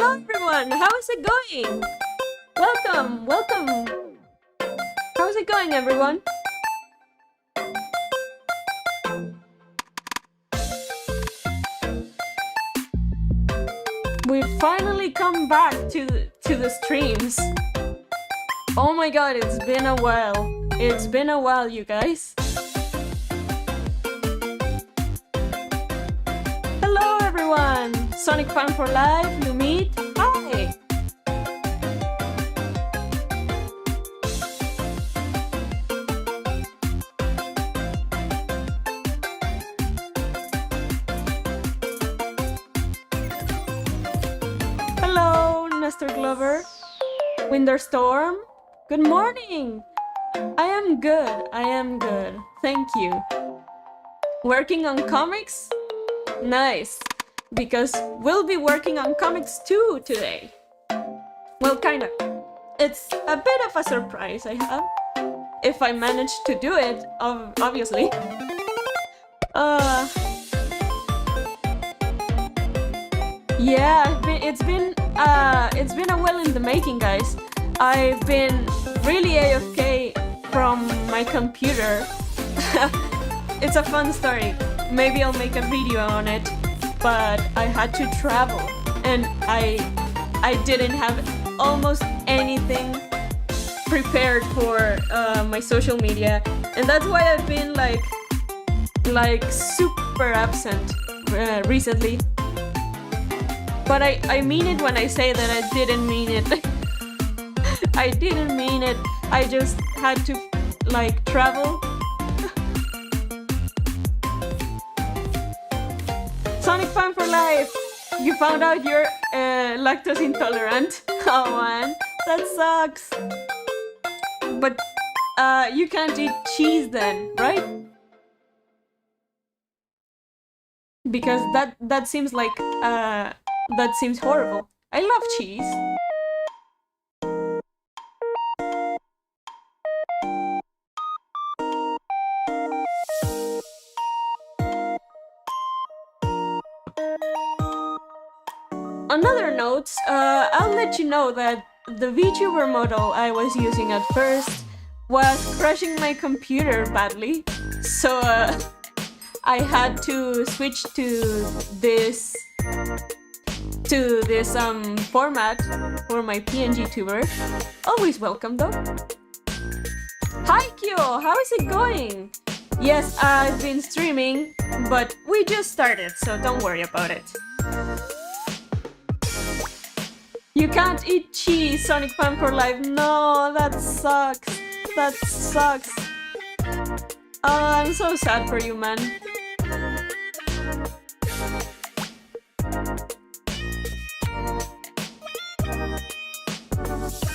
Hello everyone, how is it going? Welcome, welcome. How's it going everyone? We finally come back to the streams. Oh my god, it's been a while. It's been a while, you guys. Hello everyone! Sonic Fan for Life, Lumit, hi! Hello, Nestor Glover. Winterstorm, good morning! I am good, thank you. Working on comics? Nice, because we'll be working on comics too today. Well, kinda. It's a bit of a surprise I have. If I manage to do it, obviously. Yeah, it's been a while in the making, guys. I've been really AFK from my computer. It's a fun story. Maybe I'll make a video on it, but I had to travel and I didn't have almost anything prepared for my social media, and that's why I've been like super absent recently. But I mean it when I say that I didn't mean it. I didn't mean it. I just had to like travel. Sonic Fan for Life! You found out you're lactose intolerant. Oh man, that sucks. But you can't eat cheese then, right? Because that seems like that seems horrible. I love cheese. On other notes, I'll let you know that the VTuber model I was using at first was crashing my computer badly, so I had to switch to this format for my PNG tuber. Always welcome though. Hi Kyo, how is it going? Yes, I've been streaming, but we just started, so don't worry about it. You can't eat cheese, Sonic Fan for Life. No, that sucks. That sucks. Oh, I'm so sad for you, man.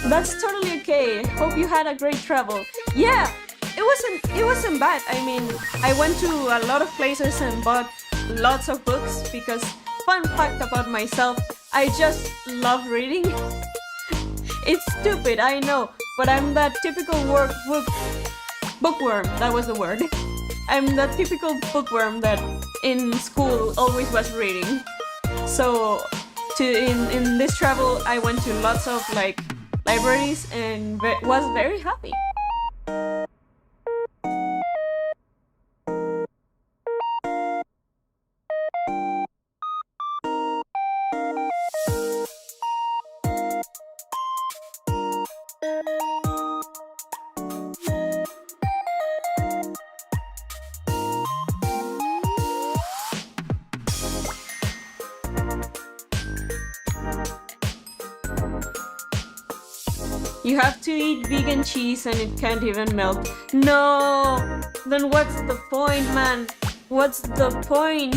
That's totally okay. Hope you had a great travel. Yeah, it wasn't bad. I mean, I went to a lot of places and bought lots of books because, fun fact about myself, I just love reading. It's stupid, I know, but I'm that typical bookworm, that was the word. I'm that typical bookworm that in school always was reading. So in this travel I went to lots of like libraries and was very happy. You have to eat vegan cheese and it can't even melt. No! Then what's the point, man? What's the point?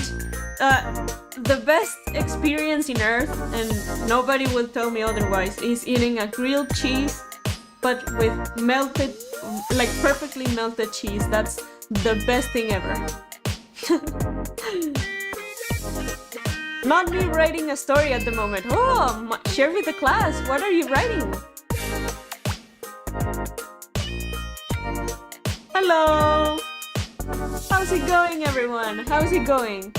The best experience in Earth, and nobody will tell me otherwise, is eating a grilled cheese, but with melted, like perfectly melted cheese. That's the best thing ever. Not me writing a story at the moment. Oh, share with the class. What are you writing? Hello! How's it going, everyone? How's it going?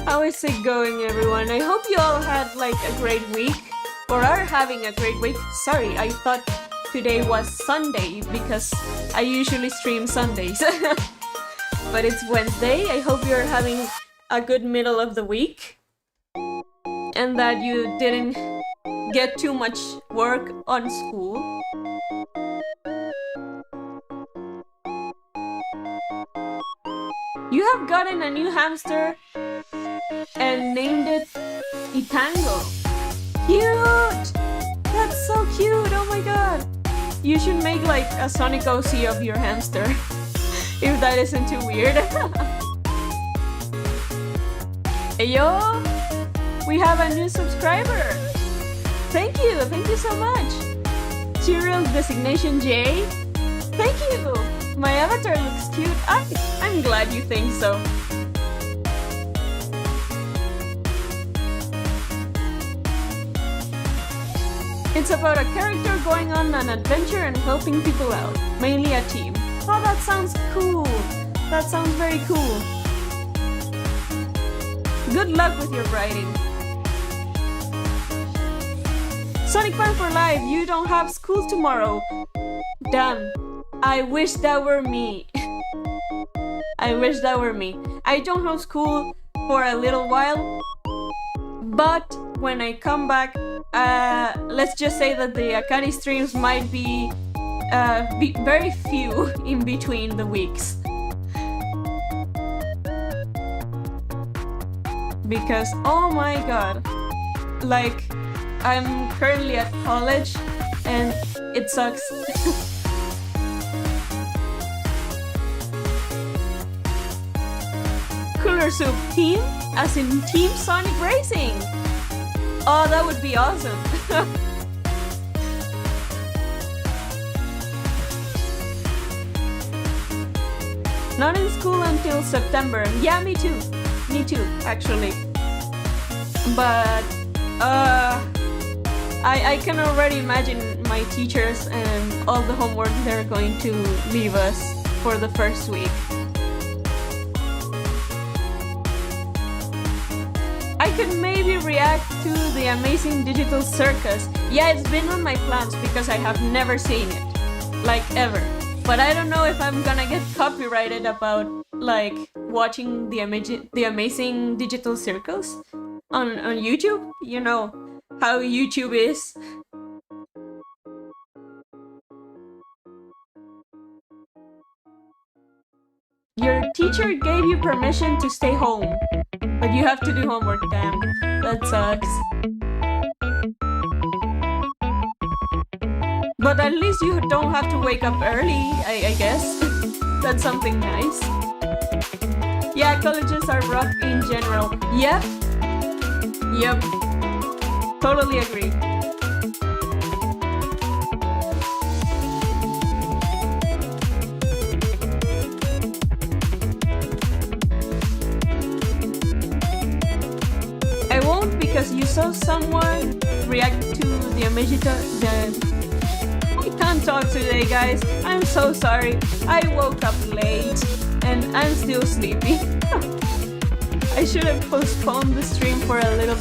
How is it going, everyone? I hope you all had like a great week or are having a great week. Sorry, I thought today was Sunday because I usually stream Sundays. But it's Wednesday. I hope you're having a good middle of the week and that you didn't get too much work on school. You have gotten a new hamster and named it Itango. Cute! That's so cute, oh my god! You should make like a Sonic OC of your hamster, if that isn't too weird. Hey yo! We have a new subscriber! Thank you so much! Serial Designation J? Thank you! My avatar looks cute. I'm glad you think so. It's about a character going on an adventure and helping people out, mainly a team. Oh, that sounds cool. That sounds very cool. Good luck with your writing. Sonic Fan for Life, you don't have school tomorrow. Damn. I wish that were me. I wish that were me. I don't have school for a little while, but when I come back, let's just say that the Akari streams might be very few in between the weeks. Because, oh my god, like, I'm currently at college and it sucks. Cooler Soup team? As in Team Sonic Racing! Oh, that would be awesome! Not in school until September. Yeah, me too. Me too, actually. But, I can already imagine my teachers and all the homework they're going to leave us for the first week. I could maybe react to the Amazing Digital Circus. Yeah, it's been on my plans because I have never seen it. Like, ever. But I don't know if I'm gonna get copyrighted about, like, watching the Amazing Digital Circus on YouTube. You know how YouTube is. Your teacher gave you permission to stay home, but you have to do homework. Damn, that sucks. But at least you don't have to wake up early, I guess. That's something nice. Yeah, colleges are rough in general. Yep. Yep. Totally agree. I won't because you saw someone react to the I can't talk today, guys. I'm so sorry. I woke up late and I'm still sleepy. I should have postponed the stream for a little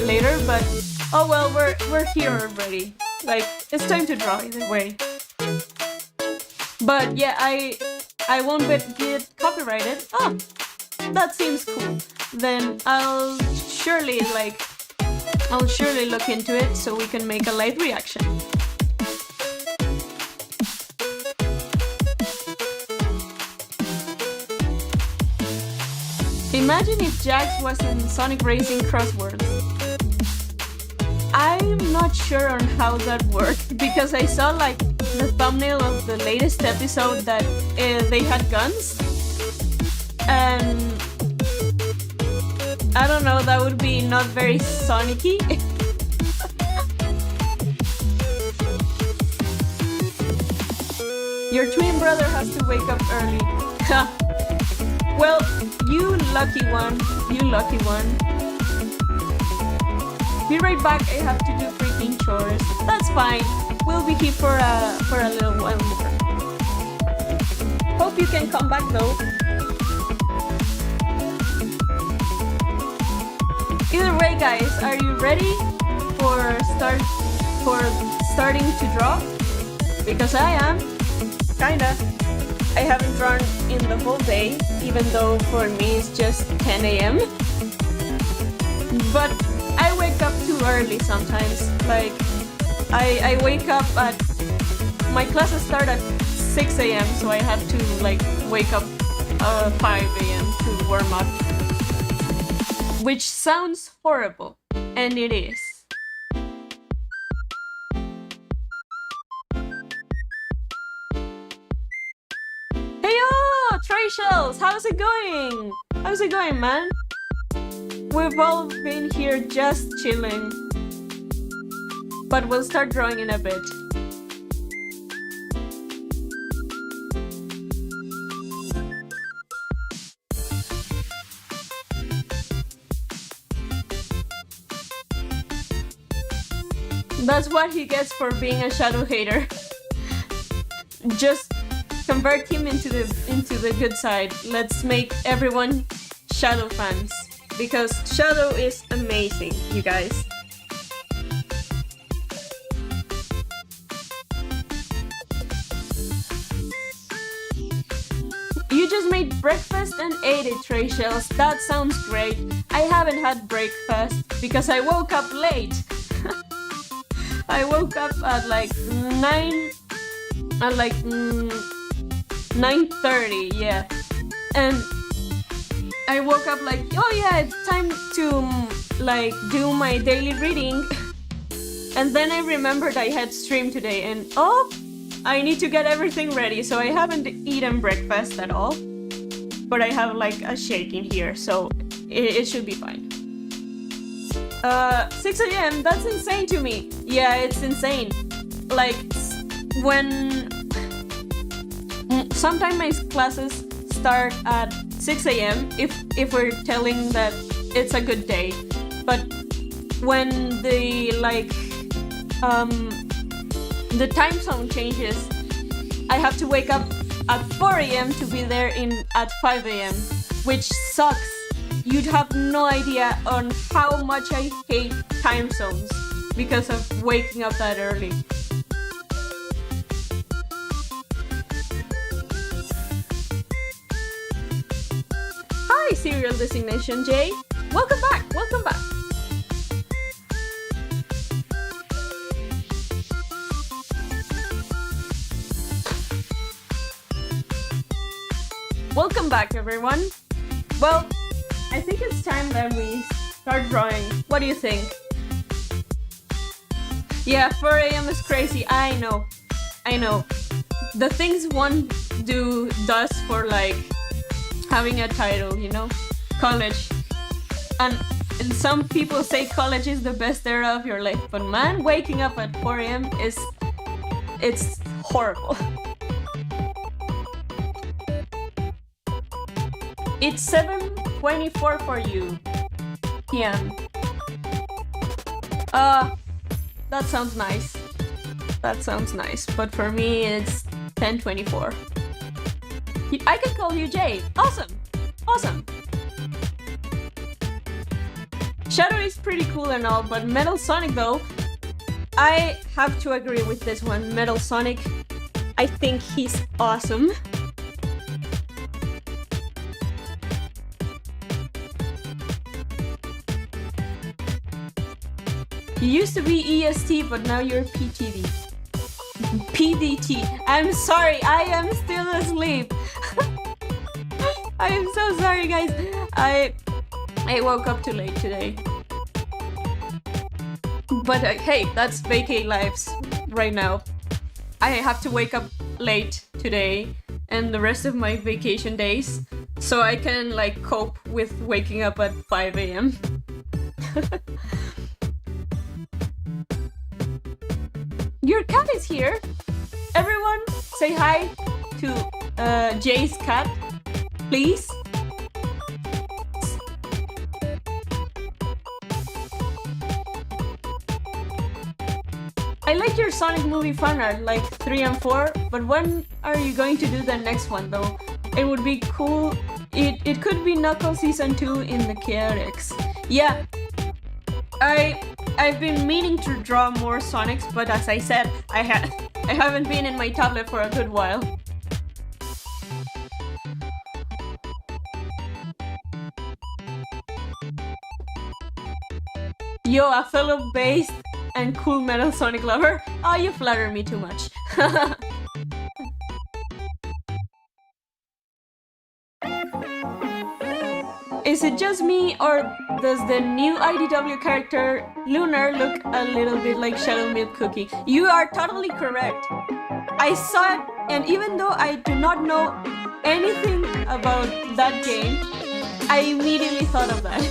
later, but oh well, we're here already. Like, it's time to draw either way. But yeah, I won't get copyrighted. Oh, that seems cool. Then I'll surely look into it so we can make a live reaction. Imagine if Jax was in Sonic Racing Crosswords. I'm not sure on how that worked because I saw like the thumbnail of the latest episode that they had guns, and I don't know, that would be not very Sonic-y. Your twin brother has to wake up early. Well, you lucky one. You lucky one. Be right back, I have to do freaking chores. That's fine. We'll be here for a little while more. Hope you can come back though. guys, are you ready for starting to draw? Because I am, kinda. I haven't drawn in the whole day, even though for me it's just 10 a.m. But I wake up too early sometimes. Like, I wake up at... My classes start at 6 a.m. so I have to like wake up 5 a.m. to warm up. Which sounds horrible, and it is. Heyo! Trey Shells, how's it going? How's it going, man? We've all been here just chilling. But we'll start drawing in a bit. That's what he gets for being a Shadow hater. Just convert him into the good side. Let's make everyone Shadow fans. Because Shadow is amazing, you guys. You just made breakfast and ate it, Trey Shells. That sounds great. I haven't had breakfast because I woke up late. I woke up at like 9:30, yeah. And I woke up like, oh yeah, it's time to like do my daily reading. And then I remembered I had stream today and oh, I need to get everything ready. So I haven't eaten breakfast at all. But I have like a shake in here, so it should be fine. 6 a.m. That's insane to me. Yeah, it's insane. Like, when... Sometimes my classes start at 6 a.m. if we're telling that it's a good day. But when the, like, the time zone changes, I have to wake up at 4 a.m. to be there at 5 a.m. Which sucks. You'd have no idea on how much I hate time zones because of waking up that early. Hi, Serial Designation J. Welcome back, welcome back. Welcome back, everyone. Well, I think it's time that we start drawing. What do you think? Yeah, 4 a.m. is crazy. I know. The things one does for like having a title, you know? College. And some people say college is the best era of your life. But man, waking up at 4 a.m. it's horrible. It's 7:24 for you p.m. That sounds nice. That sounds nice. But for me, it's 10:24. I can call you Jay. Awesome. Awesome. Shadow is pretty cool and all, but Metal Sonic though, I have to agree with this one. Metal Sonic, I think he's awesome. You used to be EST, but now you're PTD. PDT. I'm sorry, I am still asleep. I am so sorry, guys. I woke up too late today. But hey, that's vacay lives right now. I have to wake up late today and the rest of my vacation days, so I can like cope with waking up at 5 a.m. Your cat is here. Everyone, say hi to Jay's cat, please. I like your Sonic movie fan art, like 3 and 4, but when are you going to do the next one though? It would be cool. It could be Knuckles Season 2 in the Chaotix. Yeah, I've been meaning to draw more Sonics, but as I said, I haven't been in my tablet for a good while. Yo, a fellow bass and cool metal Sonic lover? Oh, you flatter me too much. Is it just me, or does the new IDW character Lunar look a little bit like Shadow Milk Cookie? You are totally correct. I saw it, and even though I do not know anything about that game, I immediately thought of that.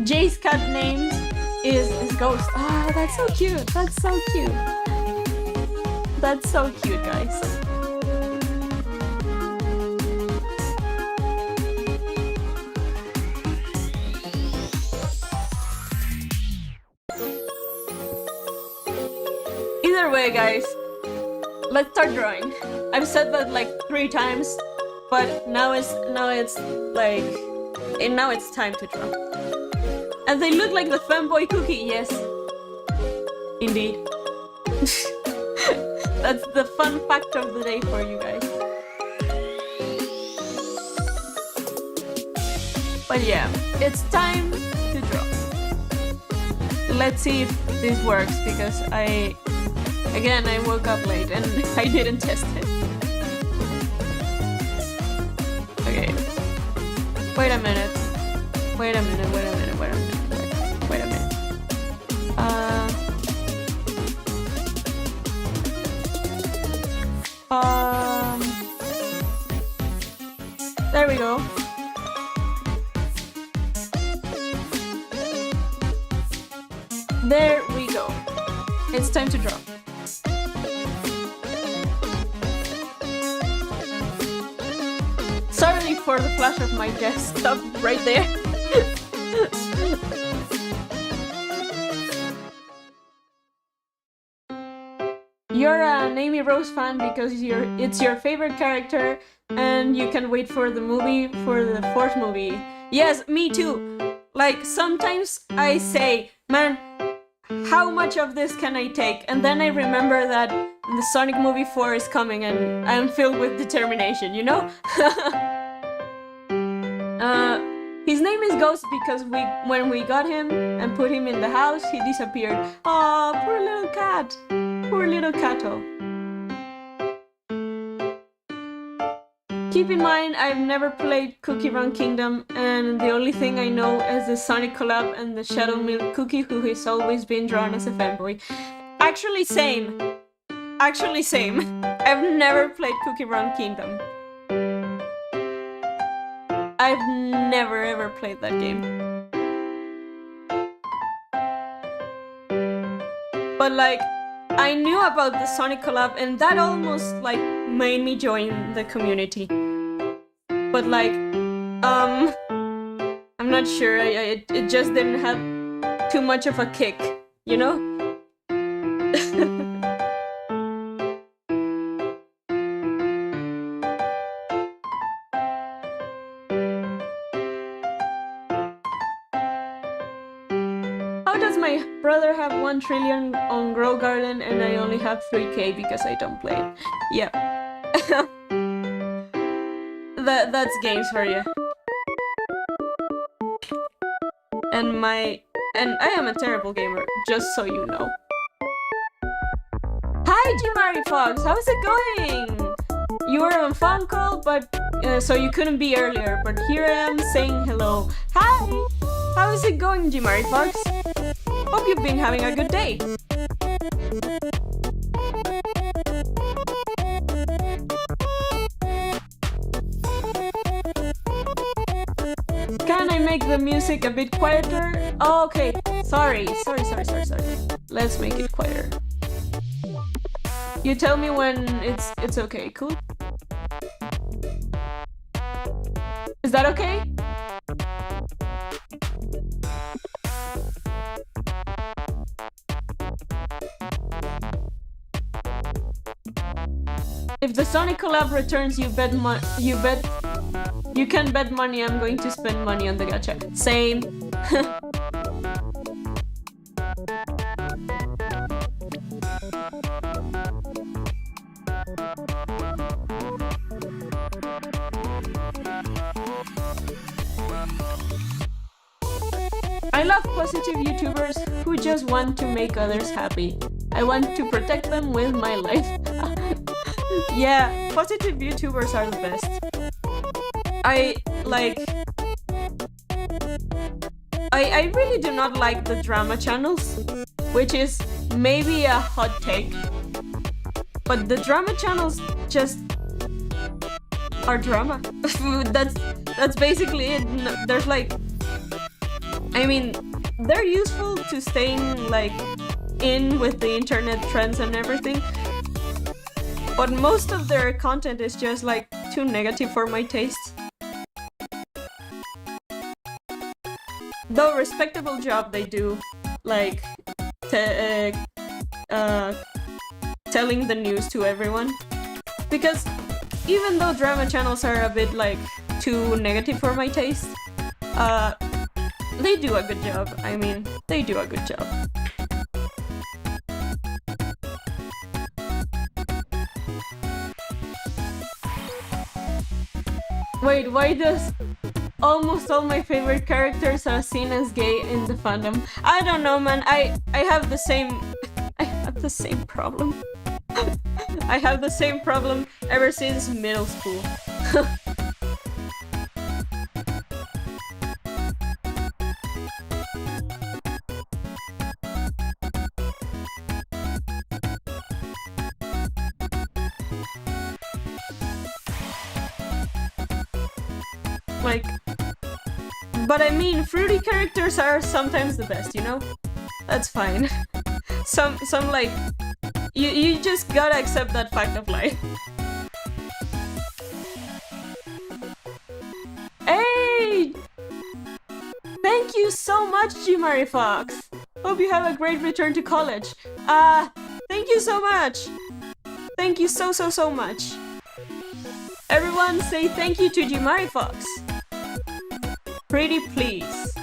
Jay's cat name is Ghost. Oh, that's so cute. That's so cute. That's so cute, guys. Either way, guys, let's start drawing. I've said that like 3 times, but now it's like, and now it's time to draw. And they look like the fanboy cookie, yes. Indeed. That's the fun fact of the day for you guys. But yeah, it's time to draw. Let's see if this works, because I woke up late and I didn't test it. Okay. Wait a minute. There we go. There we go. It's time to draw. Sorry for the flash of my desktop right there. You're an Amy Rose fan because it's your favorite character, and you can wait for the movie, for the 4th movie. Yes, me too. Like, sometimes I say, man, how much of this can I take? And then I remember that the Sonic movie 4 is coming and I'm filled with determination, you know? His name is Ghost because when we got him and put him in the house, he disappeared. Oh, poor little cat. Poor little catto. Keep in mind, I've never played Cookie Run Kingdom, and the only thing I know is the Sonic collab and the Shadow Milk Cookie, who has always been drawn as a fanboy. Actually, same. I've never played Cookie Run Kingdom. I've never ever played that game. But like, I knew about the Sonic collab, and that almost like made me join the community. But like, I'm not sure, it just didn't have too much of a kick, you know? How does my brother have 1 trillion on Grow Garden and I only have 3k because I don't play it? Yeah. That's games for you. And I am a terrible gamer, just so you know. Hi, Jimari Fox, how's it going? You were on phone call, but so you couldn't be earlier, but here I am saying hello. Hi! How is it going, Jimari Fox? Hope you've been having a good day. Can I make the music a bit quieter? Oh, okay. Sorry. Let's make it quieter. You tell me when it's okay, cool? Is that okay? If the Sonic collab returns, you can bet money I'm going to spend money on the gacha. Same. I love positive YouTubers who just want to make others happy. I want to protect them with my life. Yeah, positive YouTubers are the best. I really do not like the drama channels, which is maybe a hot take. But the drama channels just are drama. That's basically it. There's like, I mean, they're useful to staying like in with the internet trends and everything, but most of their content is just like too negative for my taste. Though respectable job they do, like telling the news to everyone, because even though drama channels are a bit like too negative for my taste, they do a good job. I mean, they do a good job. Wait, why does almost all my favorite characters are seen as gay in the fandom? I don't know, man. I have the same problem. I have the same problem ever since middle school. Like, but I mean, fruity characters are sometimes the best, you know? That's fine. Some like, you just gotta accept that fact of life. Hey! Thank you so much, G-Mari Fox! Hope you have a great return to college. Thank you so much! Thank you so much. Everyone say thank you to G-Mari Fox. Pretty please.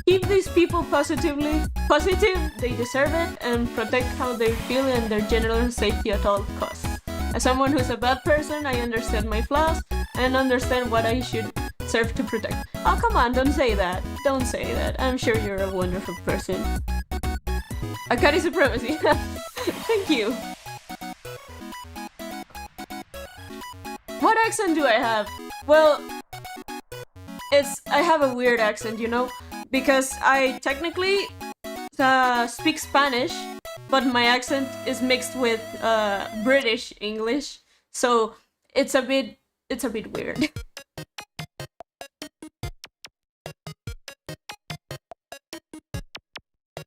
Keep these people positive, they deserve it, and protect how they feel and their general safety at all costs. As someone who's a bad person, I understand my flaws and understand what I should serve to protect. Oh, come on, don't say that. Don't say that. I'm sure you're a wonderful person. Akari supremacy. Thank you. What accent do I have? Well, I have a weird accent, you know? Because I technically speak Spanish, but my accent is mixed with British English, so it's a bit weird.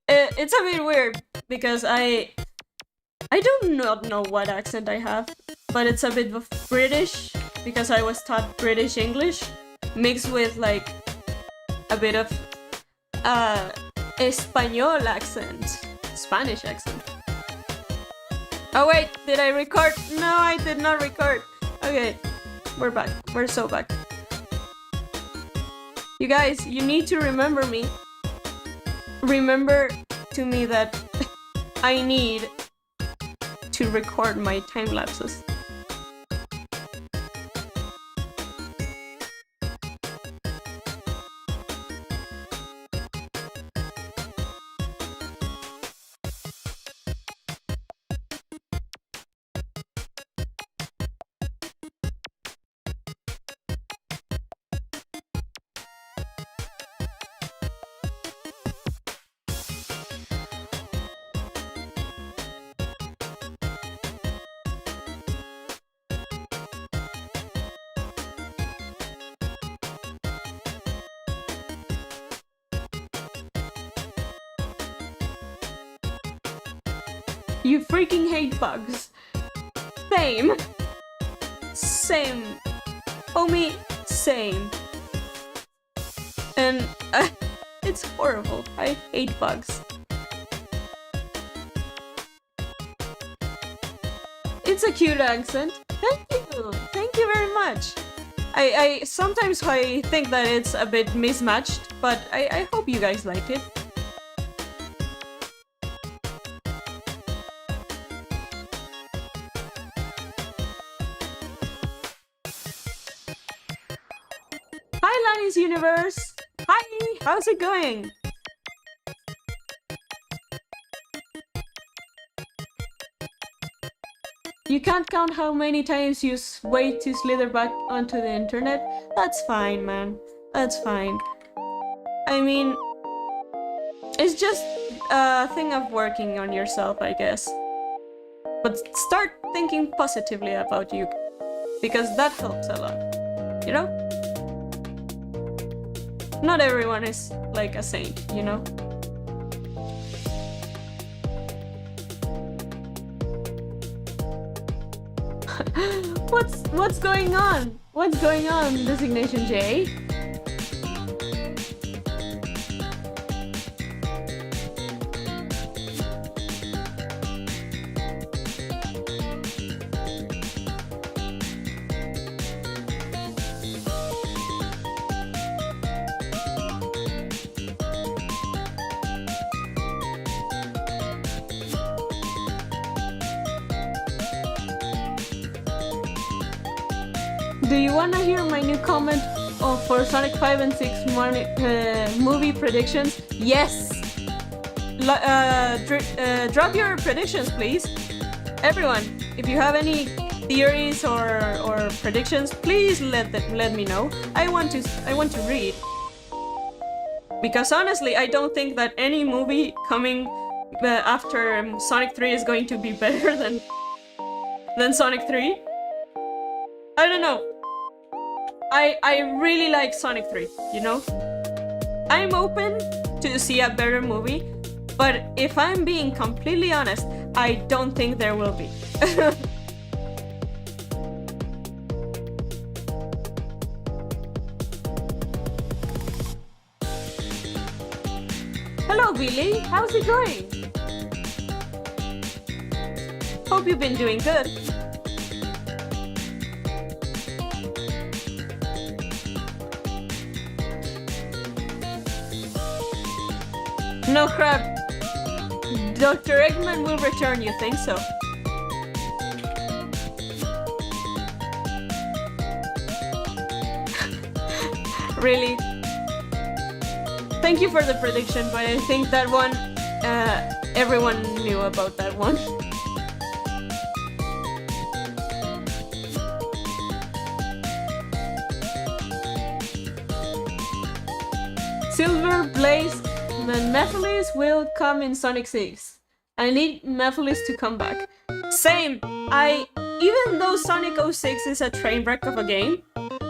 It's a bit weird because I do not know what accent I have, but it's a bit of British because I was taught British English mixed with like a bit of Espanol accent. Spanish accent. Oh wait, did I record? No, I did not record. Okay, we're back. We're so back. You guys, you need to remember me. Remember to me that I need to record my time lapses. You freaking hate bugs. Same. Same. Homie, same. And it's horrible. I hate bugs. It's a cute accent. Thank you. Thank you very much. I sometimes think that it's a bit mismatched, but I hope you guys like it. Hi, Lani's Universe! Hi! How's it going? You can't count how many times you wait to slither back onto the internet? That's fine, man. That's fine. I mean, it's just a thing of working on yourself, I guess. But start thinking positively about you, because that helps a lot, you know? Not everyone is like a saint, you know? What's going on? What's going on, Designation J? Do you wanna hear my new comment for Sonic 5 and 6 movie predictions? Yes! Drop your predictions, please. Everyone, if you have any theories or predictions, please let me know. I want to read. Because honestly, I don't think that any movie coming after Sonic 3 is going to be better than Sonic 3. I don't know. I really like Sonic 3, you know? I'm open to see a better movie, but if I'm being completely honest, I don't think there will be. Hello, Billy. How's it going? Hope you've been doing good. No crap. Dr. Eggman will return, you think so? Really? Thank you for the prediction, but I think that one, everyone knew about that one. Silver Blaze. Then Mephiles will come in Sonic 6. I need Mephiles to come back. Same! Even though Sonic 06 is a train wreck of a game,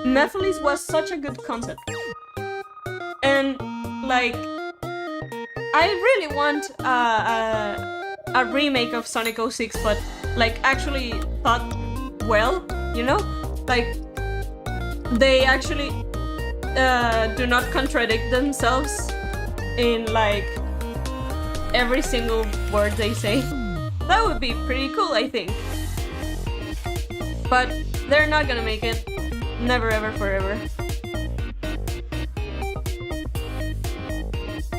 Mephiles was such a good concept. And, like, I really want a remake of Sonic 06, but, like, actually thought well, you know? Like, they actually do not contradict themselves in like every single word they say. That would be pretty cool, I think. But they're not gonna make it. Never ever forever.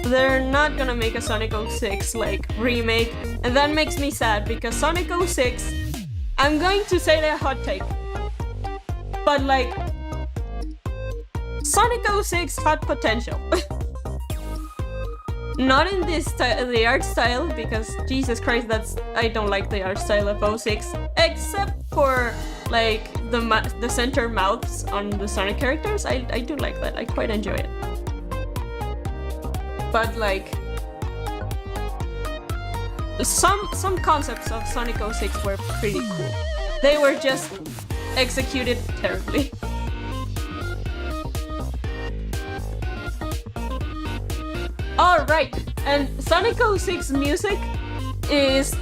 They're not gonna make a Sonic 06 like remake, and that makes me sad because Sonic 06, I'm going to say a hot take, but like Sonic 06 had potential. Not in this the art style, because Jesus Christ, I don't like the art style of 06, except for like the center mouths on the Sonic characters. I do like that. I quite enjoy it. But like some concepts of Sonic 06 were pretty cool. They were just executed terribly. Alright, and Sonic 06 music is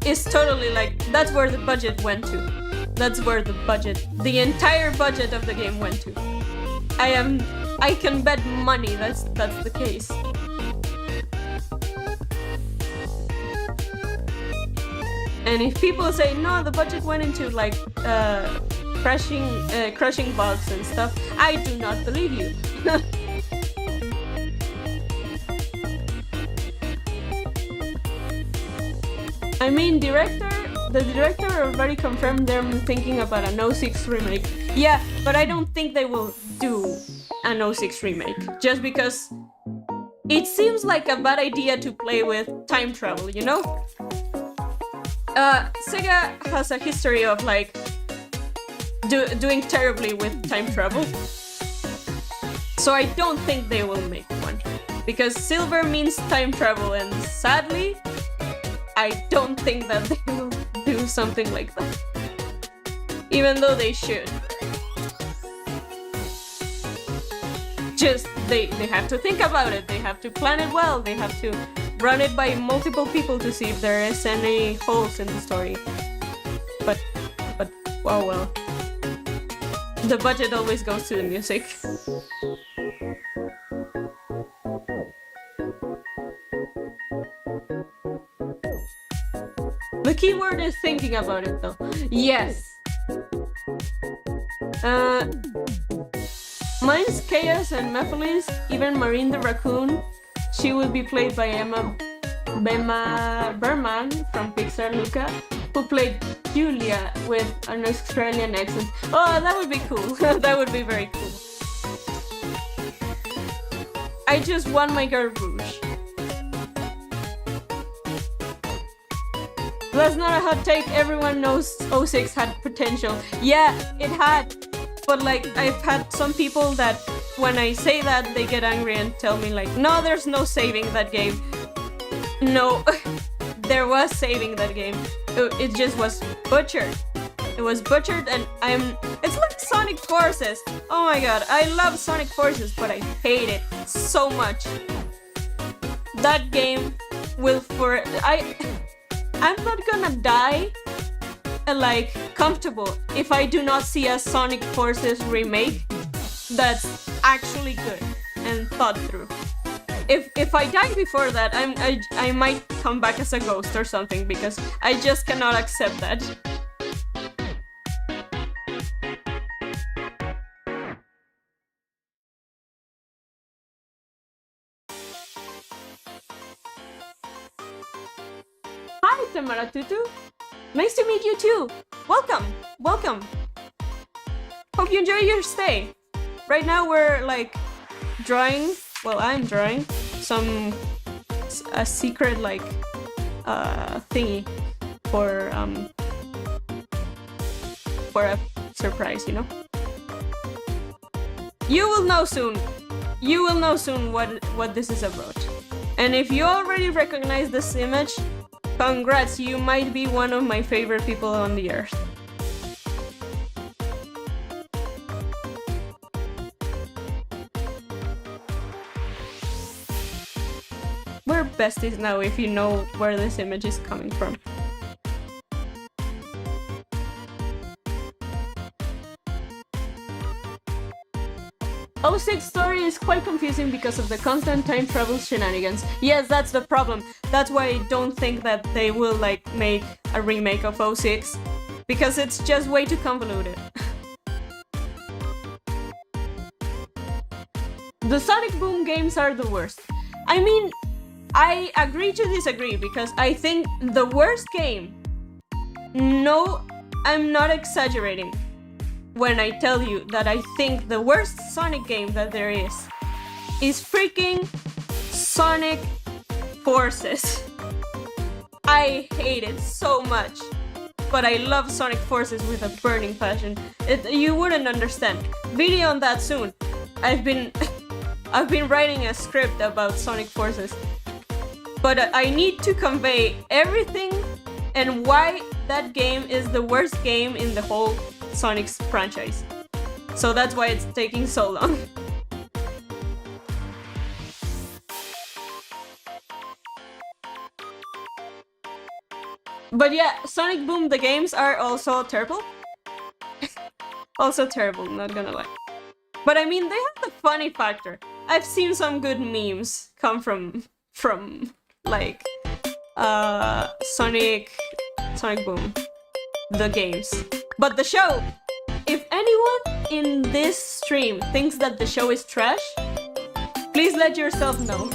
is totally like, that's where the budget went to. That's where the entire budget of the game went to. I can bet money that's the case. And if people say no, the budget went into like crushing bugs and stuff, I do not believe you. I mean, the director already confirmed they're thinking about an 06 remake. Yeah, but I don't think they will do an 06 remake, just because it seems like a bad idea to play with time travel, you know? Sega has a history of like doing terribly with time travel, so I don't think they will make one, because silver means time travel, and sadly I don't think that they will do something like that, even though they should. Just they have to think about it, they have to plan it well, they have to run it by multiple people to see if there is any holes in the story. But oh well. The budget always goes to the music. The keyword is thinking about it though. Yes. Mine's Chaos and Mephiles, even Marine the Raccoon. She will be played by Emma Berman from Pixar Luca, who played Julia with an Australian accent. Oh, that would be cool. That would be very cool. I just want my girl Rouge. That's not a hot take, everyone knows 06 had potential. Yeah, it had. But like, I've had some people that when I say that, they get angry and tell me like, no, there's no saving that game. No, there was saving that game. It just was butchered. It was butchered, and it's like Sonic Forces. Oh my god, I love Sonic Forces, but I hate it so much. That game will I'm not gonna die like comfortable if I do not see a Sonic Forces remake that's actually good and thought through. If I die before that, I might come back as a ghost or something, because I just cannot accept that. Hi, Tamara Tutu. Nice to meet you too. Welcome, welcome. Hope you enjoy your stay. Right now we're like drawing. Well, I'm drawing a secret like thingy for a surprise, you know. You will know soon. You will know soon what this is about. And if you already recognize this image, congrats, you might be one of my favorite people on the earth. We're besties now if you know where this image is coming from. '06 story is quite confusing because of the constant time travel shenanigans. Yes, that's the problem. That's why I don't think that they will like make a remake of '06, because it's just way too convoluted. The Sonic Boom games are the worst. I mean, I agree to disagree, because I think the worst game, no, I'm not exaggerating when I tell you that I think the worst Sonic game that there is freaking Sonic Forces. I hate it so much, but I love Sonic Forces with a burning passion. You wouldn't understand. Video on that soon. I've been writing a script about Sonic Forces, but I need to convey everything and why that game is the worst game in the whole Sonic's franchise. So that's why it's taking so long. But yeah, Sonic Boom, the games are also terrible. Also terrible, not gonna lie. But I mean, they have the funny factor. I've seen some good memes come from like Sonic Boom, the games. But the show, if anyone in this stream thinks that the show is trash, please let yourself know.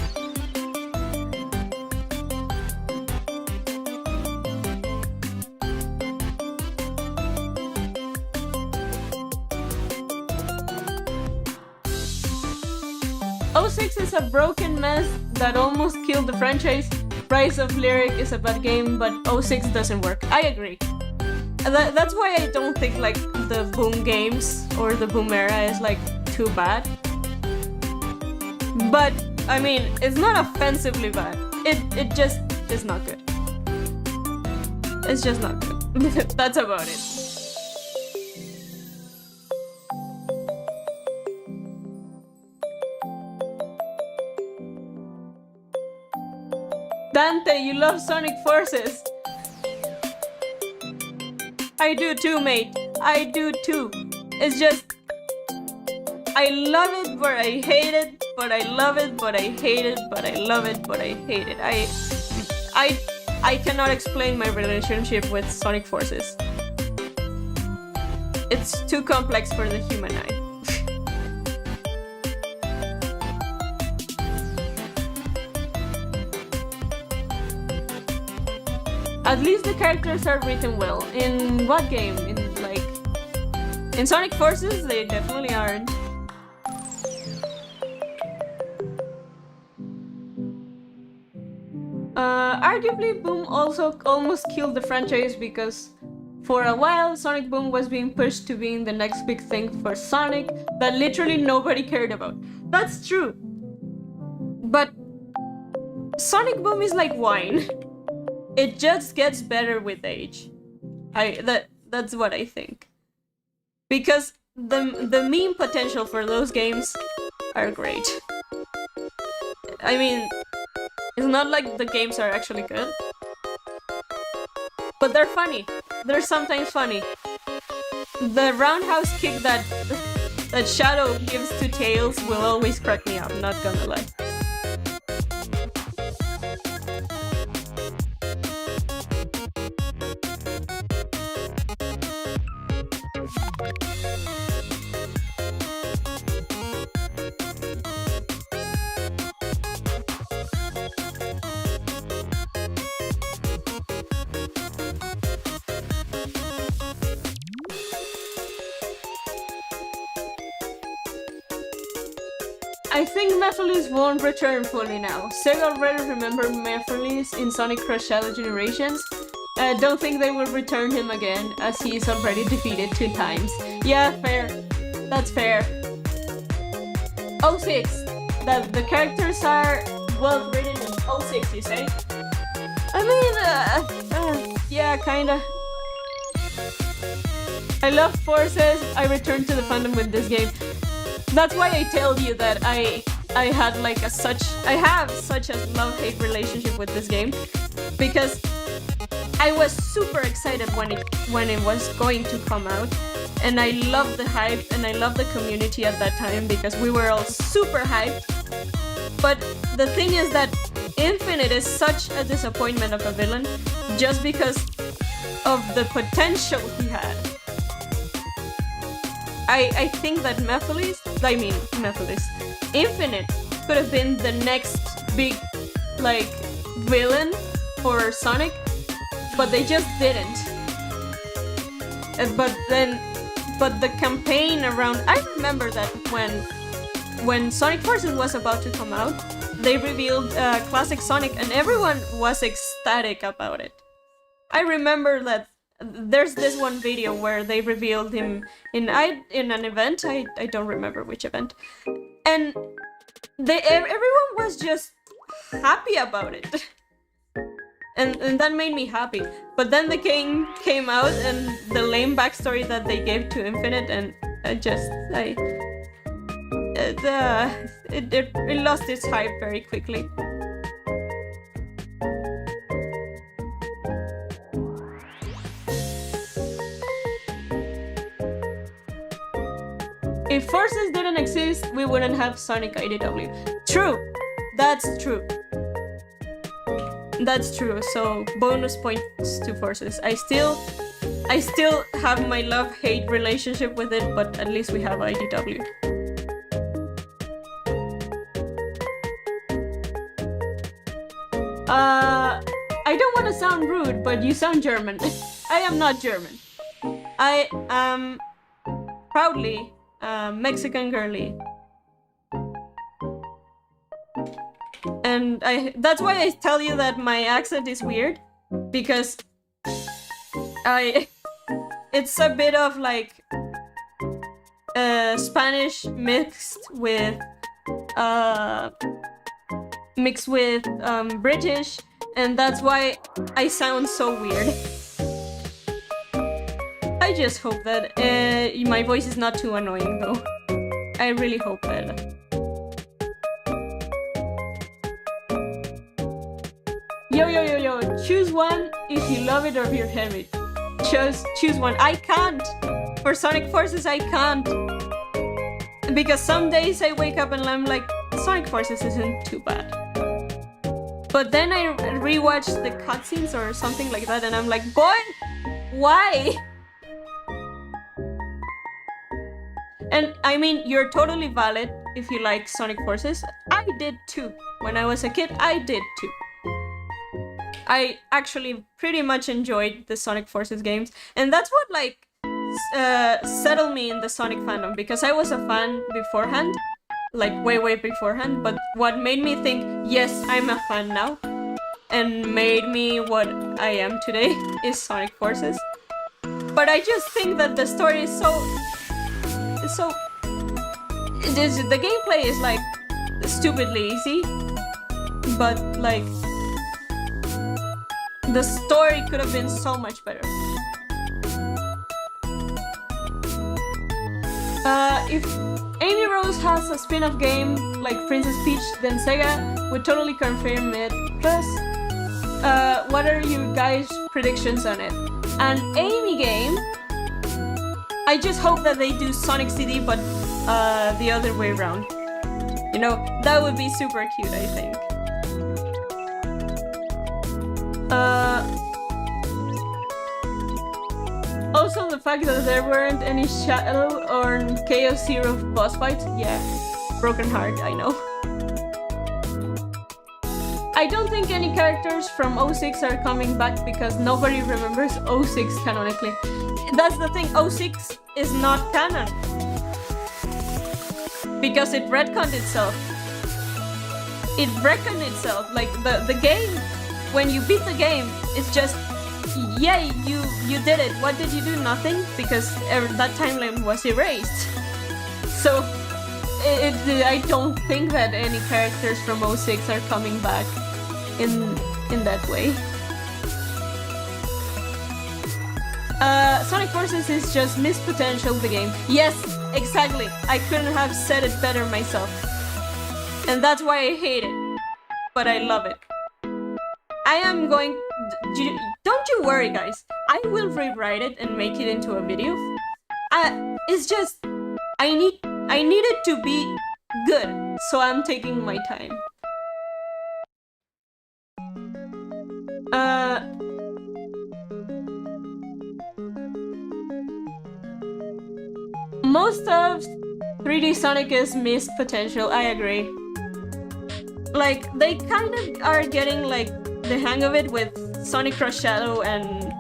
'06 is a broken mess that almost killed the franchise. Rise of Lyric is a bad game, but '06 doesn't work. I agree. That's why I don't think like the Boom games or the Boom era is like too bad. But I mean, it's not offensively bad. It just is not good. It's just not good. That's about it. Dante, you love Sonic Forces. I do too, mate. I do too. It's just, I love it, but I hate it, but I love it, but I hate it, but I love it, but I hate it. I cannot explain my relationship with Sonic Forces. It's too complex for the human eye. At least the characters are written well. In what game? In Sonic Forces, they definitely aren't. Arguably, Boom also almost killed the franchise because for a while, Sonic Boom was being pushed to being the next big thing for Sonic that literally nobody cared about. That's true. But Sonic Boom is like wine. It just gets better with age. That's what I think. Because the meme potential for those games are great. I mean, it's not like the games are actually good, but they're funny. They're sometimes funny. The roundhouse kick that Shadow gives to Tails will always crack me up, not gonna lie. I think Mephiles won't return fully now. Sega already remember Mephiles in Sonic Crush Shadow Generations. Don't think they will return him again, as he is already defeated 2 times. Yeah, fair. That's fair. '06. That the characters are well written in '06, you say? I mean, yeah, kinda. I love Forces. I returned to the fandom with this game. That's why I tell you that I had like I have such a love-hate relationship with this game, because I was super excited when it was going to come out, and I loved the hype and I loved the community at that time because we were all super hyped. But the thing is that Infinite is such a disappointment of a villain just because of the potential he had. I think that Infinite could have been the next big, like, villain for Sonic, but they just didn't. But the campaign around, I remember that when Sonic Forces was about to come out, they revealed Classic Sonic and everyone was ecstatic about it. I remember that there's this one video where they revealed him in an event. I don't remember which event, and everyone was just happy about it, and that made me happy. But then the game came out and the lame backstory that they gave to Infinite, and it lost its hype very quickly. If forces didn't exist, we wouldn't have Sonic IDW. True. That's true. That's true. So bonus points to forces. I still have my love-hate relationship with it, but at least we have IDW. I don't want to sound rude, but you sound German. I am not German. I am proudly Mexican girly. And that's why I tell you that my accent is weird, because it's a bit of like Spanish mixed with British, and that's why I sound so weird. I just hope that my voice is not too annoying though. I really hope that. Yo, choose one if you love it or if you hate it. Choose one. I can't! For Sonic Forces, I can't! Because some days I wake up and I'm like, Sonic Forces isn't too bad. But then I rewatch the cutscenes or something like that and I'm like, boy, why? And I mean, you're totally valid if you like Sonic Forces. I did too. When I was a kid, I did too. I actually pretty much enjoyed the Sonic Forces games, and that's what like settled me in the Sonic fandom, because I was a fan beforehand, like way beforehand, but what made me think, yes, I'm a fan now, and made me what I am today is Sonic Forces. But I just think that the story is so the gameplay is like stupidly easy, but like the story could have been so much better. If Amy Rose has a spin-off game like Princess Peach, then Sega would totally confirm it. Plus, what are you guys' predictions on it? An Amy game? I just hope that they do Sonic CD, but the other way around. You know, that would be super cute, I think. Also the fact that there weren't any Shadow or Chaos Zero boss fights, yeah, broken heart, I know. I don't think any characters from 06 are coming back because nobody remembers 06 canonically. That's the thing, 06 is not canon. Because it retconned itself. It retconned itself, like the game. When you beat the game, it's just, yeah, you did it. What did you do? Nothing, because that timeline was erased. So, I don't think that any characters from 06 are coming back in that way. Sonic Forces is just missed potential the game. Yes, exactly. I couldn't have said it better myself. And that's why I hate it. But I love it. I am going... Don't you worry, guys. I will rewrite it and make it into a video. It's just... I need it to be good. So I'm taking my time. Most of 3D Sonic is missed potential. I agree. Like, they kind of are getting like the hang of it with Sonic Cross Shadow and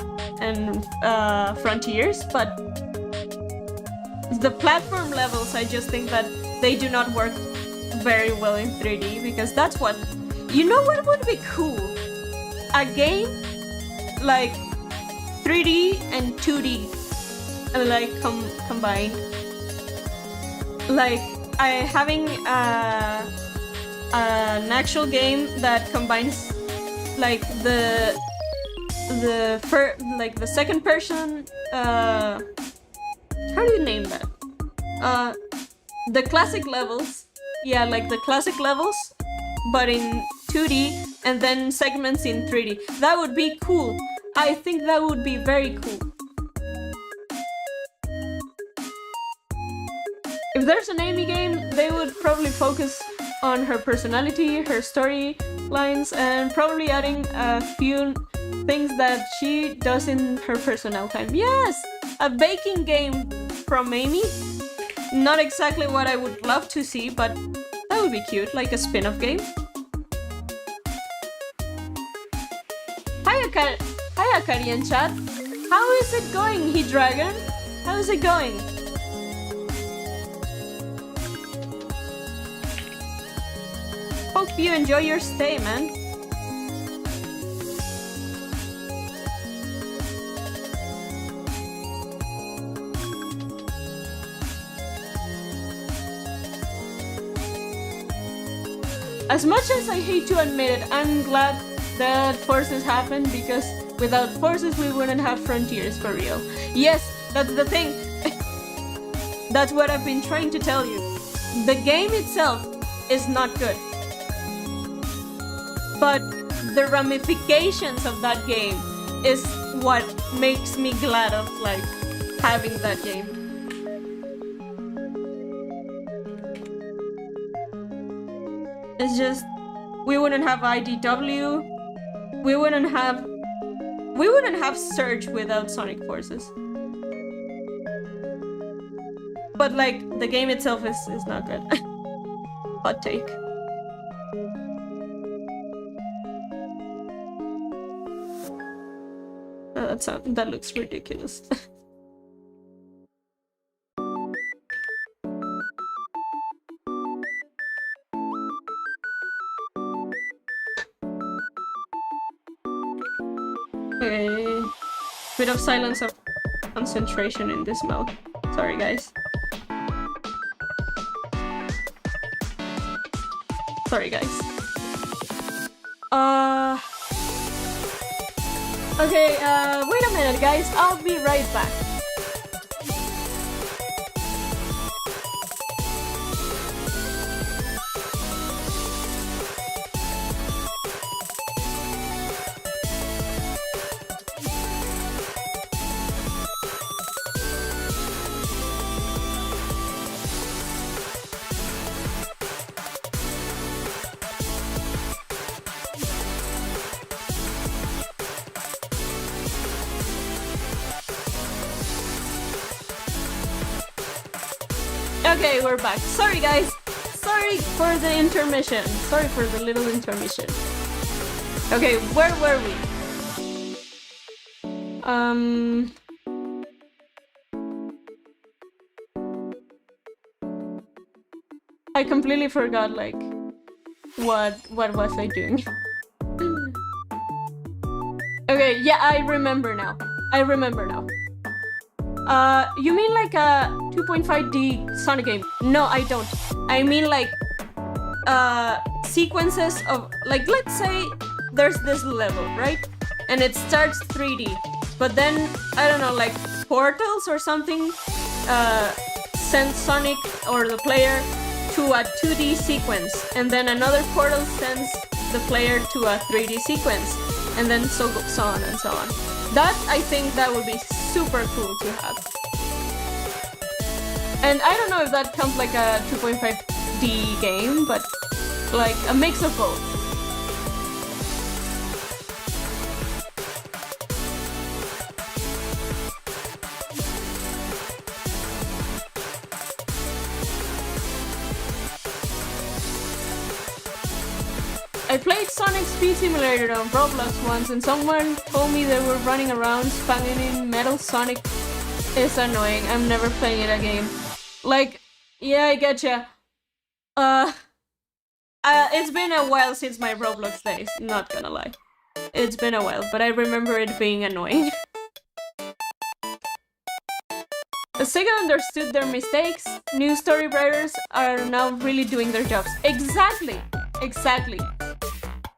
Frontiers, but the platform levels, I just think that they do not work very well in 3D, because that's what... You know what would be cool? A game like 3D and 2D like combined. Like having an actual game that combines like the second person, how do you name that? The classic levels. Yeah, like the classic levels, but in 2D, and then segments in 3D. That would be cool. I think that would be very cool. If there's an Amy game, they would probably focus on her personality, her storylines, and probably adding a few things that she does in her personal time. Yes! A baking game from Amy. Not exactly what I would love to see, but that would be cute, like a spin-off game. Hi Akari chat. How is it going, He-Dragon? How is it going? Hope you enjoy your stay, man. As much as I hate to admit it, I'm glad that Forces happened, because without Forces we wouldn't have Frontiers for real. Yes, that's the thing. That's what I've been trying to tell you. The game itself is not good, but the ramifications of that game is what makes me glad of like having that game. It's just, we wouldn't have IDW, we wouldn't have Surge without Sonic Forces. But like, the game itself is not good. Hot take. Oh, that looks ridiculous. Okay. Bit of silence of concentration in this mode. Sorry, guys. Sorry, guys. Okay, wait a minute, guys. I'll be right back. Okay, we're back. Sorry, guys. Sorry for the intermission. Sorry for the little intermission. Okay, where were we? I completely forgot, like, what was I doing? Okay, yeah, I remember now. You mean like a 2.5D Sonic game? No, I don't. I mean like sequences of, like, let's say there's this level, right? And it starts 3D, but then, I don't know, like portals or something send Sonic or the player to a 2D sequence, and then another portal sends the player to a 3D sequence, and then so on and so on. That, I think that would be super cool to have. And I don't know if that counts like a 2.5D game, but like a mix of both. I played Sonic Speed Simulator on Roblox once, and someone told me they were running around spamming Metal Sonic. It's annoying. I'm never playing it again. Like, yeah, I getcha. It's been a while since my Roblox days, not gonna lie. It's been a while, but I remember it being annoying. Sega understood their mistakes. New story writers are now really doing their jobs. Exactly! Exactly.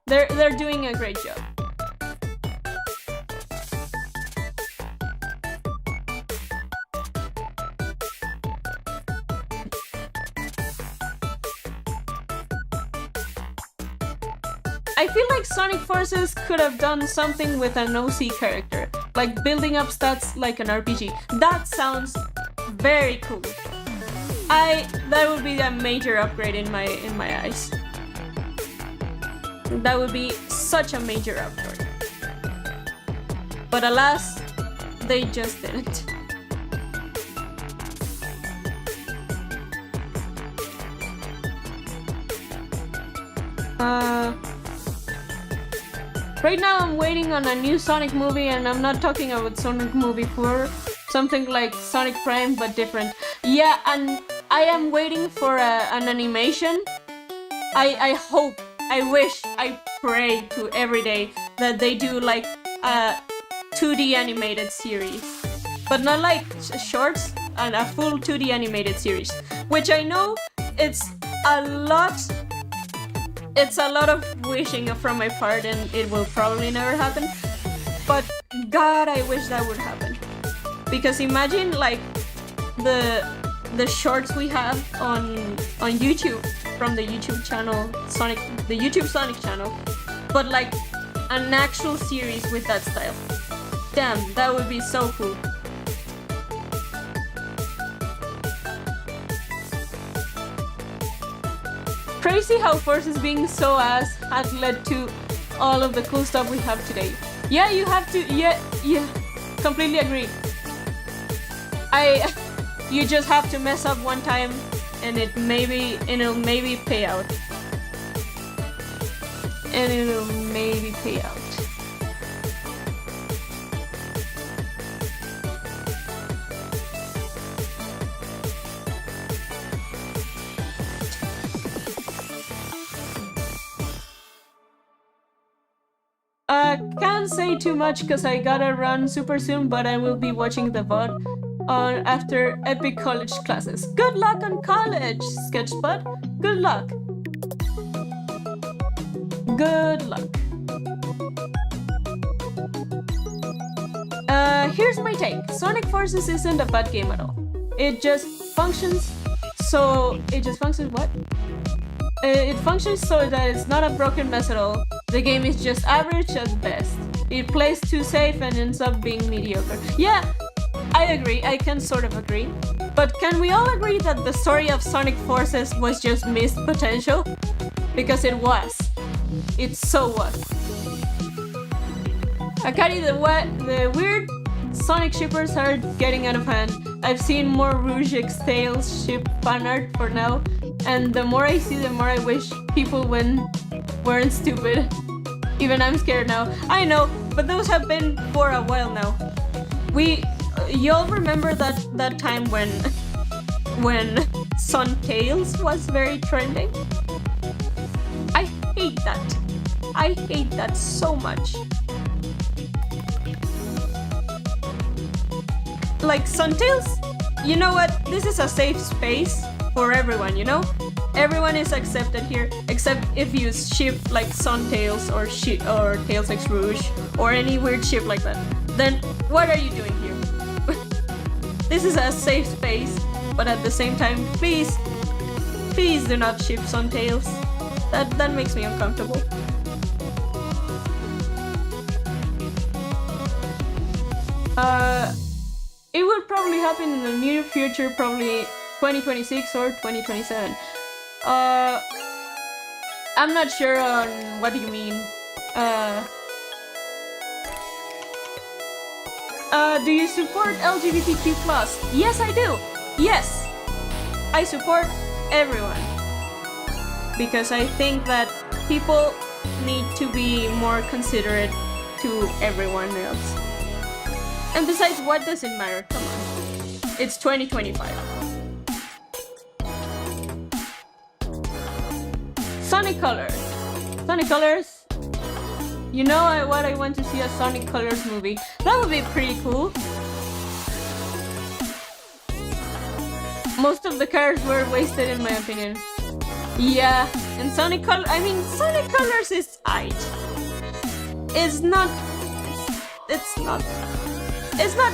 They're doing a great job. I feel like Sonic Forces could have done something with an OC character, like building up stats like an RPG. That sounds very cool. that would be a major upgrade in my eyes. That would be such a major upgrade. But alas, they just didn't. Right now I'm waiting on a new Sonic movie, and I'm not talking about Sonic movie 4, something like Sonic Prime but different. Yeah, and I am waiting for an animation. I hope, I wish, I pray to every day that they do like a 2D animated series, but not like shorts, and a full 2D animated series, which I know it's a lot of wishing from my part, and it will probably never happen, but God, I wish that would happen. Because imagine like the shorts we have on YouTube from the YouTube channel the YouTube Sonic channel, but like an actual series with that style. Damn, that would be so cool. Crazy how Forces being so ass has led to all of the cool stuff we have today. Yeah, you have to, yeah, completely agree. You just have to mess up one time, and it'll maybe pay out. And it'll maybe pay out. Can't say too much because I gotta run super soon, but I will be watching the VOD on after epic college classes. Good luck on college, Sketchbud. Good luck. Good luck. Here's my take. Sonic Forces isn't a bad game at all. It just functions what? It functions so that it's not a broken mess at all. The game is just average at best. It plays too safe and ends up being mediocre. Yeah, I agree, I can sort of agree. But can we all agree that the story of Sonic Forces was just missed potential? Because it was. It so was. Akari, the weird Sonic shippers are getting out of hand. I've seen more Rouge X Tails ship fanart for now, and the more I see, the more I wish people weren't stupid. Even I'm scared now. I know, but those have been for a while now. Y'all remember that time when Sun Tails was very trending? I hate that. I hate that so much. Like Suntails, you know what? This is a safe space for everyone, you know? Everyone is accepted here, except if you ship like Suntails or Tails X Rouge or any weird ship like that. Then what are you doing here? This is a safe space, but at the same time, please do not ship Suntails. That makes me uncomfortable. It will probably happen in the near future, probably 2026 or 2027. I'm not sure on what you mean. Do you support LGBTQ+? Yes, I do. Yes, I support everyone. Because I think that people need to be more considerate to everyone else. And besides, what does it matter? Come on. It's 2025. Sonic Colors. Sonic Colors. You know what? I want to see a Sonic Colors movie. That would be pretty cool. Most of the cars were wasted in my opinion. Yeah, and Sonic Colors is aight. It's not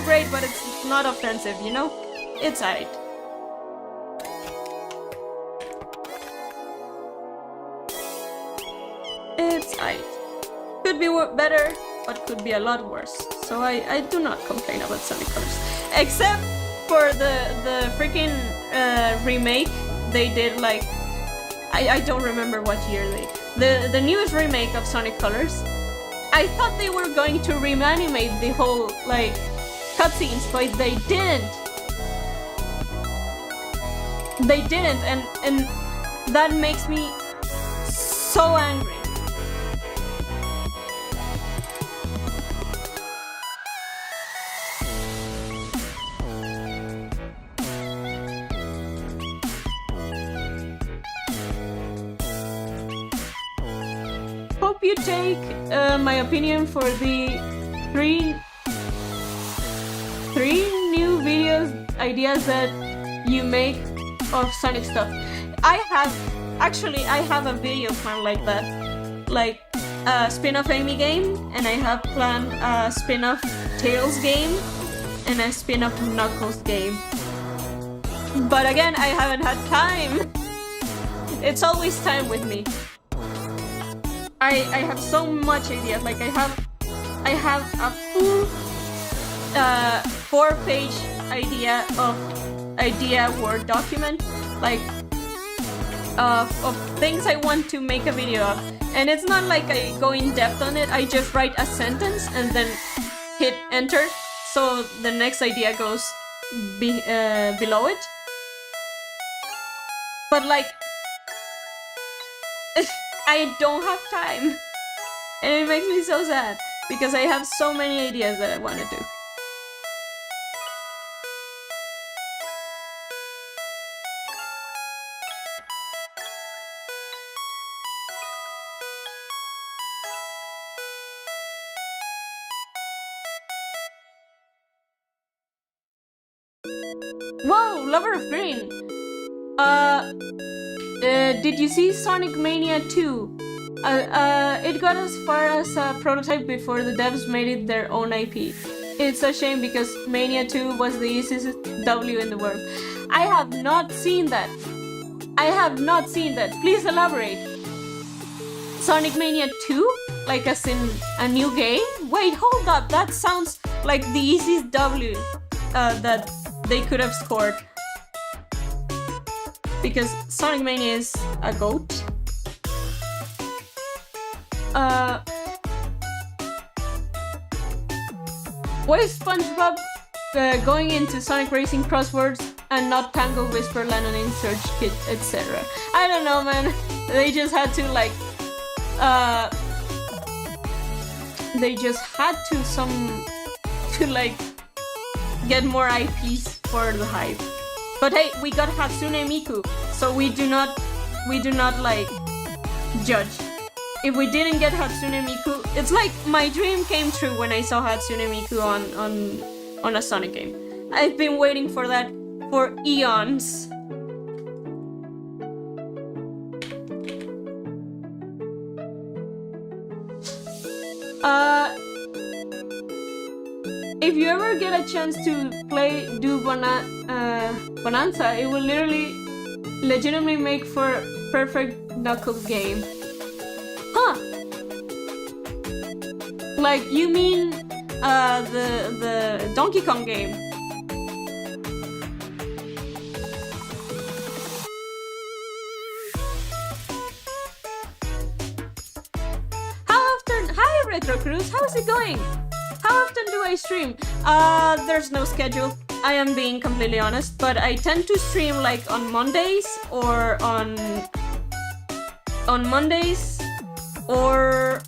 great, but it's not offensive, you know? It's aight. It's aight. Could be better, but could be a lot worse. So I do not complain about Sonic Colors. Except for the freaking remake they did, like I don't remember what year the newest remake of Sonic Colors. I thought they were going to reanimate the whole like cutscenes, but they didn't. They didn't, and that makes me so angry. Hope you take my opinion for the three new videos ideas that you make of Sonic stuff. I have a video plan like that, like a spin-off Amy game, and I have planned a spin-off Tails game and a spin-off Knuckles game. But again, I haven't had time. It's always time with me. I have so much ideas. Like I have a full 4-page idea Word document, like of things I want to make a video of. And it's not like I go in depth on it. I just write a sentence and then hit enter, so the next idea goes below it. But like, I don't have time, and it makes me so sad because I have so many ideas that I want to do. Whoa, Lover of Green! Did you see Sonic Mania 2? It got as far as a prototype before the devs made it their own IP. It's a shame because Mania 2 was the easiest W in the world. I have not seen that. Please elaborate. Sonic Mania 2? Like as in a new game? Wait, hold up. That sounds like the easiest W that they could have scored. Because Sonic Mania is a goat. Why is SpongeBob going into Sonic Racing crosswords and not Tango, Whisper, Lennon in Search Kit, etc.? I don't know, man. They just had to like, get more IPs for the hype. But hey, we got Hatsune Miku, so we do not like judge. If we didn't get Hatsune Miku, it's like my dream came true when I saw Hatsune Miku on a Sonic game. I've been waiting for that for eons. If you ever get a chance to do Bonanza, it will legitimately make for a perfect Knuckles game. Huh? Like, you mean the Donkey Kong game? How often? Hi, Retro Cruz. How's it going? How often do I stream? There's no schedule. I am being completely honest, but I tend to stream like on Mondays or on Mondays or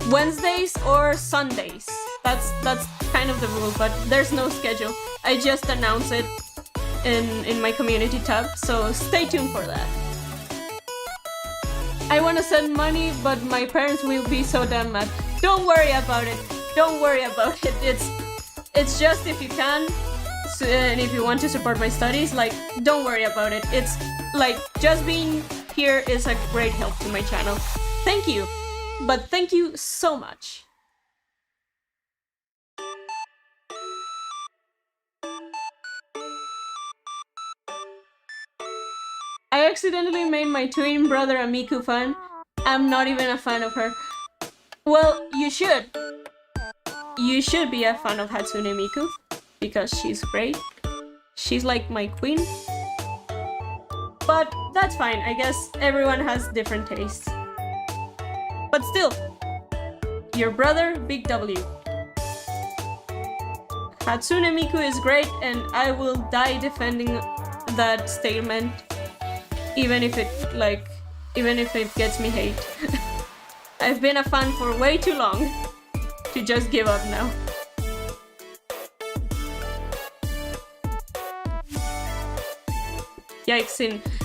Wednesdays or Sundays. That's kind of the rule, but there's no schedule. I just announce it in my community tab, so stay tuned for that. I want to send money, but my parents will be so damn mad. Don't worry about it. Don't worry about it. It's just if you can, and if you want to support my studies, like, don't worry about it. It's like, just being here is a great help to my channel. Thank you. But thank you so much. I accidentally made my twin brother a Miku fan. I'm not even a fan of her. Well, you should. You should be a fan of Hatsune Miku, because she's great. she's like my queen. But that's fine, I guess everyone has different tastes. But still, your brother, Big W. Hatsune Miku is great, and I will die defending that statement, even if it gets me hate. I've been a fan for way too long to just give up now. Yikes,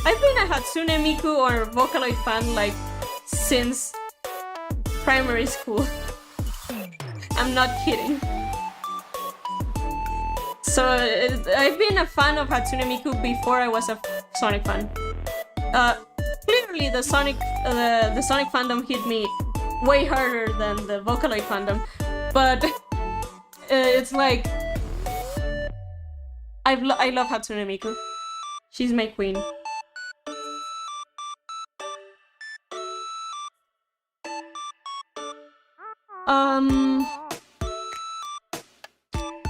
I've been a Hatsune Miku or Vocaloid fan like since primary school. I'm not kidding. So I've been a fan of Hatsune Miku before I was a Sonic fan. Clearly the Sonic fandom hit me way harder than the Vocaloid fandom, but it's like I love Hatsune Miku. She's my queen.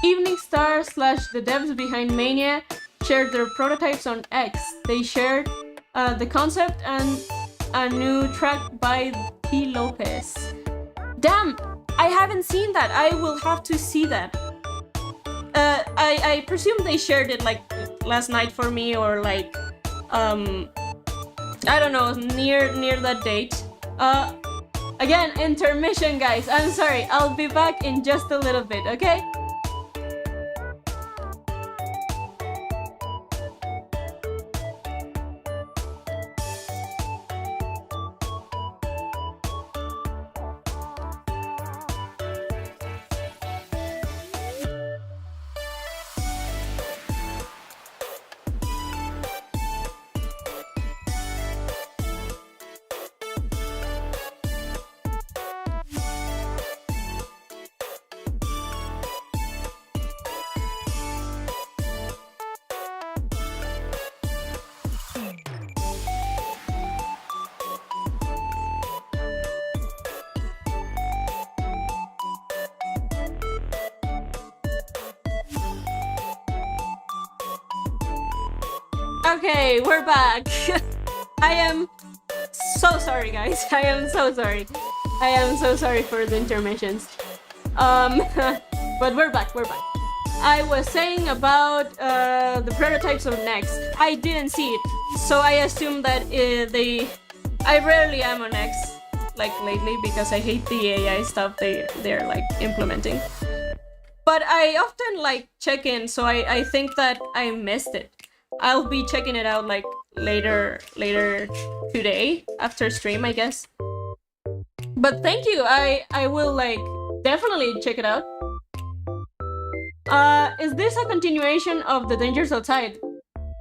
Evening Star / the devs behind Mania shared their prototypes on X. They shared the concept and a new track by P. Lopez. Damn! I haven't seen that. I will have to see that. I presume they shared it like last night for me, or like I don't know, near that date. Again, intermission, guys. I'm sorry. I'll be back in just a little bit, okay? Okay, we're back. I am so sorry, guys. I am so sorry. I am so sorry for the intermissions. But we're back. I was saying about the prototypes of Next. I didn't see it, so I assume that I rarely am on X like lately because I hate the AI stuff they're like implementing. But I often like check in, so I think that I missed it. I'll be checking it out like later today after stream, I guess. But thank you. I will like definitely check it out. Is this a continuation of The Dangers Outside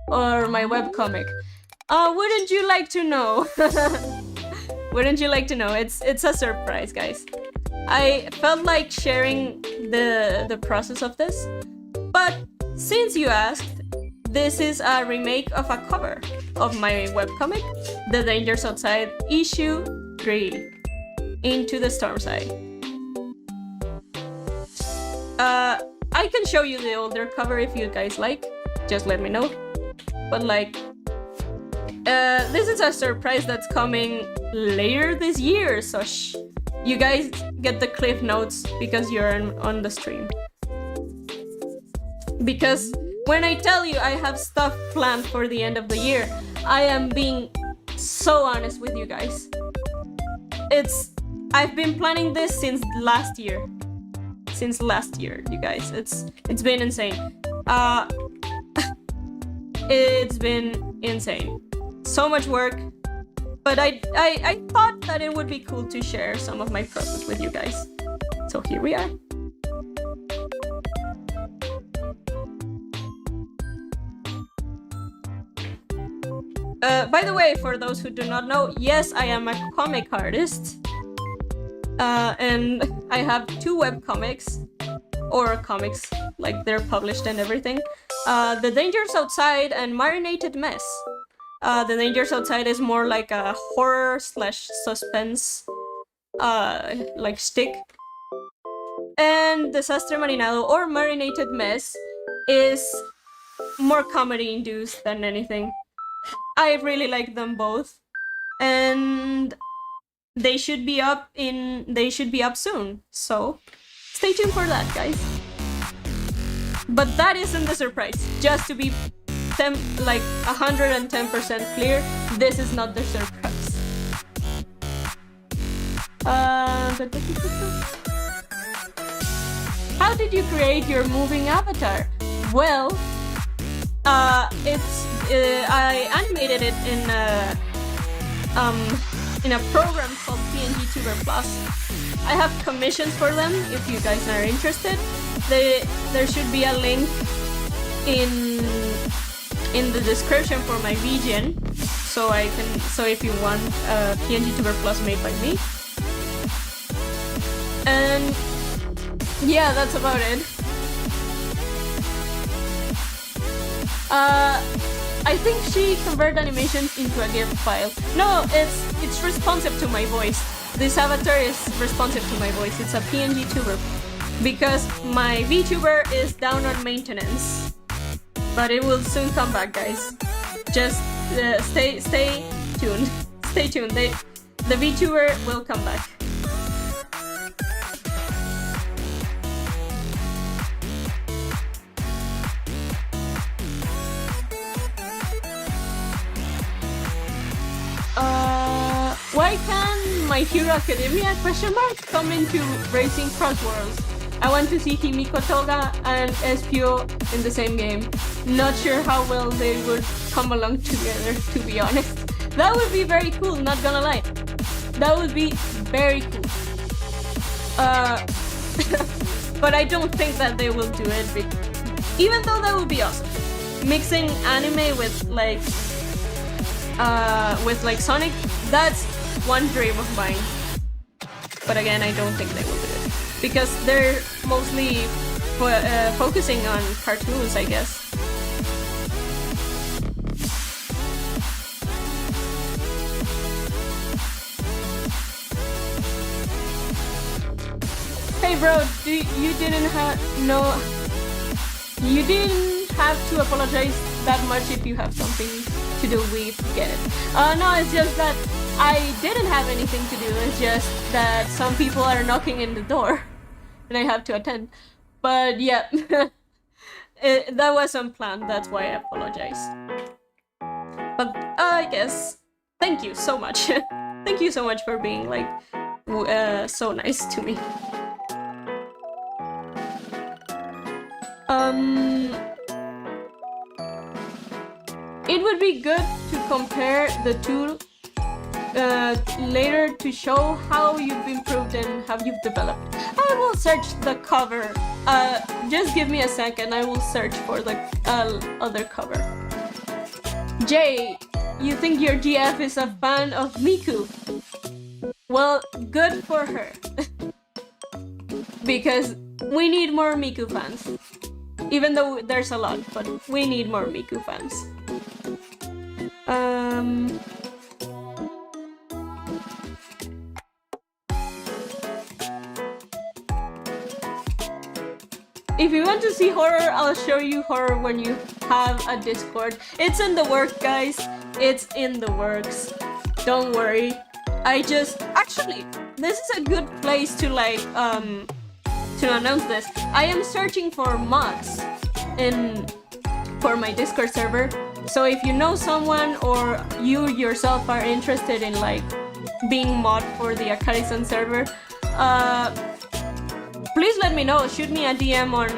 or my webcomic? Wouldn't you like to know? Wouldn't you like to know? It's a surprise, guys. I felt like sharing the process of this, but since you asked, this is a remake of a cover of my webcomic, The Dangers Outside, issue 3, Into the Storm Side. I can show you the older cover if you guys like, just let me know. But like, this is a surprise that's coming later this year, so shh. You guys get the cliff notes because you're on the stream. Because when I tell you I have stuff planned for the end of the year, I am being so honest with you guys. I've been planning this since last year. Since last year, you guys. It's been insane. It's been insane. So much work. But I thought that it would be cool to share some of my process with you guys. So here we are. By the way, for those who do not know, yes, I am a comic artist. And I have 2 webcomics, or comics, like they're published and everything. The Dangers Outside and Marinated Mess. The Dangers Outside is more like a horror / suspense, like stick. And Desastre Marinado or Marinated Mess is more comedy induced than anything. I really like them both, and they should be up soon. So stay tuned for that, guys. But that isn't the surprise. Just to be 110% clear, this is not the surprise. How did you create your moving avatar? Well, I animated it in a program called PNGtuber Plus. I have commissions for them if you guys are interested. There should be a link in the description for my region, so if you want PNGtuber Plus made by me. And yeah, that's about it. I think she converted animations into a GIF file. No, it's responsive to my voice. This avatar is responsive to my voice. It's a PNGtuber because my VTuber is down on maintenance, but it will soon come back, guys. Just stay tuned. Stay tuned. The VTuber will come back. Why can My Hero Academia come into Racing Cross Worlds? I want to see Himiko Toga and Espio in the same game. Not sure how well they would come along together, to be honest. That would be very cool, not gonna lie. That would be very cool. But I don't think that they will do it, even though that would be awesome. Mixing anime with like Sonic, that's one dream of mine. But again, I don't think they will do it because they're mostly focusing on cartoons, I guess. Hey bro, you didn't have to apologize that much if you have something to do with get it. No, it's just that I didn't have anything to do. It's just that some people are knocking in the door and I have to attend. But yeah, that was unplanned. That's why I apologize. But I guess thank you so much. Thank you so much for being like so nice to me. It would be good to compare the two later to show how you've improved and how you've developed. I will search the cover. Just give me a second. I will search for the other cover. Jay, you think your GF is a fan of Miku? Well, good for her. Because we need more Miku fans. Even though there's a lot, but we need more Miku fans. If you want to see horror, I'll show you horror when you have a Discord. It's in the works, guys. It's in the works. Don't worry. Actually, this is a good place to to announce this. I am searching for mods for my Discord server. So if you know someone or you yourself are interested in being mod for the Akarisan server, please let me know. Shoot me a DM on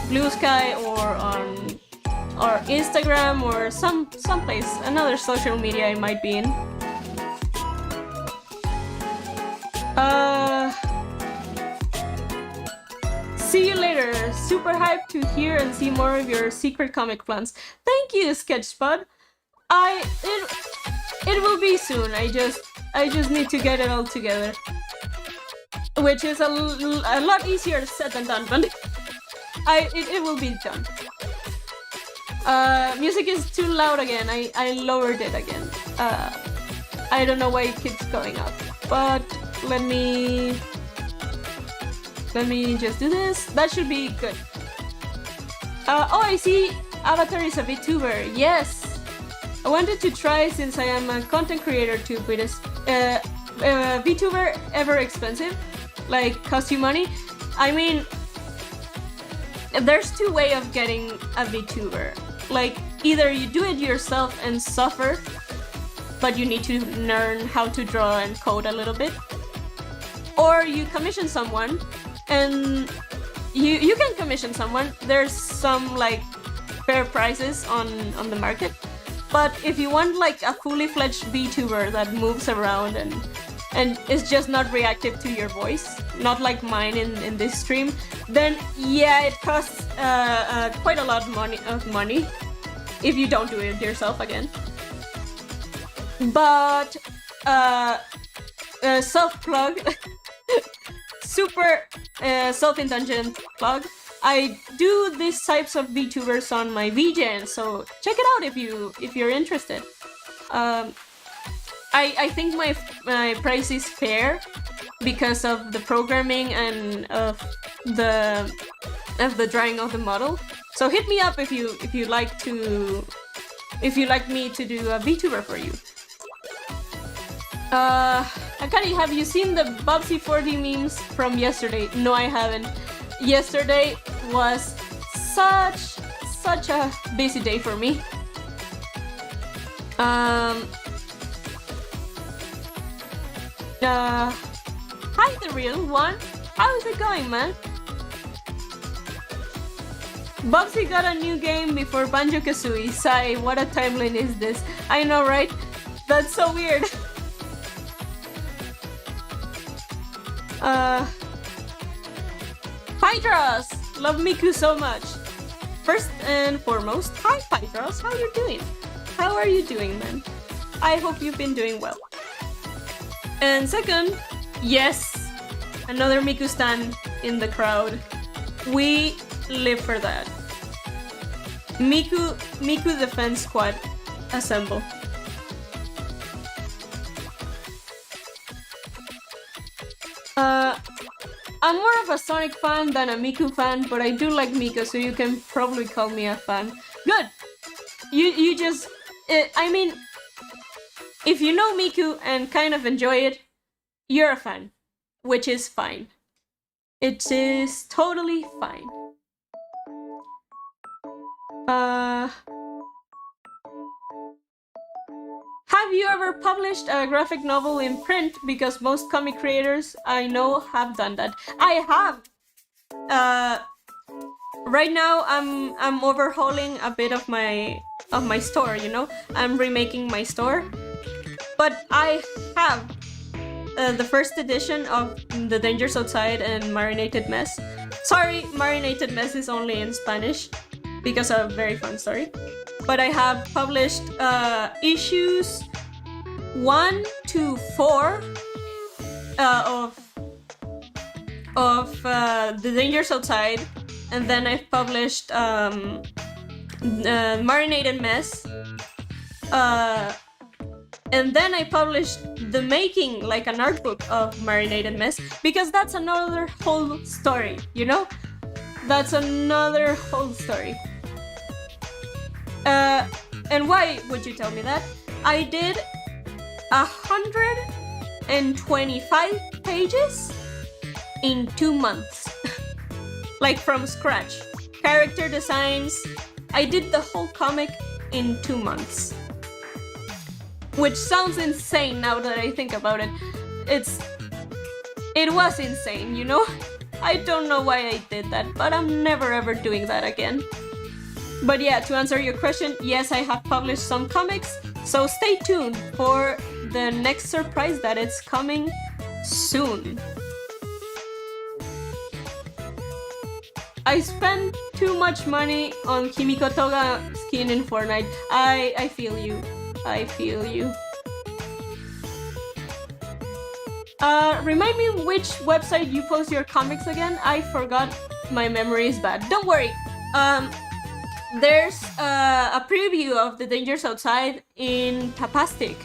Blue Sky or Instagram or someplace, another social media I might be in. See you later. Super hyped to hear and see more of your secret comic plans. Thank you, Sketchspud. It will be soon. I just need to get it all together, which is a lot easier said than done. But it will be done. Music is too loud again. I lowered it again. I don't know why it keeps going up, but let me just do this. That should be good. Oh, I see Avatar is a VTuber. Yes! I wanted to try since I am a content creator too, but is VTuber ever expensive? Like, cost you money? I mean, there's two ways of getting a VTuber. Like, either you do it yourself and suffer, but you need to learn how to draw and code a little bit. Or you commission someone, and you can commission someone. There's some like fair prices on the market. But if you want like a fully fledged VTuber that moves around and is just not reactive to your voice, not like mine in this stream, then yeah, it costs quite a lot of money if you don't do it yourself again. But self-plug, super self-indulgent plug. I do these types of VTubers on my VGen, so check it out if you're interested. I think my price is fair because of the programming and of the drawing of the model. So hit me up if you like me to do a VTuber for you. Akari, have you seen the Bubsy 4D memes from yesterday? No, I haven't. Yesterday was such a busy day for me. Hi, the real one. How is it going, man? Bubsy got a new game before Banjo-Kazooie. Sigh, what a timeline is this? I know, right? That's so weird. Pydros! Love Miku so much. First and foremost, hi Pydros, how you doing? How are you doing, man? I hope you've been doing well. And second, yes, another Miku stan in the crowd. We live for that. Miku Defense Squad, assemble. I'm more of a Sonic fan than a Miku fan, but I do like Miku, so you can probably call me a fan. Good! You just... I mean, if you know Miku and kind of enjoy it, you're a fan, which is fine. It is totally fine. Have you ever published a graphic novel in print? Because most comic creators I know have done that. I have! Right now I'm overhauling a bit of my store, you know? I'm remaking my store. But I have the first edition of The Dangers Outside and Marinated Mess. Sorry, Marinated Mess is only in Spanish because of a very fun story. But I have published issues 1 to 4 of The Dangers Outside, and then I've published Marinated Mess, and then I published the making, like an art book of Marinated Mess, because that's another whole story, you know? That's another whole story. And why would you tell me that? I did 125 pages in 2 months. Like from scratch. Character designs. I did the whole comic in 2 months. Which sounds insane now that I think about it. It was insane, you know? I don't know why I did that, but I'm never ever doing that again. But yeah, to answer your question, yes, I have published some comics, so stay tuned for the next surprise that it's coming soon. I spent too much money on Himiko Toga skin in Fortnite. I feel you. I feel you. Remind me which website you post your comics again? I forgot, my memory is bad. Don't worry. There's a preview of The Dangers Outside in Tapastic.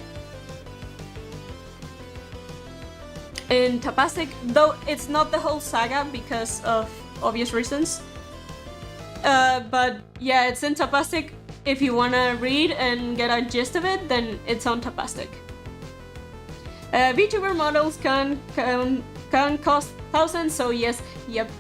In Tapastic, though it's not the whole saga because of obvious reasons. But yeah, it's in Tapastic. If you wanna read and get a gist of it, then it's on Tapastic. VTuber models can cost thousands, so yes, yep.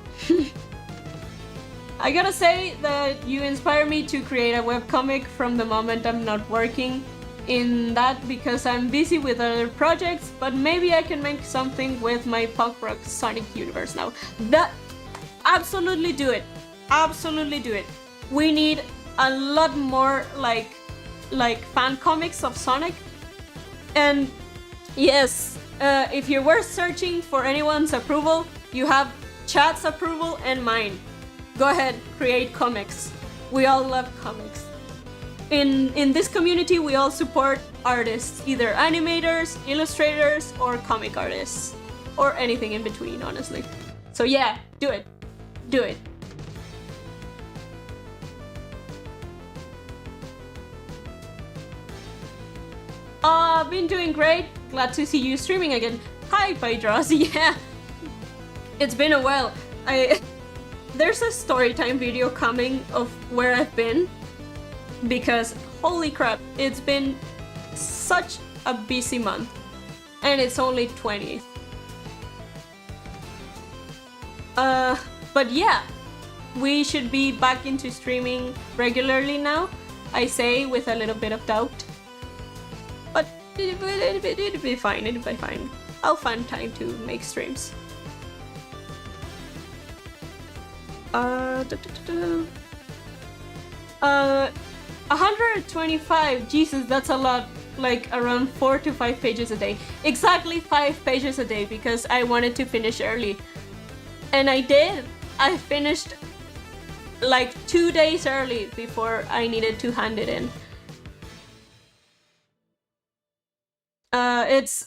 I gotta say that you inspire me to create a webcomic from the moment I'm not working in that because I'm busy with other projects, but maybe I can make something with my punk rock Sonic universe now. That absolutely do it. Absolutely do it. We need a lot more like fan comics of Sonic. And yes, if you were searching for anyone's approval, you have chat's approval and mine. Go ahead, create comics. We all love comics. In this community, we all support artists, either animators, illustrators, or comic artists, or anything in between, honestly. So yeah, do it. Do it. Been doing great. Glad to see you streaming again. Hi, Pydros. Yeah, it's been a while. There's a story time video coming of where I've been because holy crap, it's been such a busy month and it's only 20th. But yeah, we should be back into streaming regularly now. I say with a little bit of doubt. But it'll be fine, it'll be fine. I'll find time to make streams. 125, Jesus, that's a lot. Like around 4 to 5 pages a day. Exactly 5 pages a day because I wanted to finish early. And I did. I finished like 2 days early before I needed to hand it in.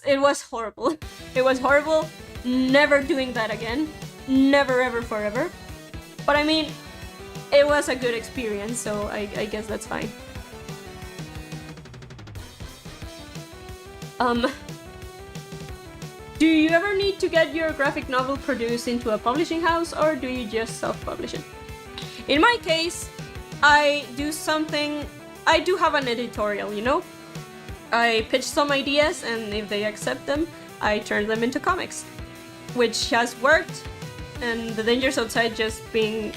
It was horrible. It was horrible. Never doing that again. Never, ever, forever. But I mean, it was a good experience, so I guess that's fine. Do you ever need to get your graphic novel produced into a publishing house, or do you just self-publish it? In my case, I do have an editorial, you know? I pitch some ideas, and if they accept them, I turn them into comics, which has worked. And The Dangers Outside just being...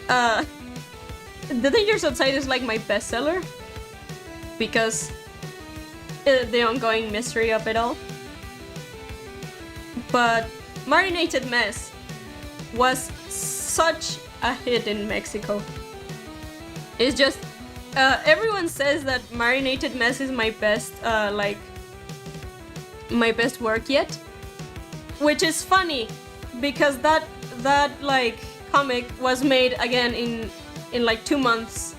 The Dangers Outside is like my bestseller because the ongoing mystery of it all. But Marinated Mess was such a hit in Mexico. It's just... everyone says that Marinated Mess is my best, my best work yet. Which is funny, because that like comic was made again in like 2 months,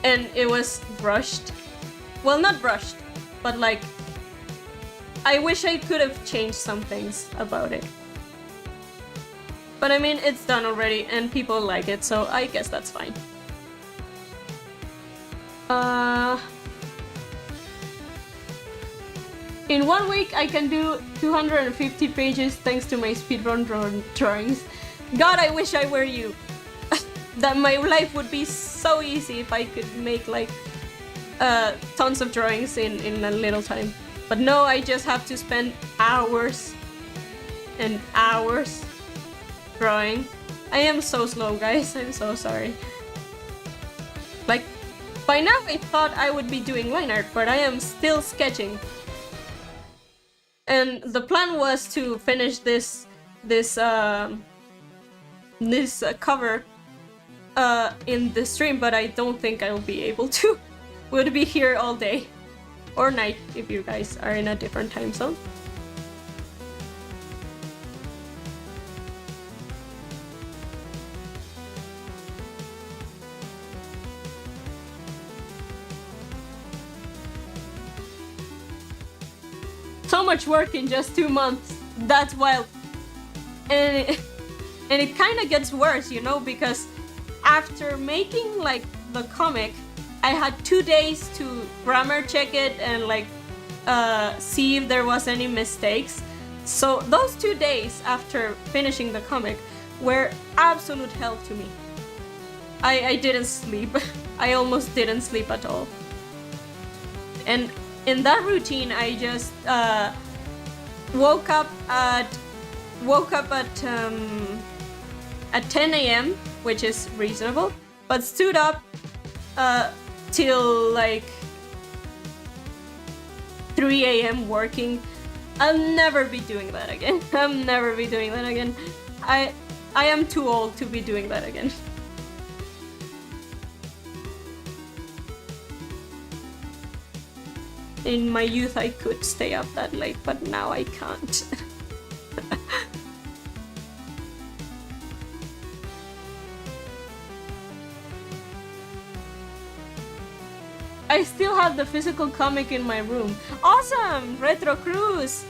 and it was rushed. Well, not rushed, but like I wish I could have changed some things about it. But I mean, it's done already and people like it, so I guess that's fine. In 1 week, I can do 250 pages thanks to my speedrun drawings. God, I wish I were you. That my life would be so easy if I could make like tons of drawings in a little time. But no, I just have to spend hours and hours drawing. I am so slow, guys. I'm so sorry. Like, by now I thought I would be doing line art, but I am still sketching. And the plan was to finish this cover in the stream, but I don't think I will be able to. We'll be here all day. Or night, if you guys are in a different time zone. So much work in just 2 months. That's wild. And it kind of gets worse, you know, because after making like the comic, I had 2 days to grammar check it and like see if there was any mistakes. So those 2 days after finishing the comic were absolute hell to me. I didn't sleep. I almost didn't sleep at all. And in that routine, I just woke up at 10 a.m., which is reasonable, but stood up till like 3 a.m. working. I'll never be doing that again. I'll never be doing that again. I am too old to be doing that again. In my youth, I could stay up that late, but now I can't. I still have the physical comic in my room. Awesome! Retro Cruise!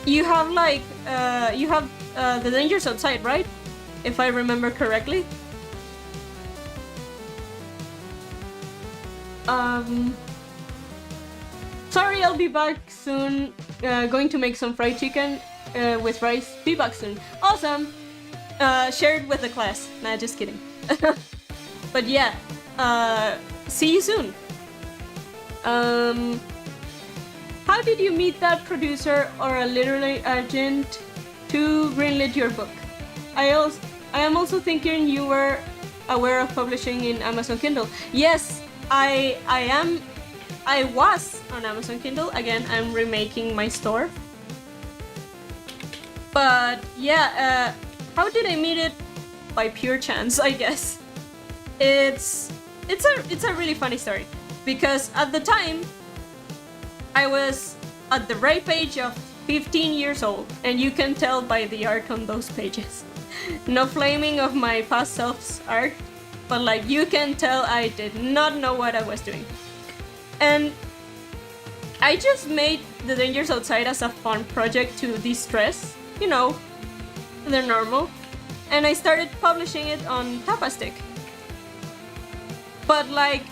You have like, The Dangers Outside, right? If I remember correctly. Sorry, I'll be back soon. Going to make some fried chicken with rice. Be back soon. Awesome! Shared with the class. Nah, just kidding. But yeah, see you soon. How did you meet that producer or a literary agent to greenlit your book? I am also thinking you were aware of publishing in Amazon Kindle. Yes, I was on Amazon Kindle. Again, I'm remaking my store. But yeah, how did I meet it? By pure chance, I guess. It's a really funny story, because at the time I was at the ripe age of 15 years old, and you can tell by the art on those pages. No flaming of my past self's art, but like you can tell I did not know what I was doing. And I just made The Dangers Outside as a fun project to de-stress, you know, they're normal. And I started publishing it on Tapastick. But like,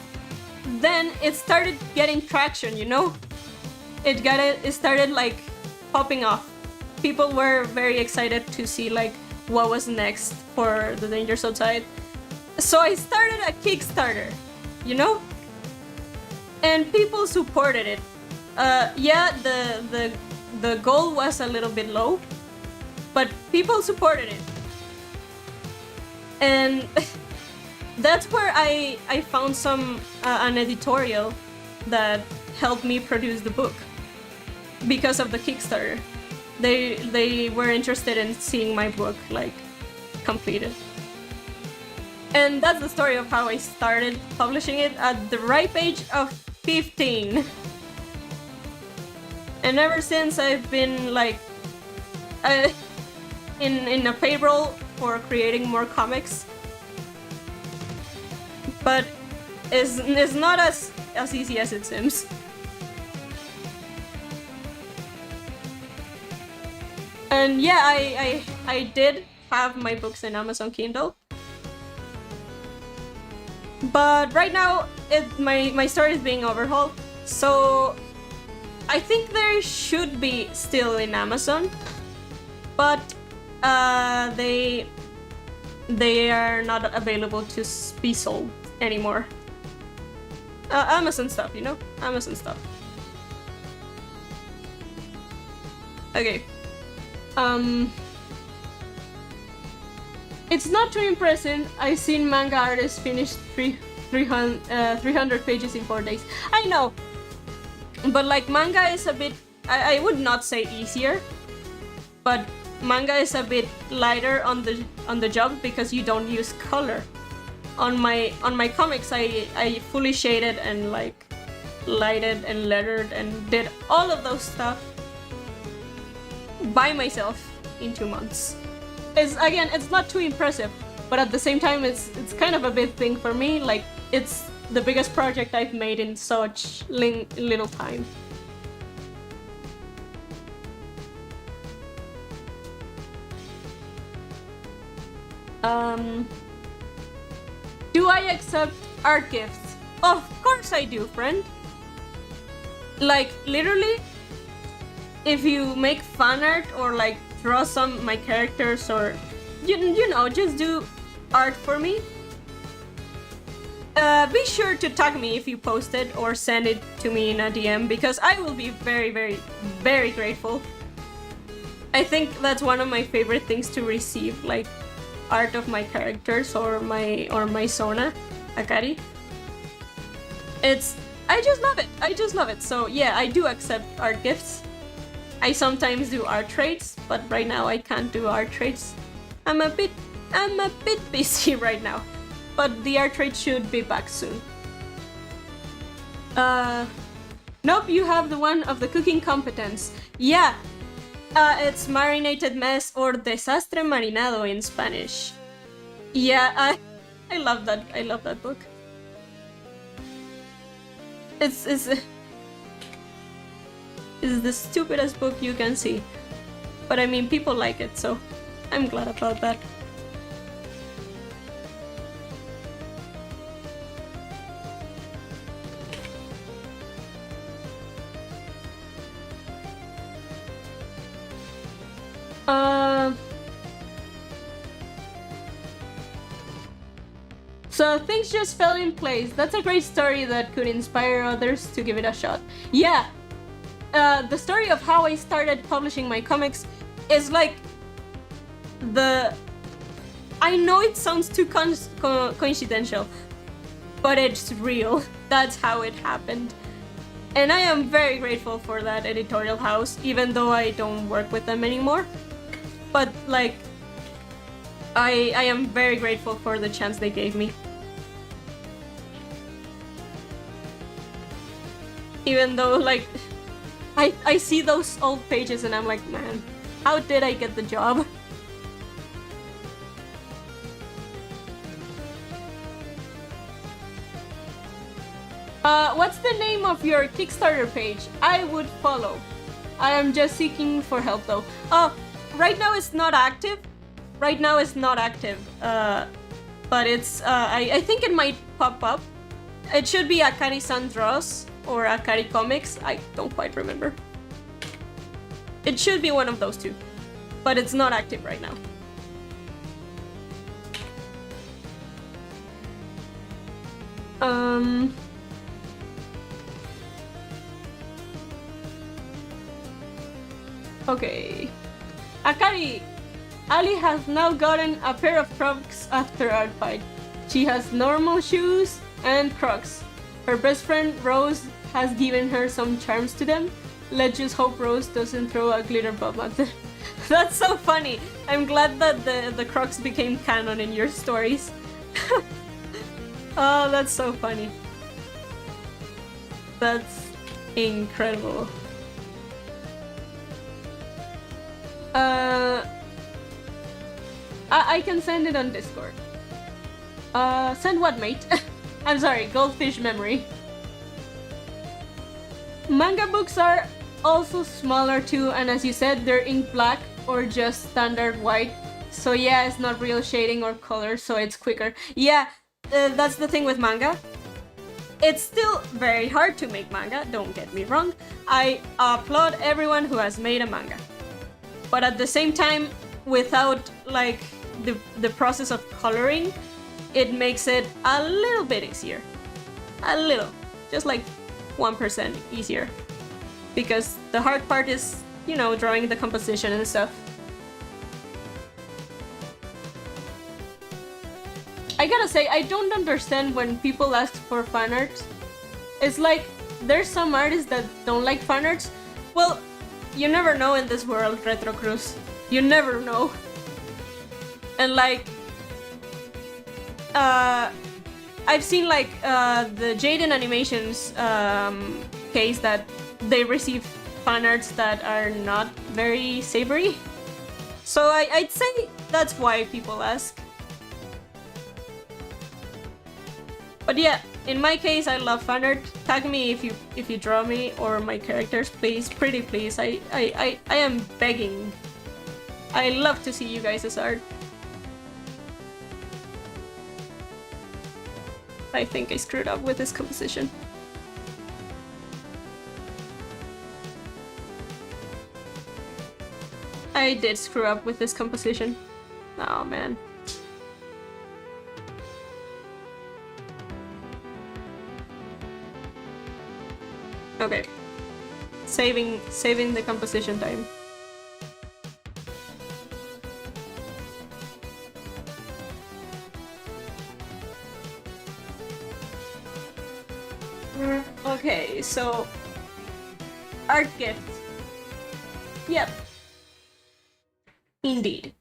then it started getting traction, you know? It started like popping off. People were very excited to see like what was next for The Dangers Outside. So I started a Kickstarter, you know? And people supported it. Yeah, the goal was a little bit low, but people supported it. And that's where I found an editorial that helped me produce the book because of the Kickstarter. They were interested in seeing my book like completed. And that's the story of how I started publishing it at the ripe age of 15. And ever since I've been like in a payroll for creating more comics, but it's not as easy as it seems. And yeah, I did have my books in Amazon Kindle, but right now my store is being overhauled, so I think they should be still in Amazon, but they are not available to be sold anymore. Amazon stuff, you know? Amazon stuff. Okay. It's not too impressive. I've seen manga artists finish 300 pages in 4 days. I know, but like manga is a bit, I would not say easier, but manga is a bit lighter on the job because you don't use color. On my comics, I fully shaded and like lighted and lettered and did all of those stuff by myself in 2 months. It's not too impressive, but at the same time it's kind of a big thing for me. Like, it's the biggest project I've made in such little time. Do I accept art gifts? Of course I do, friend. Like, literally, if you make fan art or like draw some my characters, or you know, just do art for me, be sure to tag me if you post it or send it to me in a DM, because I will be very, very, very grateful. I think that's one of my favorite things to receive, like art of my characters or my Sona, Akari. I just love it. I just love it. So yeah, I do accept art gifts. I sometimes do art trades, but right now I can't do art trades. I'm a bit busy right now. But the art trade should be back soon. Nope, you have the one of the cooking competence. Yeah, it's marinated mess or desastre marinado in Spanish. Yeah, I love that. I love that book. It's the stupidest book you can see. But I mean, people like it, so I'm glad about that. So things just fell in place. That's a great story that could inspire others to give it a shot. Yeah, the story of how I started publishing my comics is like I know it sounds too coincidental, but it's real. That's how it happened. And I am very grateful for that editorial house, even though I don't work with them anymore. But like, I am very grateful for the chance they gave me. Even though like, I see those old pages and I'm like, man, how did I get the job? What's the name of your Kickstarter page? I would follow. I am just seeking for help though. Right now it's not active. Right now it's not active. But it's, I think it might pop up. It should be akarisandraws or Akari Comics. I don't quite remember. It should be one of those two. But it's not active right now. Okay. Akari! Ali has now gotten a pair of Crocs after our fight. She has normal shoes and Crocs. Her best friend Rose has given her some charms to them. Let's just hope Rose doesn't throw a glitter bomb at them. That's so funny. I'm glad that the Crocs became canon in your stories. Oh, that's so funny. That's incredible. I can send it on Discord. Send what, mate? I'm sorry, goldfish memory. Manga books are also smaller too, and as you said, they're ink black or just standard white. So yeah, it's not real shading or color, so it's quicker. Yeah, that's the thing with manga. It's still very hard to make manga, don't get me wrong. I applaud everyone who has made a manga. But at the same time, without like the process of coloring, it makes it a little bit easier. A little, just like 1% easier. Because the hard part is, you know, drawing the composition and stuff. I gotta say, I don't understand when people ask for fan art. It's like, there's some artists that don't like fan arts. Well, you never know in this world, Retro Cruz. You never know. And like, I've seen like the Jaden Animations case that they receive fan arts that are not very savory. So I'd say that's why people ask. But yeah, in my case, I love fan art. Tag me if you draw me or my characters, please, pretty please. I am begging. I love to see you guys' art. I think I screwed up with this composition. I did screw up with this composition. Oh man. Okay. Saving the composition time. Okay, so art gift. Yep. Indeed.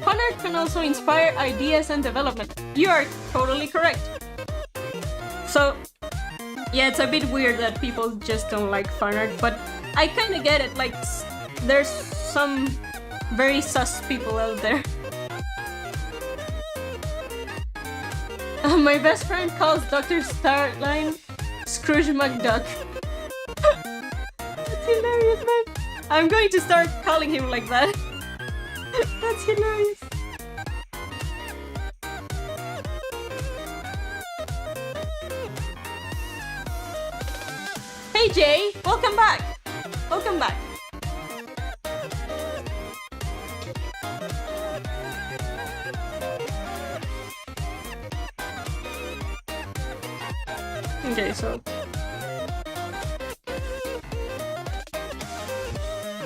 Fun art can also inspire ideas and development. You are totally correct. So, yeah, it's a bit weird that people just don't like fan art, but I kind of get it. Like, there's some very sus people out there. My best friend calls Dr. Starline Scrooge McDuck. That's hilarious, man. I'm going to start calling him like that. That's hilarious. Hey Jay, welcome back. Welcome back. Okay, so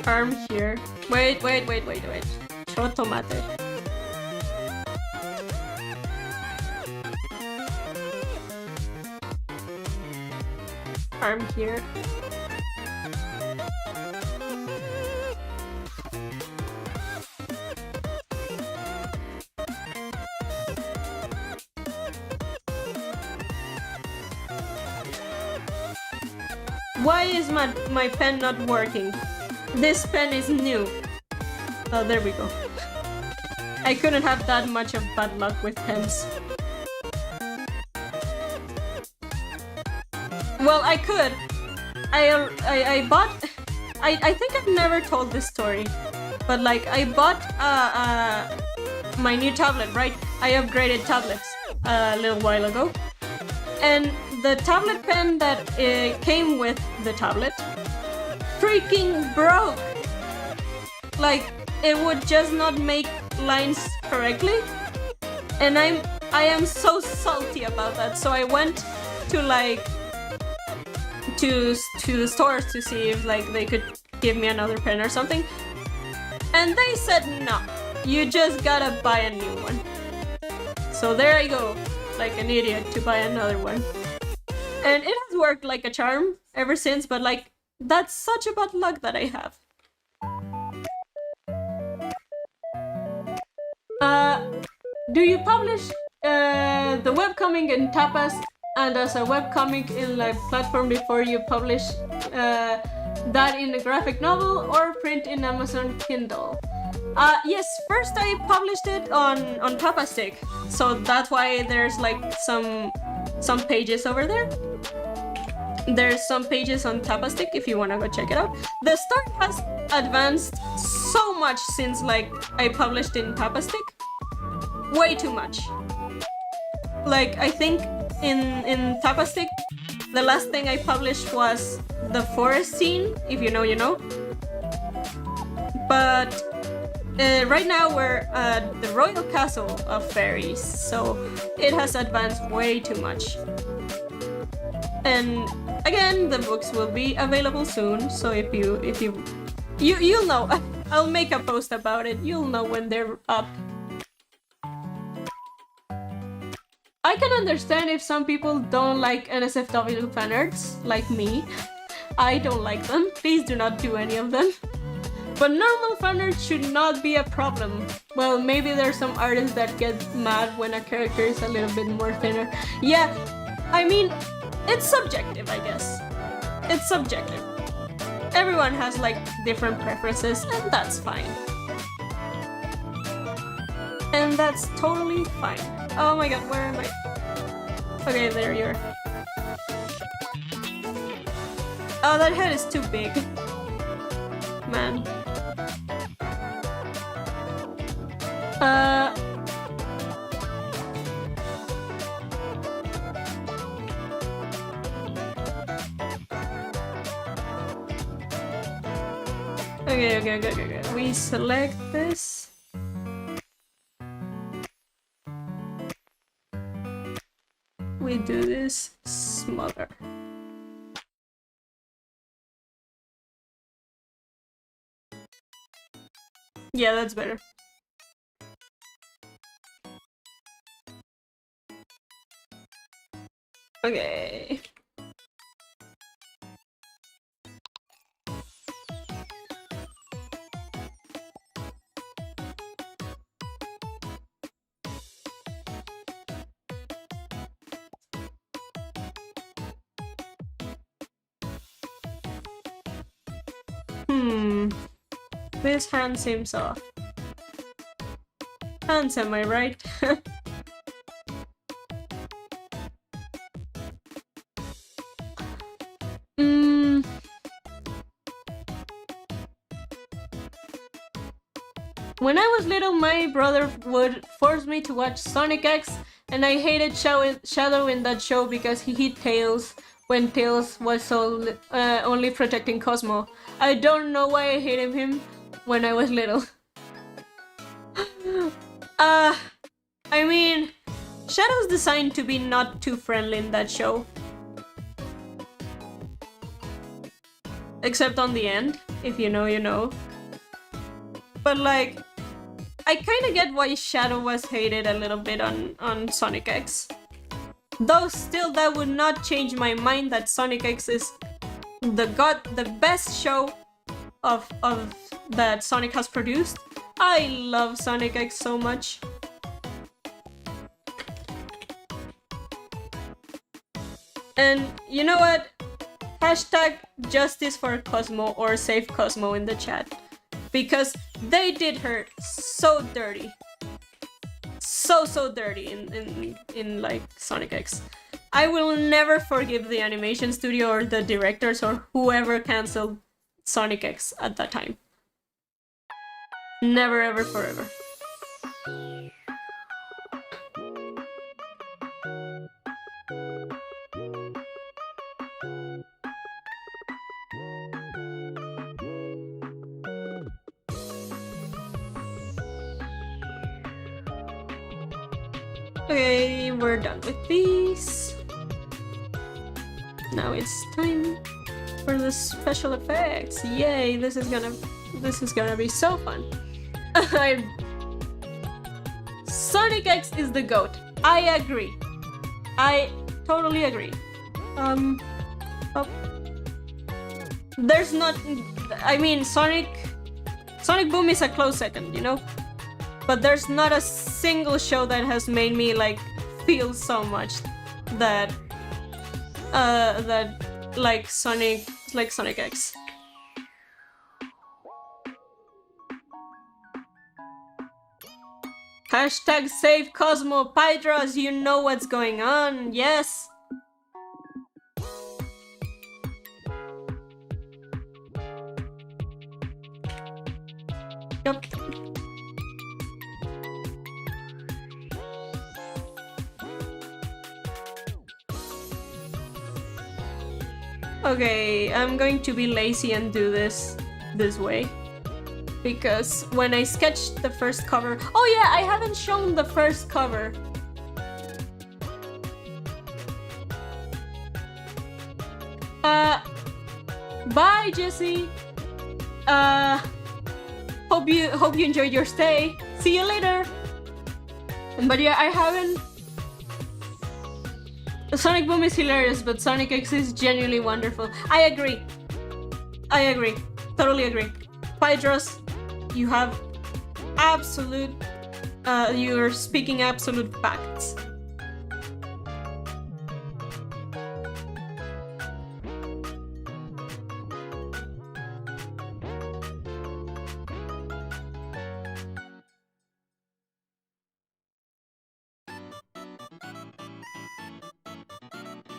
arm here. Wait. Chotomate. Arm here. Why is my pen not working? This pen is new. Oh, there we go. I couldn't have that much of bad luck with pens. Well, I could. I bought... I think I've never told this story. But like, I bought my new tablet, right? I upgraded tablets a little while ago. And the tablet pen that came with the tablet freaking broke! Like, it would just not make lines correctly. And I am so salty about that. So I went to like to the stores to see if like they could give me another pen or something. And they said no. You just gotta buy a new one. So there I go, like an idiot, to buy another one. And it has worked like a charm ever since, but like, that's such a bad luck that I have. Do you publish the webcomic in Tapas and as a webcomic in like platform before you publish that in a graphic novel or print in Amazon Kindle? Yes, first I published it on Papastick, so that's why there's like some pages over there. There's some pages on Tapastick if you wanna go check it out. The story has advanced so much since like I published in Tapastick. Way too much. Like, I think in Tapastick, the last thing I published was the forest scene. If you know, you know. But right now we're at the Royal Castle of Fairies, so it has advanced way too much. And again, the books will be available soon, so if you'll know. I'll make a post about it. You'll know when they're up. I can understand if some people don't like NSFW fanarts, like me. I don't like them. Please do not do any of them. But normal fanart should not be a problem. Well, maybe there's some artists that get mad when a character is a little bit more thinner. Yeah, I mean, it's subjective, I guess. It's subjective. Everyone has like different preferences, and that's fine. And that's totally fine. Oh my god, where am I? Okay, there you are. Oh, that head is too big. Man. Okay. We select this. We do this smaller. Yeah, that's better. Okay. This hand seems off. Hands, am I right? When I was little, my brother would force me to watch Sonic X, and I hated Shadow in that show because he hit Tails when Tails was only protecting Cosmo. I don't know why I hated him when I was little. I mean, Shadow's designed to be not too friendly in that show. Except on the end, if you know, you know. But like, I kinda get why Shadow was hated a little bit on Sonic X. Though still that would not change my mind that Sonic X is the best show of that Sonic has produced. I love Sonic X so much. And you know what? Hashtag justice for Cosmo or save Cosmo in the chat. Because they did her so dirty. So dirty in like Sonic X. I will never forgive the animation studio or the directors or whoever cancelled Sonic X at that time. Never ever forever. Okay, we're done with these. Now it's time for the special effects. Yay, this is gonna be so fun. Sonic X is the GOAT. I agree. I totally agree. There's not, I mean, Sonic Boom is a close second, you know? But there's not a single show that has made me like feel so much that like Sonic X. Hashtag save Cosmo Pydros, you know what's going on, yes! Yep. Okay, I'm going to be lazy and do this way. Because when I sketched the first cover... Oh yeah, I haven't shown the first cover. Bye, Jesse. Hope you enjoyed your stay. See you later. But yeah, I haven't... Sonic Boom is hilarious, but Sonic X is genuinely wonderful. I agree. Totally agree. Pydros, you have absolute... you're speaking absolute facts.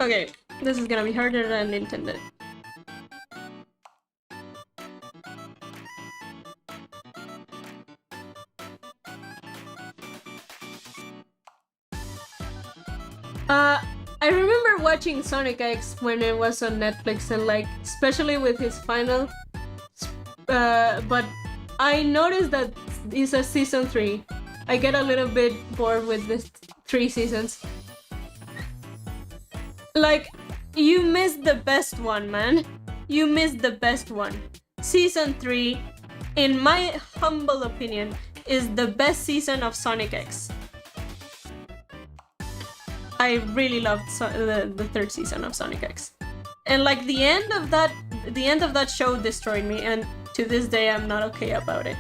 Okay, this is gonna be harder than intended. I remember watching Sonic X when it was on Netflix and like, especially with his final. But I noticed that it's a season 3. I get a little bit bored with this 3 seasons. Like, you missed the best one, man. You missed the best one. Season 3, in my humble opinion, is the best season of Sonic X. I really loved the 3rd season of Sonic X. And like the end of that show destroyed me, and to this day I'm not okay about it.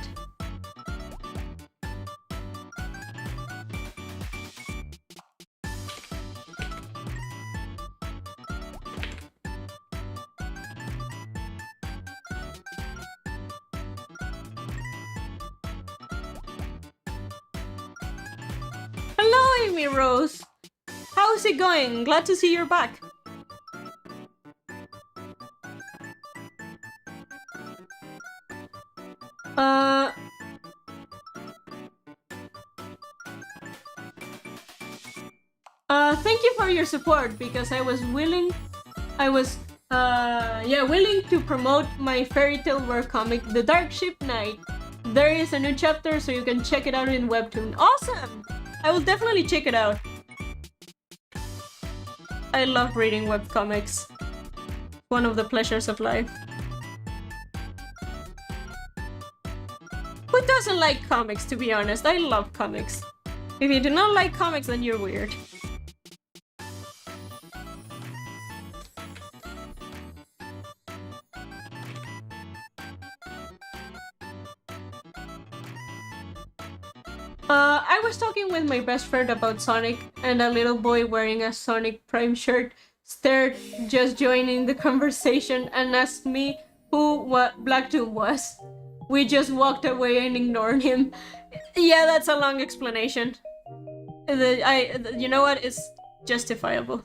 Hello, Amy Rose! How's it going? Glad to see you're back. Thank you for your support, because I was willing to promote my fairy tale webcomic, The Dark Ship Night. There is a new chapter, so you can check it out in Webtoon. Awesome! I will definitely check it out. I love reading webcomics. One of the pleasures of life. Who doesn't like comics, to be honest? I love comics. If you do not like comics, then you're weird. I was talking with my best friend about Sonic, and a little boy wearing a Sonic Prime shirt stared, just joining the conversation, and asked me what Blacktoon was. We just walked away and ignored him. Yeah, that's a long explanation. You know what? It's justifiable.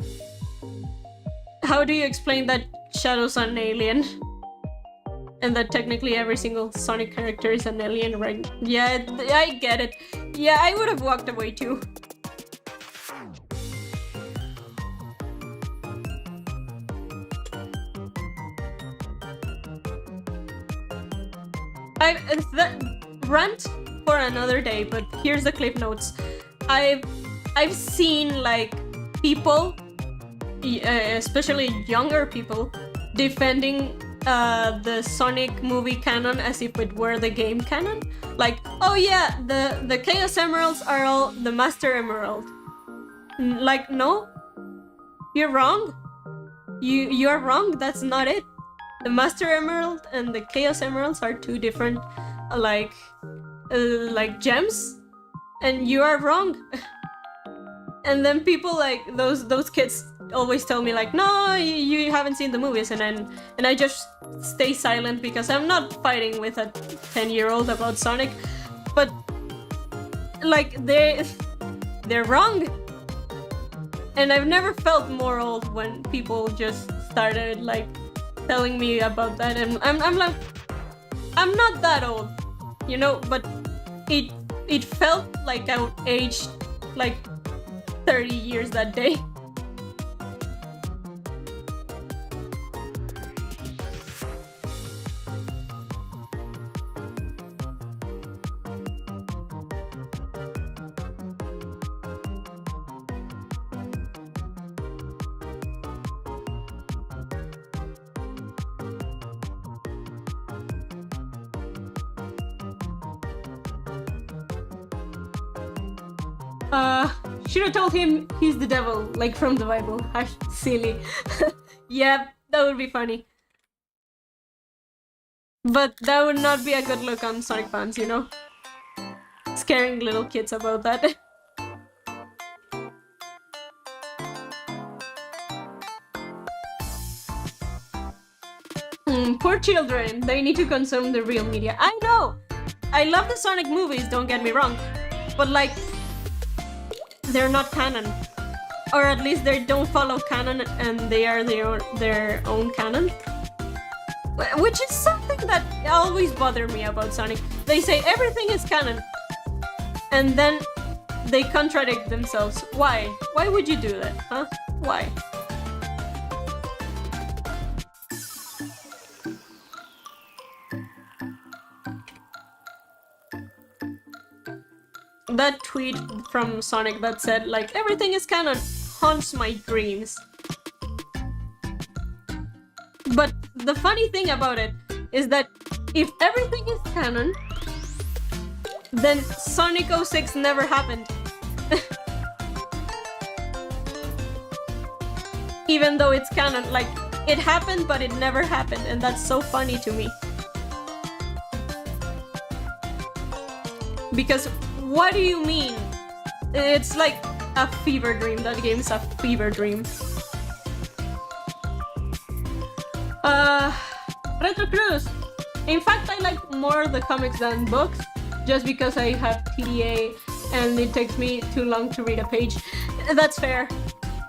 How do you explain that Shadow's an alien? And that technically every single Sonic character is an alien, right? Yeah, I get it. Yeah, I would have walked away too. Rant for another day, but here's the clip notes. I've seen like people, especially younger people, defending the Sonic movie canon as if it were the game canon. Like, oh yeah, the Chaos Emeralds are all the Master Emerald. Like, no, you're wrong. You're wrong. That's not it. The Master Emerald and the Chaos Emeralds are two different, like gems, and you are wrong. And then people like those kids always tell me like, no, you haven't seen the movies, and I just stay silent because I'm not fighting with a 10-year-old about Sonic, but like they're wrong. And I've never felt more old when people just started like telling me about that, and I'm like, I'm not that old, you know, but it felt like I aged like 30 years that day. Should have told him he's the devil, like from the Bible. Silly. Yeah, that would be funny. But that would not be a good look on Sonic fans, you know? Scaring little kids about that. Poor children, they need to consume the real media. I know! I love the Sonic movies, don't get me wrong. But like, they're not canon. or at least they don't follow canon and they are their own canon. Which is something that always bothered me about Sonic. They say everything is canon, and then they contradict themselves. Why? Why would you do that, huh? Why? That tweet from Sonic that said, like, everything is canon haunts my dreams. But the funny thing about it is that if everything is canon, then Sonic 06 never happened. Even though it's canon, like, it happened but it never happened, and that's so funny to me. Because what do you mean? It's like a fever dream. That game is a fever dream. Retro Cruz. In fact, I like more the comics than books, just because I have TDA and it takes me too long to read a page. That's fair.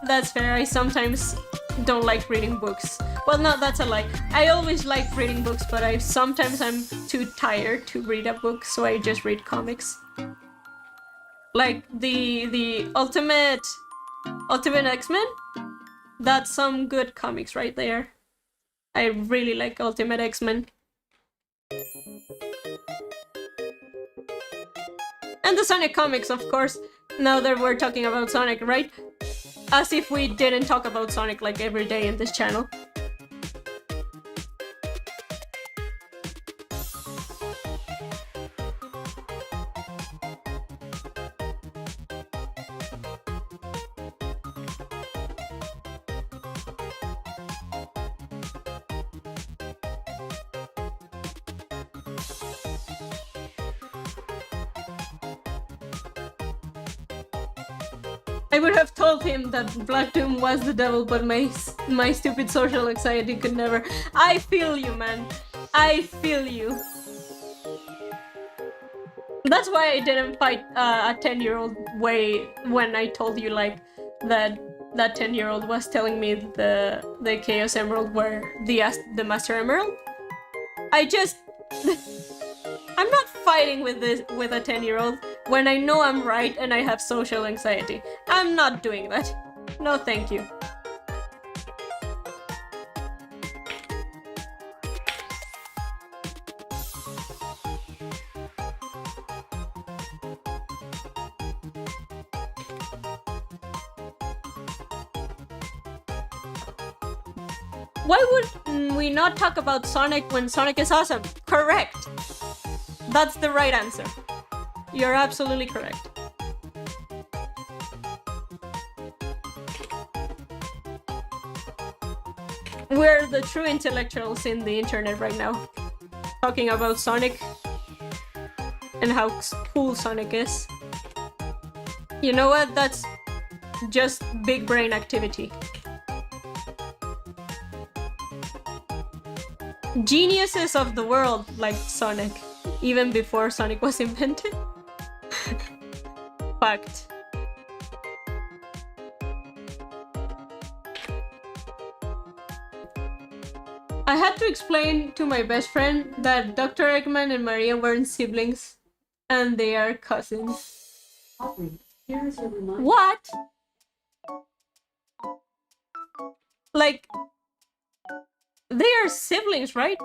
That's fair. I sometimes don't like reading books. Well, no, that's a lie. I always like reading books, but sometimes I'm too tired to read a book, so I just read comics. Like the Ultimate X-Men? That's some good comics right there. I really like Ultimate X-Men. And the Sonic comics, of course, now that we're talking about Sonic, right? As if we didn't talk about Sonic like every day in this channel. I would have told him that Black Doom was the devil, but my stupid social anxiety could never. I feel you, man. I feel you. That's why I didn't fight a 10-year-old way when I told you, like, that 10-year-old was telling me the Chaos Emerald were the Master Emerald. I'm not fighting with a 10-year-old when I know I'm right and I have social anxiety. I'm not doing that. No, thank you. Why would we not talk about Sonic when Sonic is awesome? Correct. That's the right answer. You're absolutely correct. We're the true intellectuals in the internet right now. Talking about Sonic and how cool Sonic is. You know what? That's just big brain activity. Geniuses of the world liked Sonic, even before Sonic was invented. Fact. I had to explain to my best friend that Dr. Eggman and Maria weren't siblings, and they are cousins. What? Like, they are siblings, right?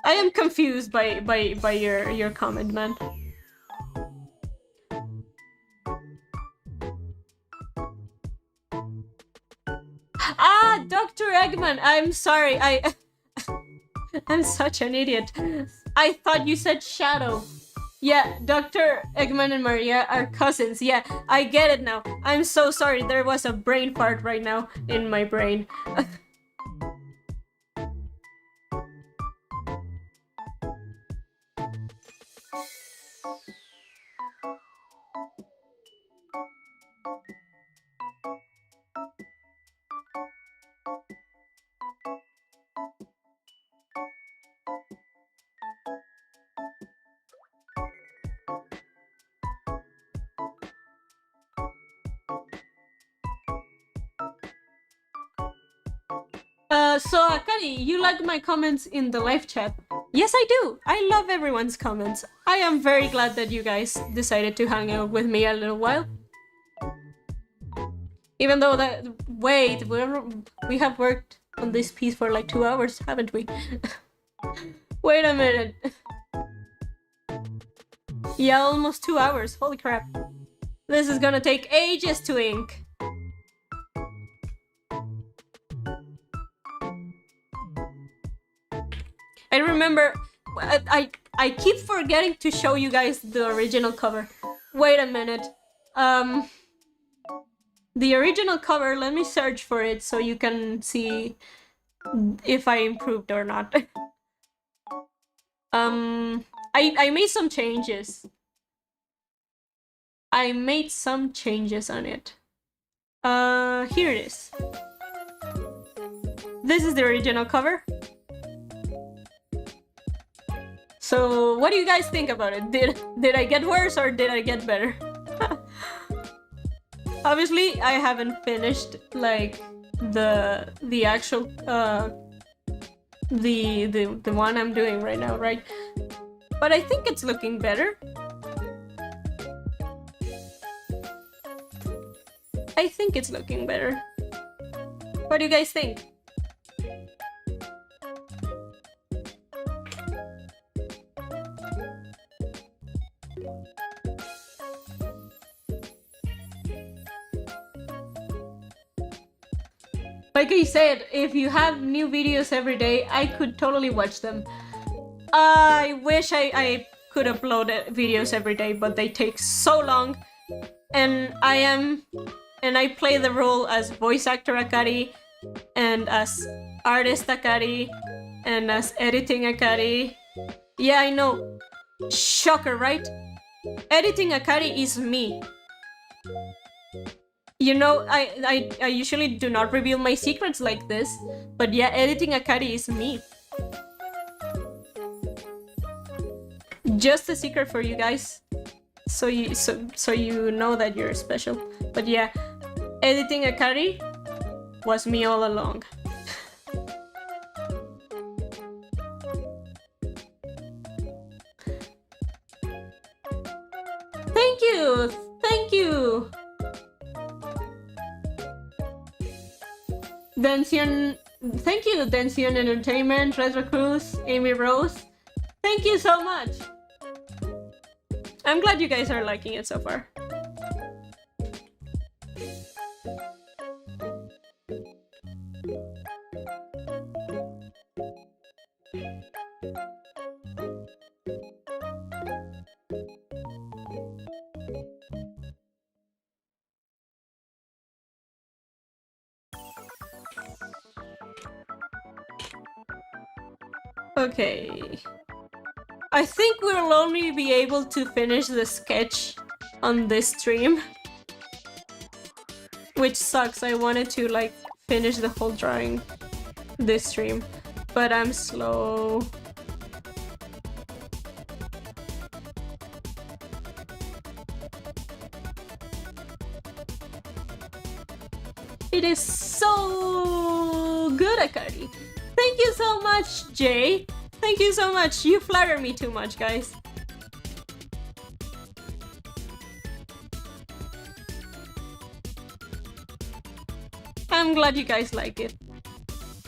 I am confused by your comment, man. Ah, Dr. Eggman. I'm sorry. I'm such an idiot. I thought you said Shadow. Yeah, Dr. Eggman and Maria are cousins. Yeah, I get it now. I'm so sorry. There was a brain fart right now in my brain. So Akari, you like my comments in the live chat? Yes, I do. I love everyone's comments. I am very glad that you guys decided to hang out with me a little while. Even though that... Wait, we have worked on this piece for like 2 hours, haven't we? Wait a minute. Yeah, almost 2 hours. Holy crap. This is gonna take ages to ink. I remember... I keep forgetting to show you guys the original cover. Wait a minute. The original cover, let me search for it so you can see if I improved or not. I made some changes. I made some changes on it. Here it is. This is the original cover. So, what do you guys think about it? Did I get worse or did I get better? Obviously, I haven't finished like the actual the one I'm doing right now, right? But I think it's looking better. I think it's looking better. What do you guys think? Like I said, if you have new videos every day, I could totally watch them. I wish I could upload videos every day, but they take so long. And I play the role as voice actor Akari, and as artist Akari, and as editing Akari. Yeah, I know. Shocker, right? Editing Akari is me. You know, I usually do not reveal my secrets like this, but yeah, editing Akari is me. Just a secret for you guys, so you know that you're special. But yeah, editing Akari was me all along. Thank you, thank you. Dension, thank you, Dension Entertainment, Retro Cruz, Amy Rose. Thank you so much. I'm glad you guys are liking it so far. Okay. I think we'll only be able to finish the sketch on this stream. Which sucks. I wanted to like finish the whole drawing this stream, but I'm slow. It is so good, Akari. Thank you so much, Jay. Thank you so much. You flatter me too much, guys. I'm glad you guys like it.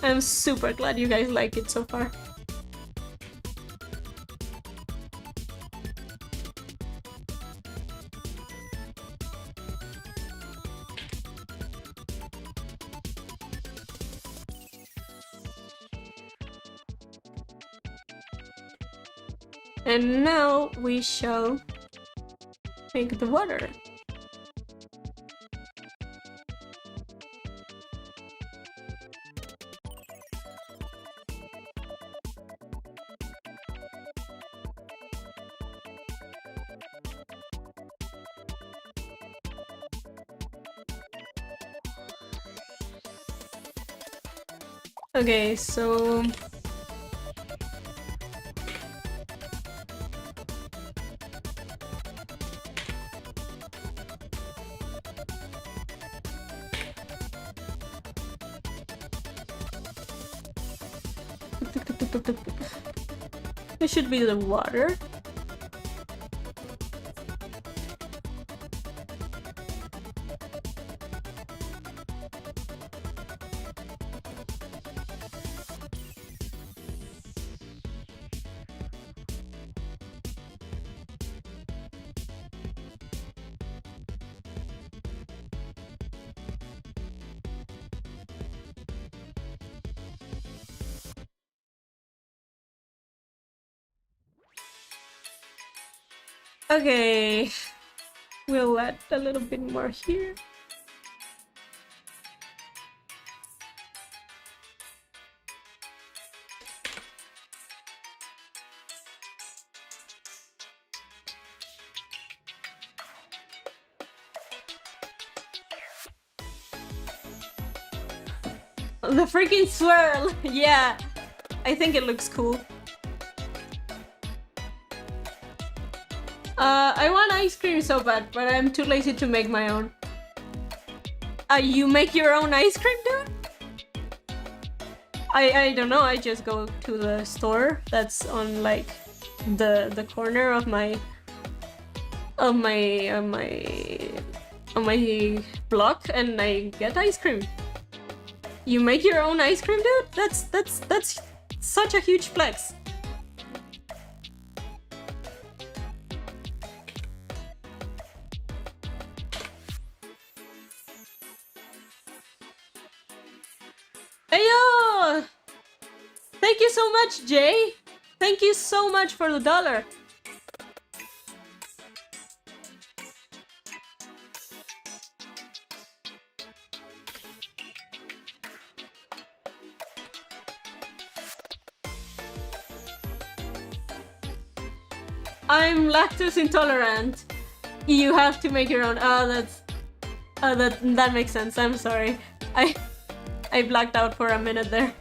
I'm super glad you guys like it so far. And now we shall make the water. Okay, so This should be the water. Okay, we'll add a little bit more here. The freaking swirl! Yeah, I think it looks cool. I want ice cream so bad, but I'm too lazy to make my own. You make your own ice cream, dude? I don't know, I just go to the store that's on like the corner of my block and I get ice cream. You make your own ice cream, dude? That's such a huge flex. Heyo! Thank you so much, Jay. Thank you so much for the $1. I'm lactose intolerant. You have to make your own. Oh, that makes sense. I'm sorry. I blacked out for a minute there.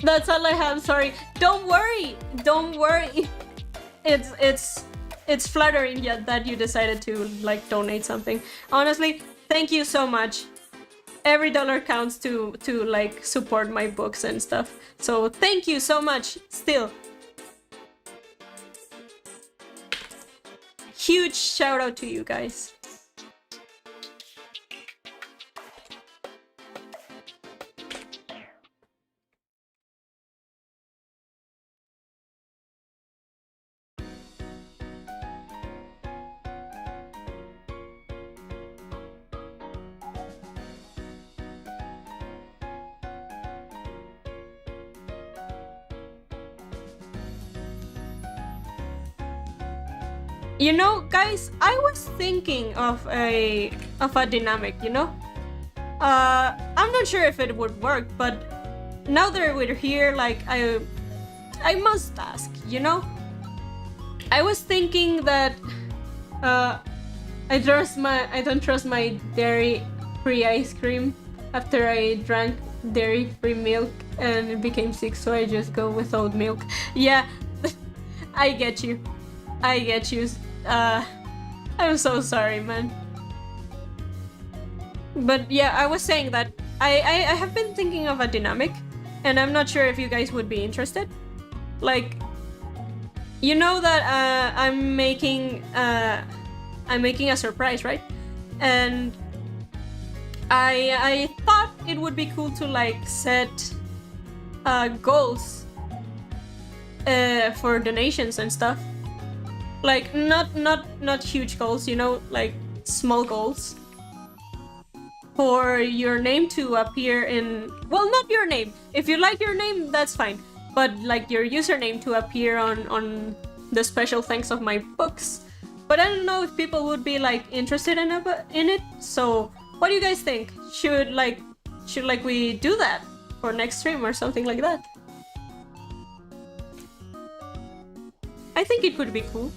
That's all I have. Sorry. Don't worry. Don't worry. It's flattering yet that you decided to like donate something. Honestly, thank you so much. Every dollar counts to like support my books and stuff. So thank you so much. Still. Huge shout out to you guys. You know, guys, I was thinking of a dynamic, you know? I'm not sure if it would work, but now that we're here, like, I must ask, you know? I was thinking that I don't trust my dairy-free ice cream after I drank dairy-free milk and it became sick, so I just go with oat milk. Yeah, I get you. I get you. I'm so sorry, man. But yeah, I was saying that I have been thinking of a dynamic, and I'm not sure if you guys would be interested. Like, you know that I'm making a surprise, right? And I thought it would be cool to like set goals for donations and stuff. Like not huge goals, you know, like small goals. For your name to appear in, well, not your name. If you like your name, that's fine. But like your username to appear on the special thanks of my books. But I don't know if people would be like interested in it. So what do you guys think? Should we do that for next stream or something like that? I think it could be cool.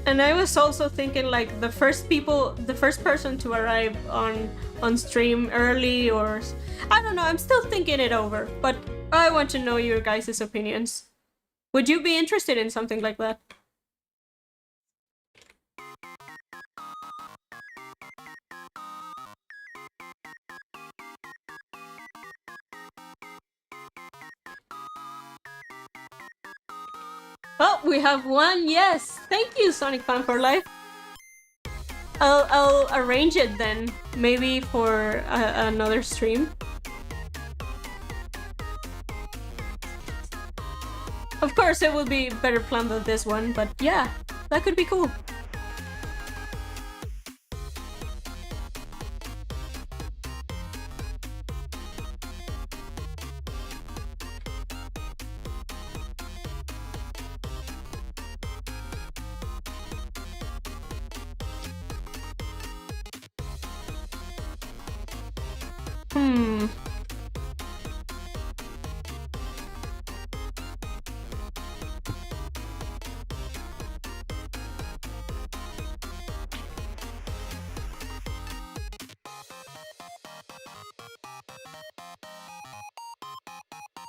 And I was also thinking like the first person to arrive on stream early, or I don't know, I'm still thinking it over, but I want to know your guys' opinions. Would you be interested in something like that? Oh, we have one yes! Thank you, Sonic Fan for Life! I'll arrange it then, maybe for another stream. Of course, it will be better planned than this one, but yeah, that could be cool.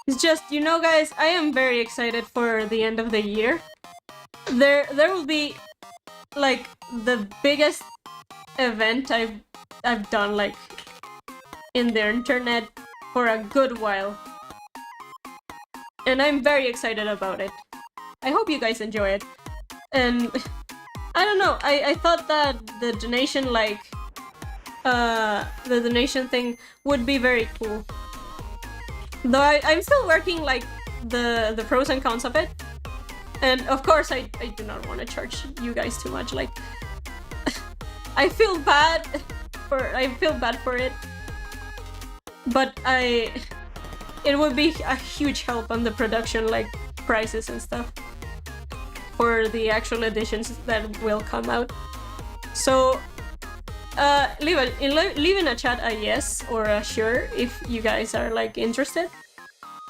It's just, you know, guys, I am very excited for the end of the year. There will be like the biggest event I've done like in the internet for a good while. And I'm very excited about it. I hope you guys enjoy it. And I don't know, I thought that the donation like the donation thing would be very cool. Though I'm still working like the pros and cons of it. And of course I do not want to charge you guys too much. Like I feel bad for it. But it would be a huge help on the production, like prices and stuff for the actual editions that will come out. So leave in a chat a yes or a sure if you guys are like interested,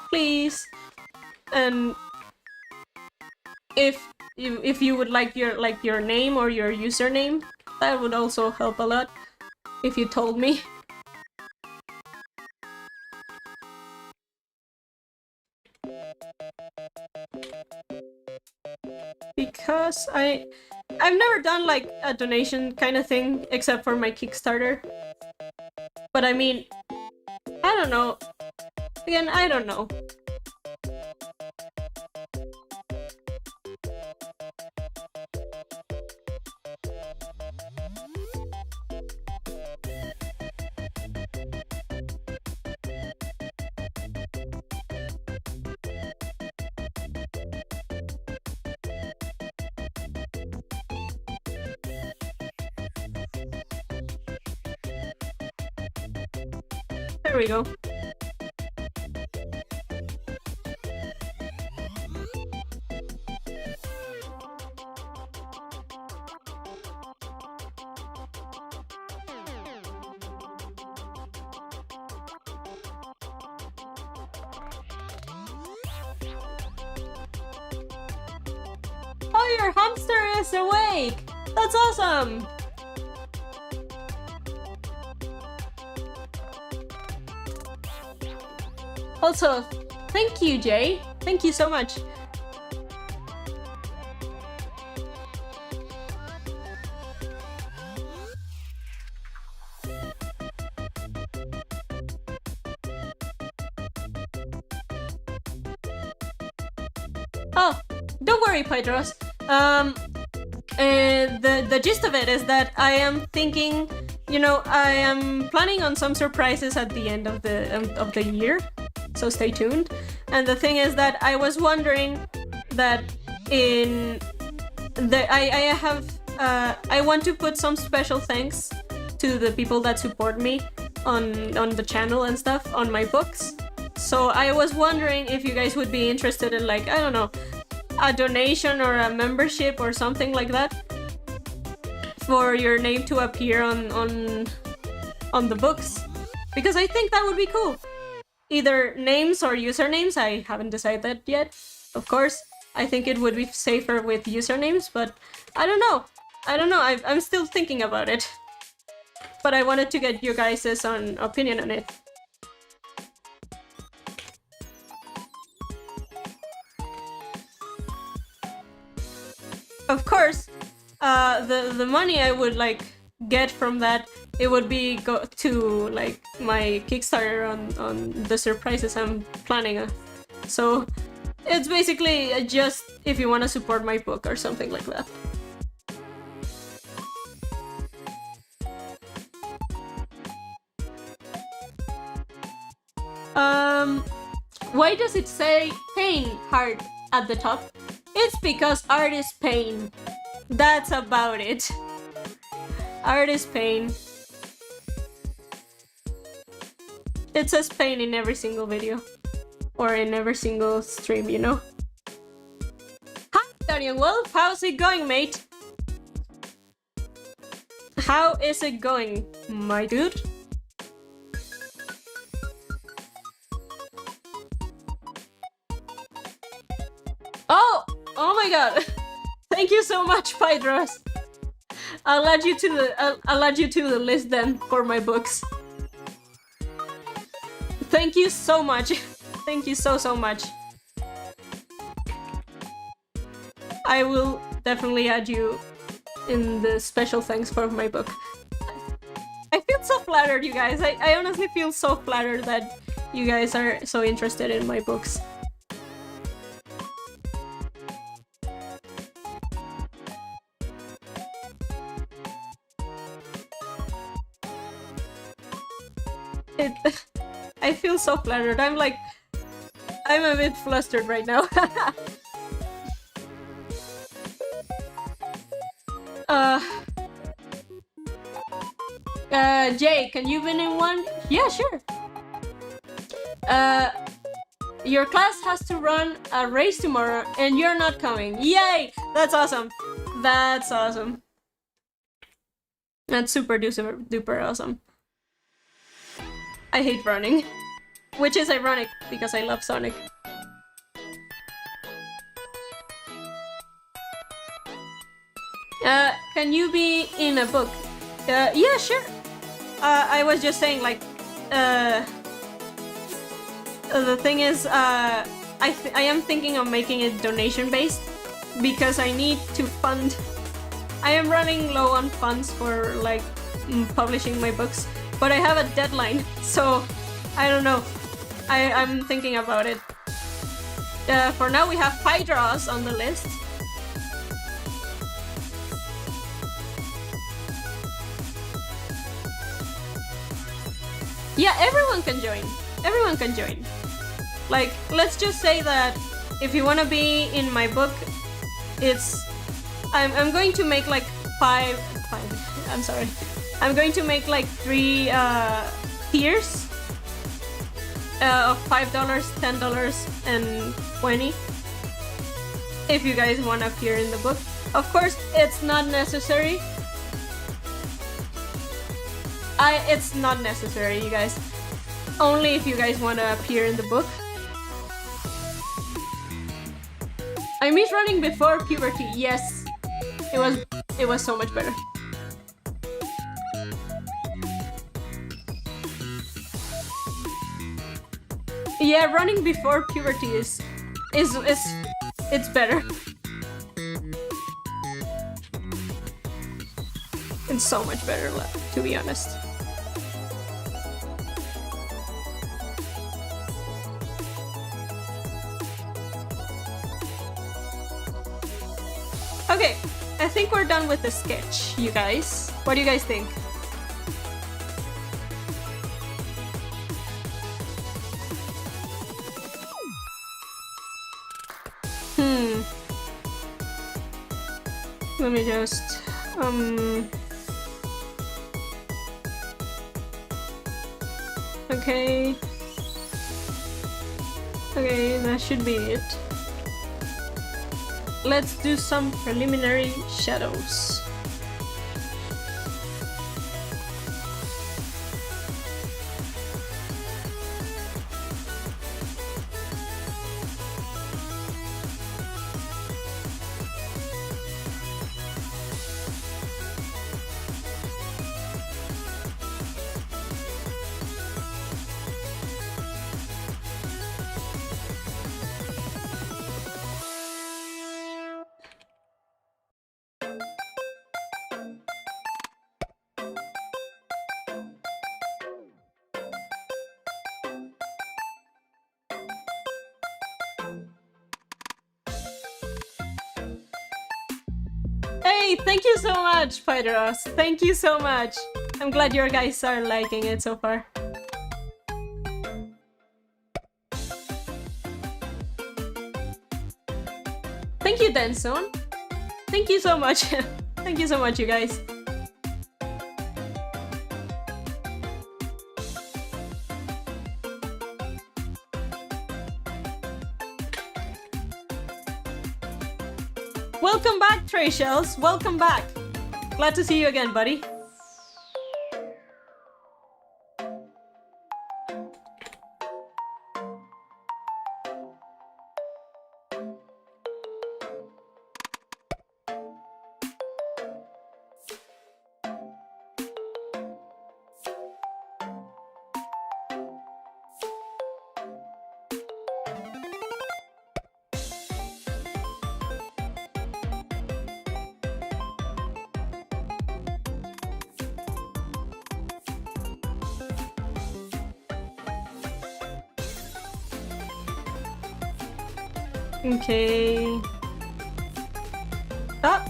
please. And if you would like your name or your username, that would also help a lot if you told me. Because I've never done like a donation kind of thing except for my Kickstarter. But I mean, I don't know. Again, I don't know. There we go. Oh, your hamster is awake! That's awesome! Also, thank you, Jay. Thank you so much. Oh, don't worry, Pydros. The gist of it is that I am thinking, you know, I am planning on some surprises at the end of the year. So stay tuned. And the thing is that I was wondering that I want to put some special thanks to the people that support me on the channel and stuff, on my books. So I was wondering if you guys would be interested in, like, I don't know, a donation or a membership or something like that for your name to appear on the books, because I think that would be cool. Either names or usernames, I haven't decided yet. Of course, I think it would be safer with usernames, but I don't know. I'm still thinking about it. But I wanted to get your guys' opinion on it. of course, the money I would like get from that, it would be go to like my Kickstarter on the surprises I'm planning. So it's basically just if you want to support my book or something like that. Why does it say pain hard at the top? It's because art is pain. That's about it. Art is pain. It says pain in every single video. Or in every single stream, you know? Hi, Darian Wolf! How's it going, mate? How is it going, my dude? Oh my god! Thank you so much, Pydros. I'll add you to the list then for my books. Thank you so much. Thank you so much. I will definitely add you in the special thanks for my book. I feel so flattered, you guys. I honestly feel so flattered that you guys are so interested in my books. I feel so flattered. I'm a bit flustered right now. Jay, can you win in one? Yeah, sure. Your class has to run a race tomorrow and you're not coming. Yay! That's awesome. That's awesome. That's super duper awesome. I hate running. Which is ironic because I love Sonic. Can you be in a book? Yeah, sure. I was just saying, like, the thing is, I am thinking of making it donation-based because I need to fund. I am running low on funds for, like, publishing my books, but I have a deadline, so I don't know. I'm thinking about it. For now, we have Pydros on the list. Yeah, everyone can join. Everyone can join. Like, let's just say that if you want to be in my book, it's... I'm going to make like five... I'm sorry. I'm going to make like 3 tiers of $5, $10, and $20. If you guys want to appear in the book. Of course, it's not necessary. It's not necessary, you guys. Only if you guys want to appear in the book. I miss running before puberty. Yes, it was so much better. Yeah, running before puberty is it's better. It's so much better, to be honest. Okay, I think we're done with the sketch, you guys. What do you guys think? Let me just... Okay. Okay, that should be it. Let's do some preliminary shadows. Hey, thank you so much, Pyderos. Thank you so much. I'm glad your guys are liking it so far. Thank you, Denson. Thank you so much. Thank you so much, you guys. Welcome back, Trey Shells. Welcome back. Glad to see you again, buddy. Okay. Ah!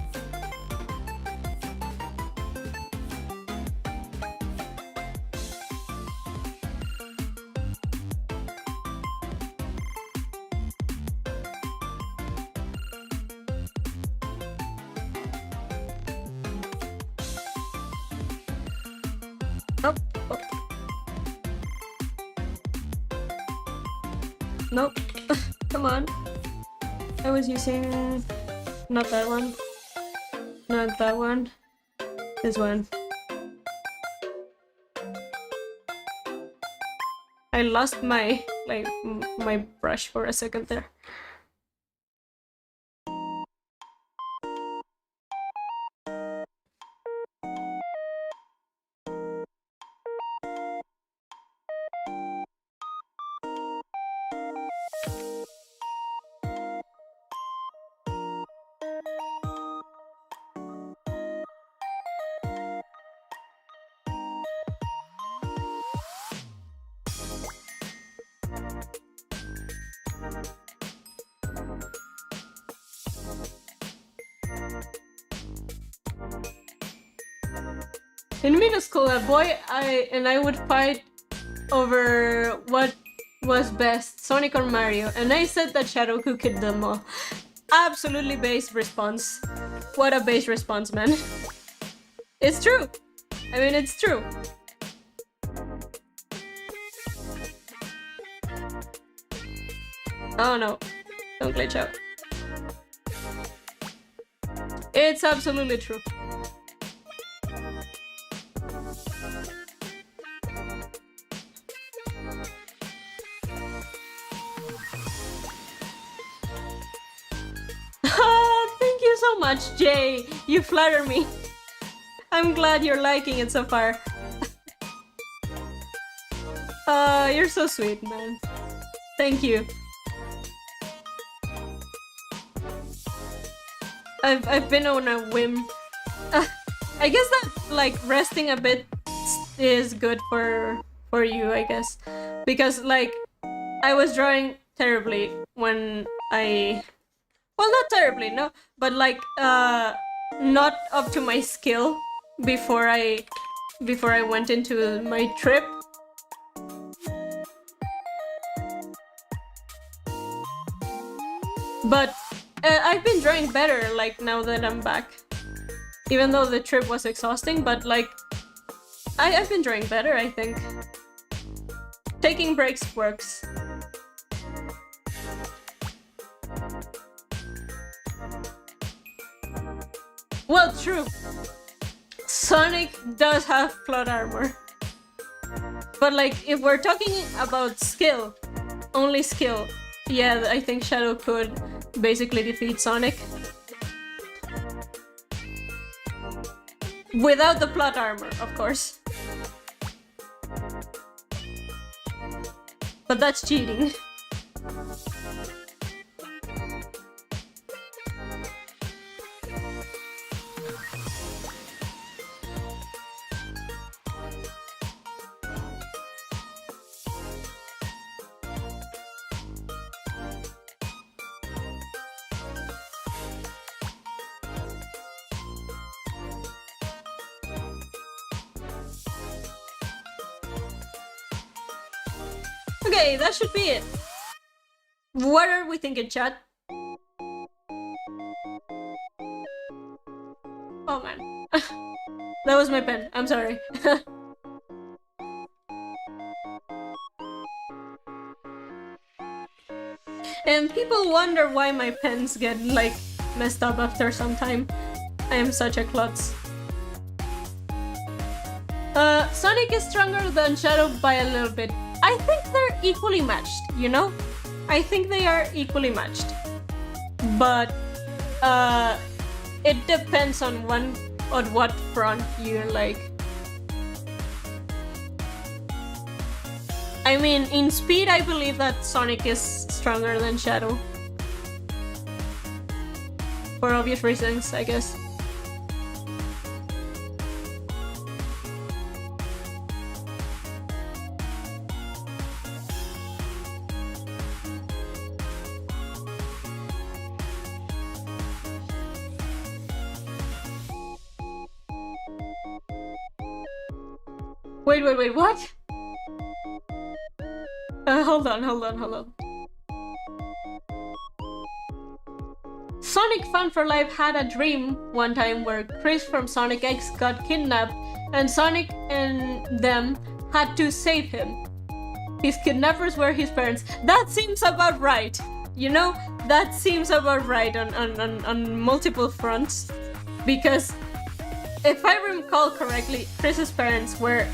Oh, oh. Nope. Come on. I was using not that one. Not that one. This one. I lost my my brush for a second there. In middle school, a boy and I would fight over what was best, Sonic or Mario, and I said that Shadow could kill them all. Absolutely base response. What a base response, man. It's true. I mean, it's true. Oh no, don't glitch out. It's absolutely true. Thank you so much, Jay. You flatter me. I'm glad you're liking it so far. You're so sweet, man. Thank you. I've been on a whim. I guess that like resting a bit is good for you, I guess, because like I was drawing terribly when well, not terribly, no, but like not up to my skill before I went into my trip. But I've been drawing better, like, now that I'm back. Even though the trip was exhausting, but, like, I've been drawing better, I think. Taking breaks works. Well, true. Sonic does have plot armor. But, like, if we're talking about skill, only skill, yeah, I think Shadow could basically defeat Sonic. Without the plot armor, of course. But that's cheating. Okay, that should be it. What are we thinking, chat? Oh man. That was my pen. I'm sorry. And people wonder why my pens get, like, messed up after some time. I am such a klutz. Sonic is stronger than Shadow by a little bit. I think they're equally matched, you know? I think they are equally matched. But, it depends on what front you're like. I mean, in speed, I believe that Sonic is stronger than Shadow. For obvious reasons, I guess. Wait, what? Hold on. Sonic Fun for Life had a dream one time where Chris from Sonic X got kidnapped and Sonic and them had to save him. His kidnappers were his parents. That seems about right. You know, that seems about right on multiple fronts. Because if I recall correctly, Chris's parents were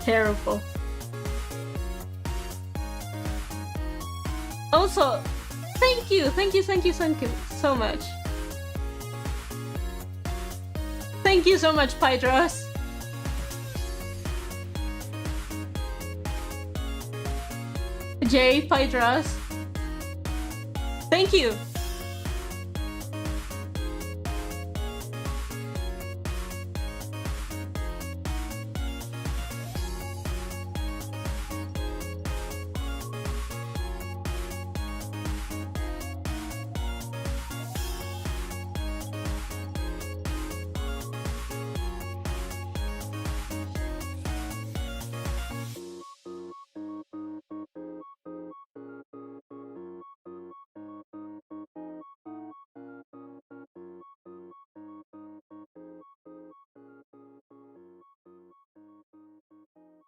terrible. Also, thank you so much. Thank you so much, Pydros. Jay, Pydros. Thank you.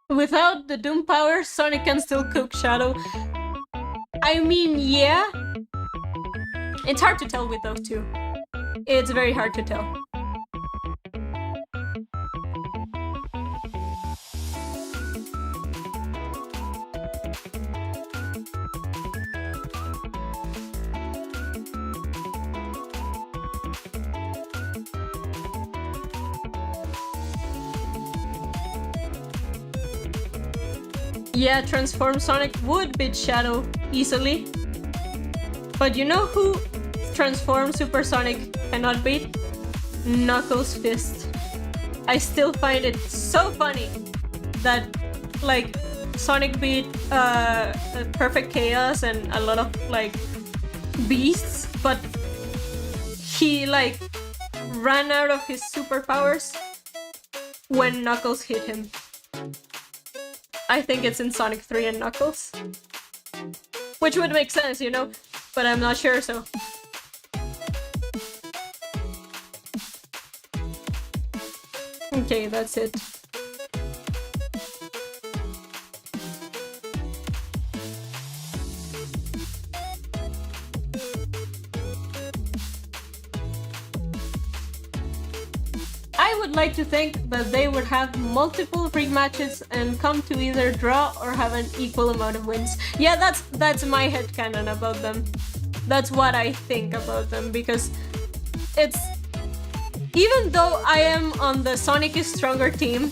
Without the Doom power, Sonic can still cook Shadow. I mean, yeah. It's hard to tell with those two. It's very hard to tell. Yeah, Transform Sonic would beat Shadow easily. But you know who Transform Supersonic cannot beat? Knuckles' fist. I still find it so funny that, like, Sonic beat Perfect Chaos and a lot of, like, beasts, but he, like, ran out of his superpowers when Knuckles hit him. I think it's in Sonic 3 and Knuckles. Which would make sense, you know? But I'm not sure, so... Okay, that's it. I would like to think that they would have multiple rematches and come to either draw or have an equal amount of wins. Yeah, that's my headcanon about them. That's what I think about them, because it's... Even though I am on the Sonic is stronger team,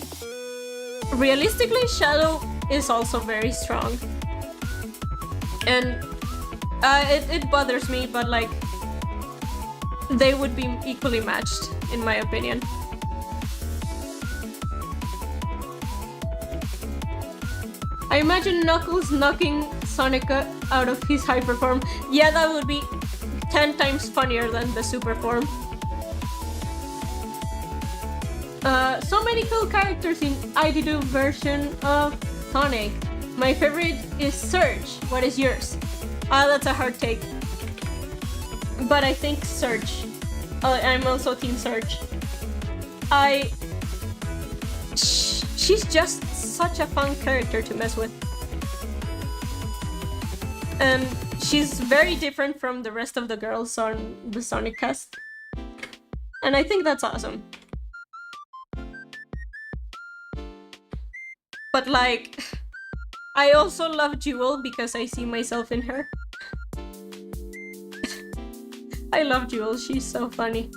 realistically Shadow is also very strong. And it bothers me, but like, they would be equally matched, in my opinion. I imagine Knuckles knocking Sonic out of his hyper form. Yeah, that would be 10 times funnier than the super form. So many cool characters in ID2 version of Sonic. My favorite is Surge. What is yours? That's a hard take. But I think Surge. I'm also Team Surge. She's just such a fun character to mess with. And she's very different from the rest of the girls on the Sonic cast. And I think that's awesome. But like, I also love Jewel because I see myself in her. I love Jewel, she's so funny.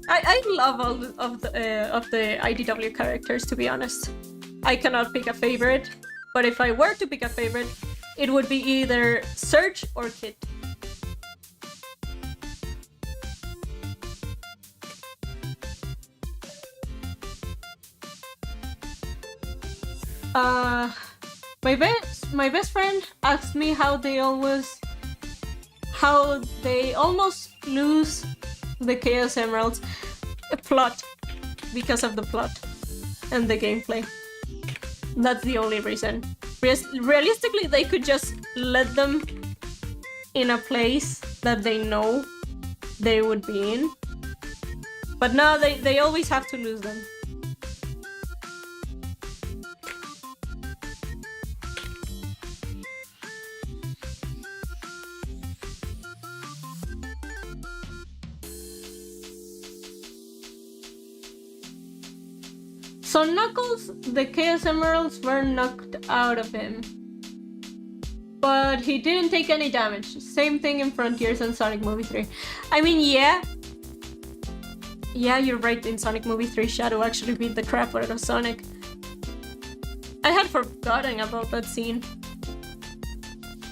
I love all of the IDW characters, to be honest. I cannot pick a favorite, but if I were to pick a favorite, it would be either Surge or Kit. My best friend asked me how they almost lose the Chaos Emeralds plot because of the plot and the gameplay. That's the only reason. Realistically, they could just let them in a place that they know they would be in. But now they always have to lose them. So Knuckles, the Chaos Emeralds were knocked out of him. But he didn't take any damage. Same thing in Frontiers and Sonic Movie 3. I mean, yeah. Yeah, you're right, in Sonic Movie 3, Shadow actually beat the crap out of Sonic. I had forgotten about that scene.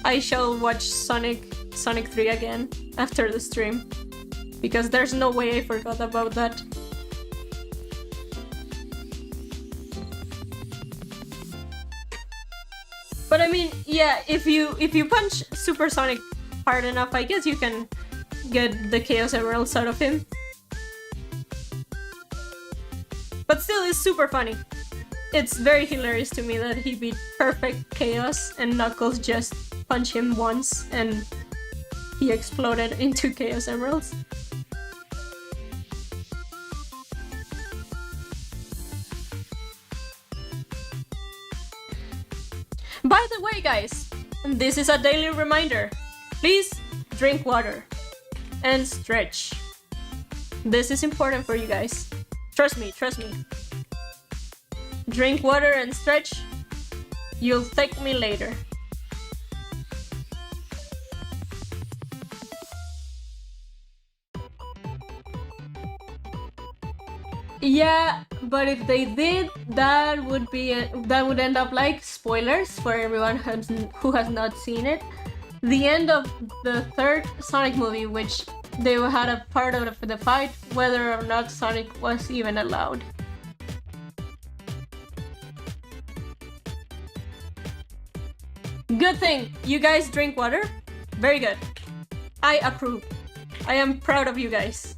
I shall watch Sonic 3 again after the stream. Because there's no way I forgot about that. But I mean, yeah, if you punch Super Sonic hard enough, I guess you can get the Chaos Emeralds out of him. But still, it's super funny. It's very hilarious to me that he beat perfect Chaos and Knuckles just punched him once and he exploded into Chaos Emeralds. By the way, guys, this is a daily reminder. Please drink water and stretch. This is important for you guys. Trust me, trust me. Drink water and stretch. You'll thank me later. Yeah, but if they did, that would end up like spoilers for everyone who has not seen it. The end of the third Sonic movie, which they had a part of the fight, whether or not Sonic was even allowed. Good thing you guys drink water. Very good. I approve. I am proud of you guys.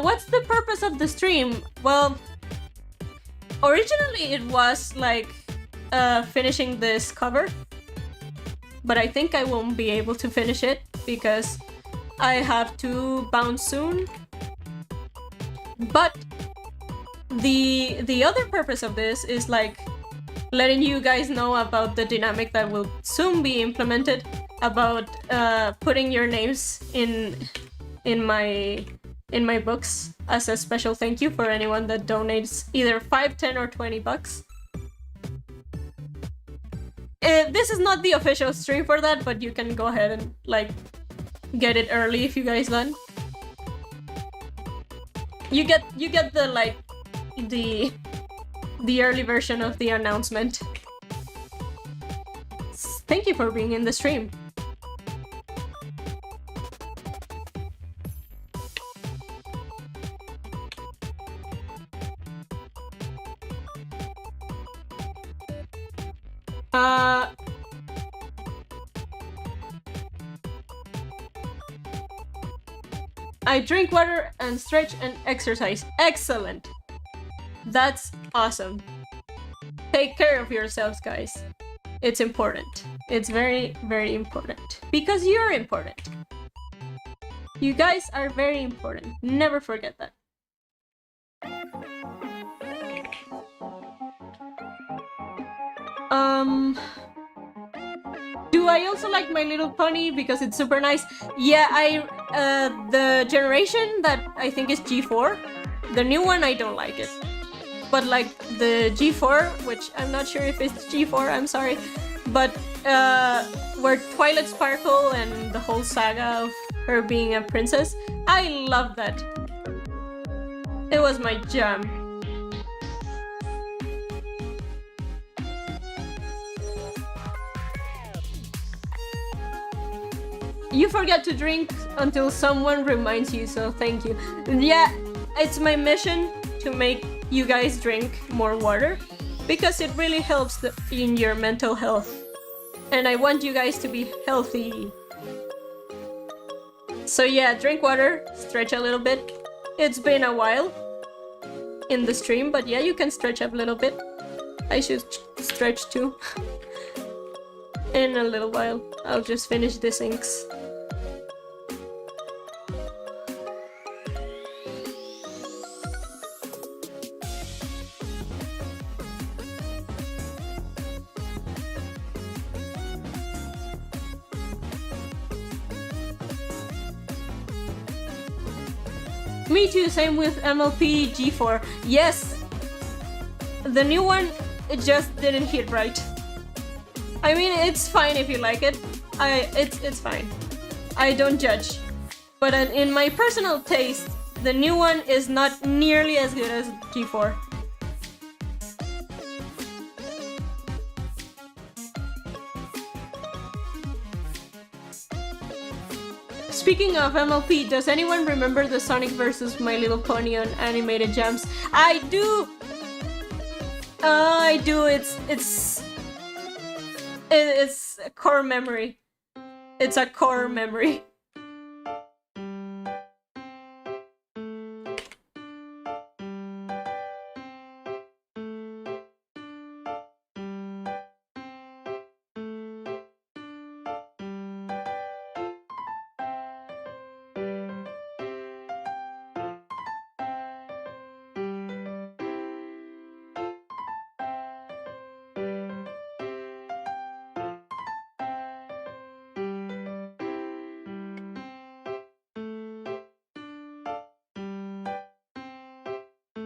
What's the purpose of the stream? Well, originally it was like finishing this cover, but I think I won't be able to finish it because I have to bounce soon. But the other purpose of this is like letting you guys know about the dynamic that will soon be implemented about putting your names in my books as a special thank you for anyone that donates either 5, 10, or 20 bucks. This is not the official stream for that, but you can go ahead and like get it early if you guys want. You get the like the early version of the announcement. Thank you for being in the stream. I drink water and stretch and exercise. Excellent. That's awesome. Take care of yourselves, guys. It's important. It's very, very important. Because you're important. You guys are very important. Never forget that. Do I also like My Little Pony because it's super nice? Yeah, the generation that I think is G4, the new one, I don't like it. But like the G4, which I'm not sure if it's G4, I'm sorry, but where Twilight Sparkle and the whole saga of her being a princess, I love that. It was my jam. You forget to drink until someone reminds you, so thank you. Yeah, it's my mission to make you guys drink more water because it really helps in your mental health. And I want you guys to be healthy. So yeah, drink water, stretch a little bit. It's been a while in the stream, but yeah, you can stretch up a little bit. I should stretch too. In a little while, I'll just finish this inks. Me too, same with MLP G4. Yes! The new one, it just didn't hit right. I mean, it's fine if you like it. It's fine. I don't judge. But in my personal taste, the new one is not nearly as good as G4. Speaking of MLP, does anyone remember the Sonic vs. My Little Pony on Animated Jams? I do! I do. It's a core memory. It's a core memory.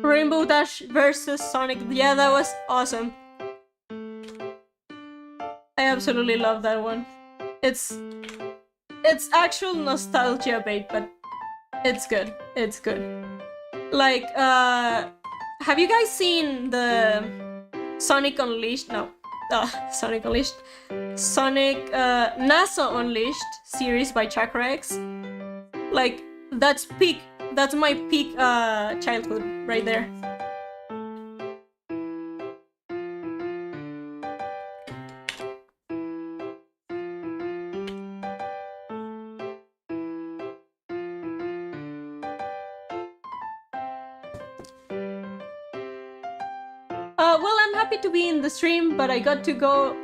Rainbow Dash versus Sonic. Yeah, that was awesome. I absolutely love that one. It's actual nostalgia bait, but it's good. It's good. Like, have you guys seen the Sonic Unleashed? No, Sonic Unleashed. Sonic NASA Unleashed series by Chakra X. Like, that's my peak childhood right there. Well, I'm happy to be in the stream, but I got to go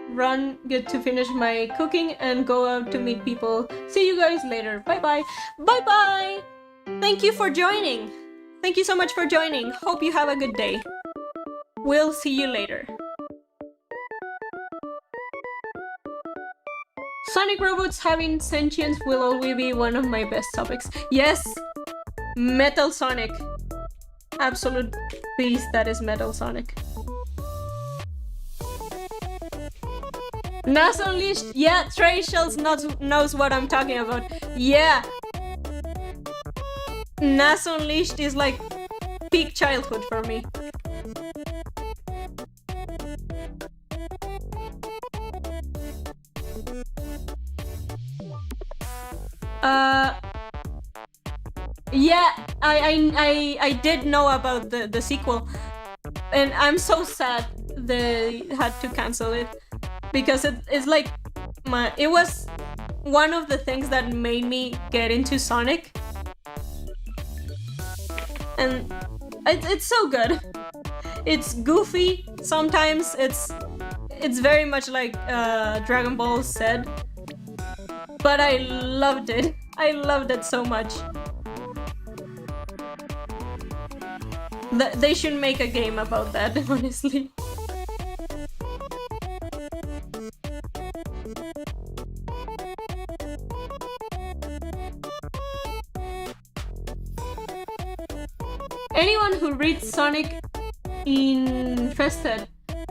get to finish my cooking and go out to meet people. See you guys later. Bye bye. Bye bye. Thank you for joining. Thank you so much for joining. Hope you have a good day. We'll see you later. Sonic robots having sentience will always be one of my best topics. Yes! Metal Sonic. Absolute beast that is Metal Sonic. NASA Unleashed. Yeah, Trey Shells knows what I'm talking about. Yeah. NASA Unleashed is like peak childhood for me. Yeah, I did know about the sequel, and I'm so sad they had to cancel it because it's like it was one of the things that made me get into Sonic. and it's so good. It's goofy sometimes. It's very much like Dragon Ball Z, but I loved it. I loved it so much. They should make a game about that, honestly. Anyone who reads Sonic Infested,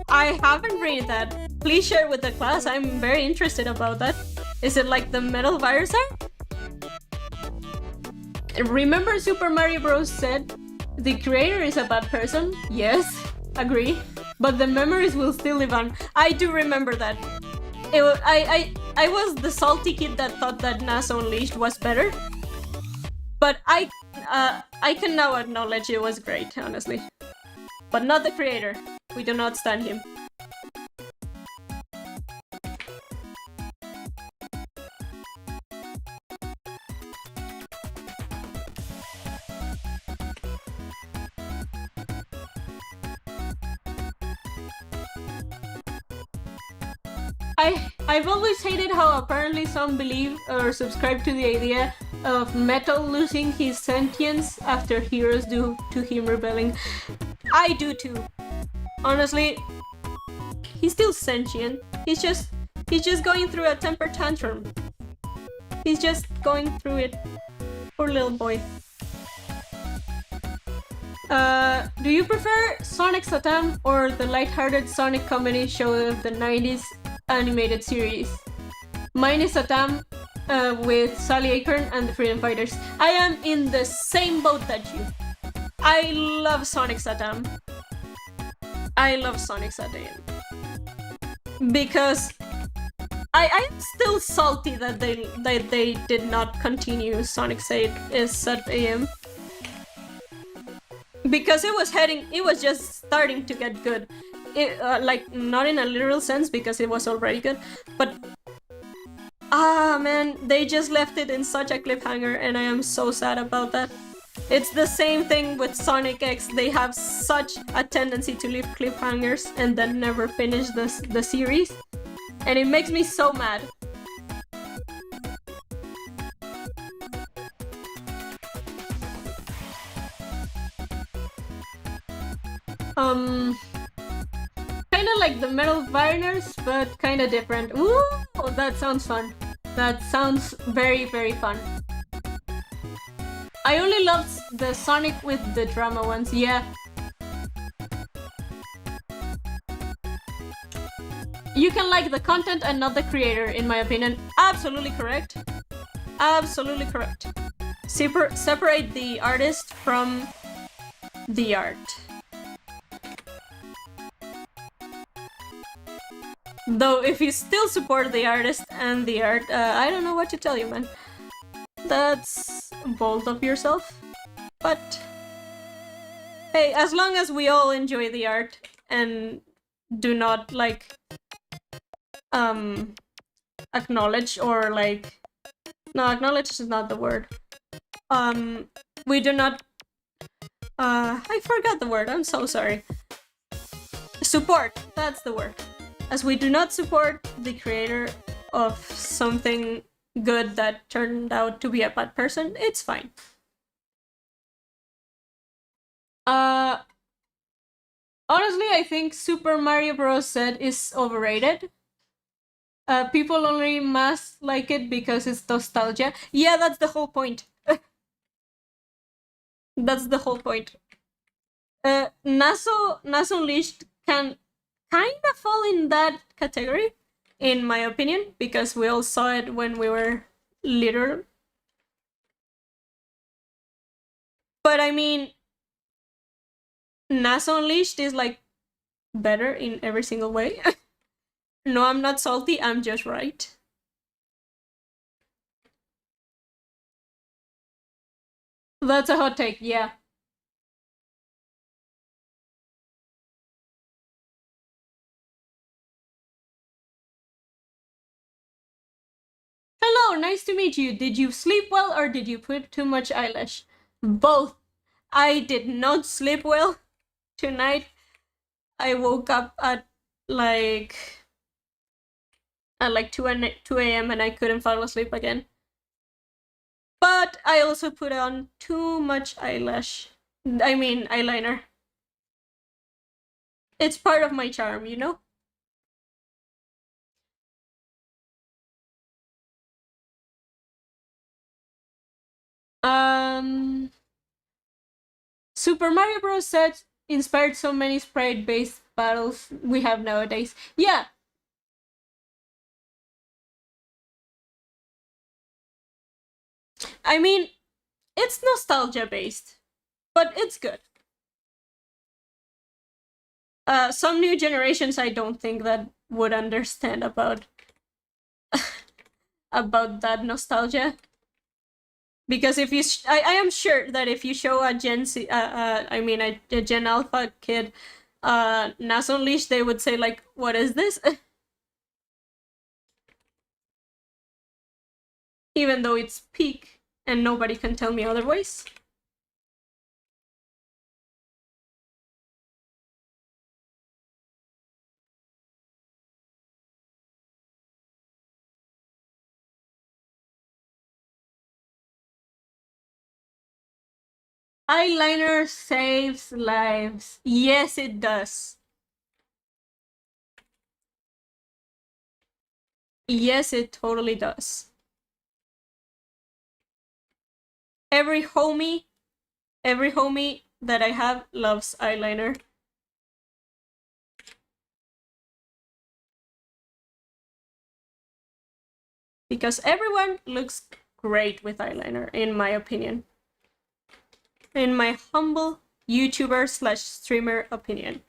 I haven't read that. Please share with the class. I'm very interested about that. Is it like the Metal Virus art? Remember Super Mario Bros. Said the creator is a bad person? Yes, agree. But the memories will still live on. I do remember that. I was the salty kid that thought that NASA Unleashed was better. But I can now acknowledge it was great, honestly. But not the creator. We do not stand him. I've always hated how apparently some believe or subscribe to the idea of Metal losing his sentience after heroes do to him rebelling. I do too. Honestly, he's still sentient. He's just going through a temper tantrum. He's just going through it. Poor little boy. Do you prefer Sonic Satam or the lighthearted Sonic comedy show of the 90s animated series? Mine is Satam with Sally Acorn and the Freedom Fighters. I am in the same boat that you. I love Sonic Satam. I love Sonic Satam. Because I am still salty that they did not continue Sonic Satam. Because it was just starting to get good. Like, not in a literal sense, because it was already good, but man, they just left it in such a cliffhanger, and I am so sad about that. It's the same thing with Sonic X. They have such a tendency to leave cliffhangers and then never finish the series, and it makes me so mad. Kinda like the Metal Virus, but kinda different. Ooh, that sounds fun. That sounds very, very fun. I only loved the Sonic with the drama ones, yeah. You can like the content and not the creator, in my opinion. Absolutely correct. Absolutely correct. Separate the artist from the art. Though, if you still support the artist and the art, I don't know what to tell you, man. That's bold of yourself. But hey, as long as we all enjoy the art and do not, like, acknowledge or, like... No, acknowledge is not the word. We do not... I forgot the word, I'm so sorry. Support, that's the word. As we do not support the creator of something good that turned out to be a bad person, it's fine. Honestly, I think Super Mario Bros. Z is overrated. People only must like it because it's nostalgia. Yeah, that's the whole point. That's the whole point. NASA Unleashed can kind of fall in that category, in my opinion, because we all saw it when we were little. But I mean, NASA Unleashed is, like, better in every single way. No, I'm not salty, I'm just right. That's a hot take, yeah. Hello, nice to meet you. Did you sleep well or did you put too much eyelash? Both. I did not sleep well tonight. I woke up at like 2 a.m. and I couldn't fall asleep again. But I also put on too much eyeliner. It's part of my charm, you know? Super Mario Bros. Set inspired so many sprite-based battles we have nowadays. Yeah. I mean, it's nostalgia-based, but it's good. Some new generations I don't think that would understand about about that nostalgia. Because if you, I am sure that if you show a Gen Z, a Gen Alpha kid, NAS Unleashed, they would say like, "What is this?" Even though it's peak, and nobody can tell me otherwise. Eyeliner saves lives. Yes, it does. Yes, it totally does. Every homie that I have loves eyeliner. Because everyone looks great with eyeliner, in my opinion. In my humble YouTuber / streamer opinion.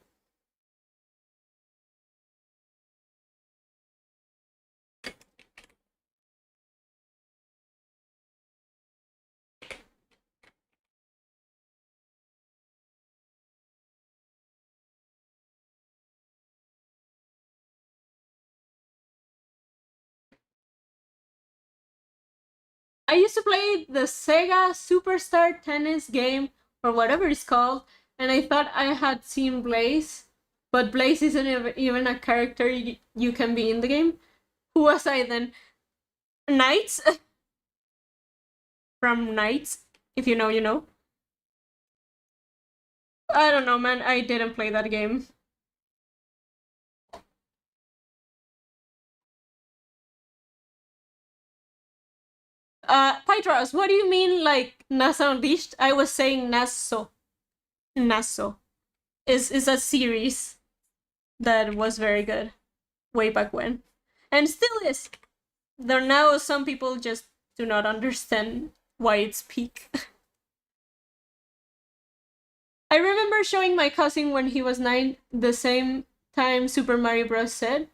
I used to play the Sega Superstar Tennis game, or whatever it's called, and I thought I had seen Blaze, but Blaze isn't even a character you can be in the game. Who was I then? Knights? From Knights? If you know, you know. I don't know, man. I didn't play that game. Pytros, what do you mean, like, NASA Unleashed? I was saying Naso. Naso. Is a series that was very good way back when. And still is. There now some people just do not understand why it's peak. I remember showing my cousin when he was 9 the same time Super Mario Bros. Said.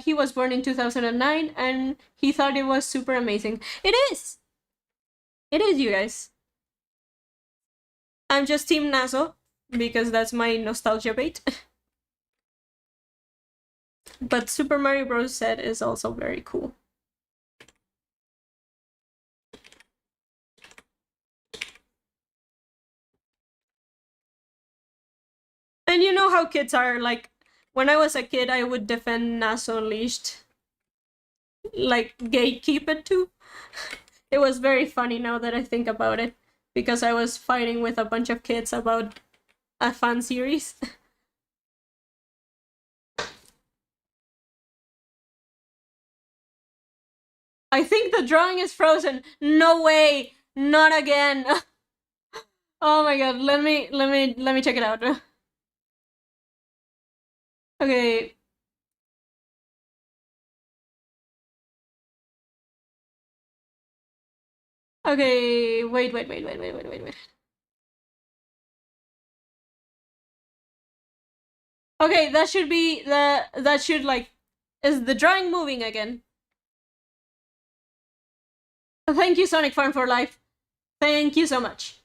He was born in 2009 and he thought it was super amazing. It is! It is, you guys. I'm just Team Naso because that's my nostalgia bait. But Super Mario Bros. Set is also very cool. And you know how kids are, like, when I was a kid, I would defend NAS Unleashed. Like, gatekeep it too. It was very funny now that I think about it, because I was fighting with a bunch of kids about a fan series. I think the drawing is frozen. No way! Not again! Oh my god, let me check it out. Okay. Okay, wait. Okay, that should be that should like, is the drawing moving again? Thank you, Sonic Farm for Life. Thank you so much.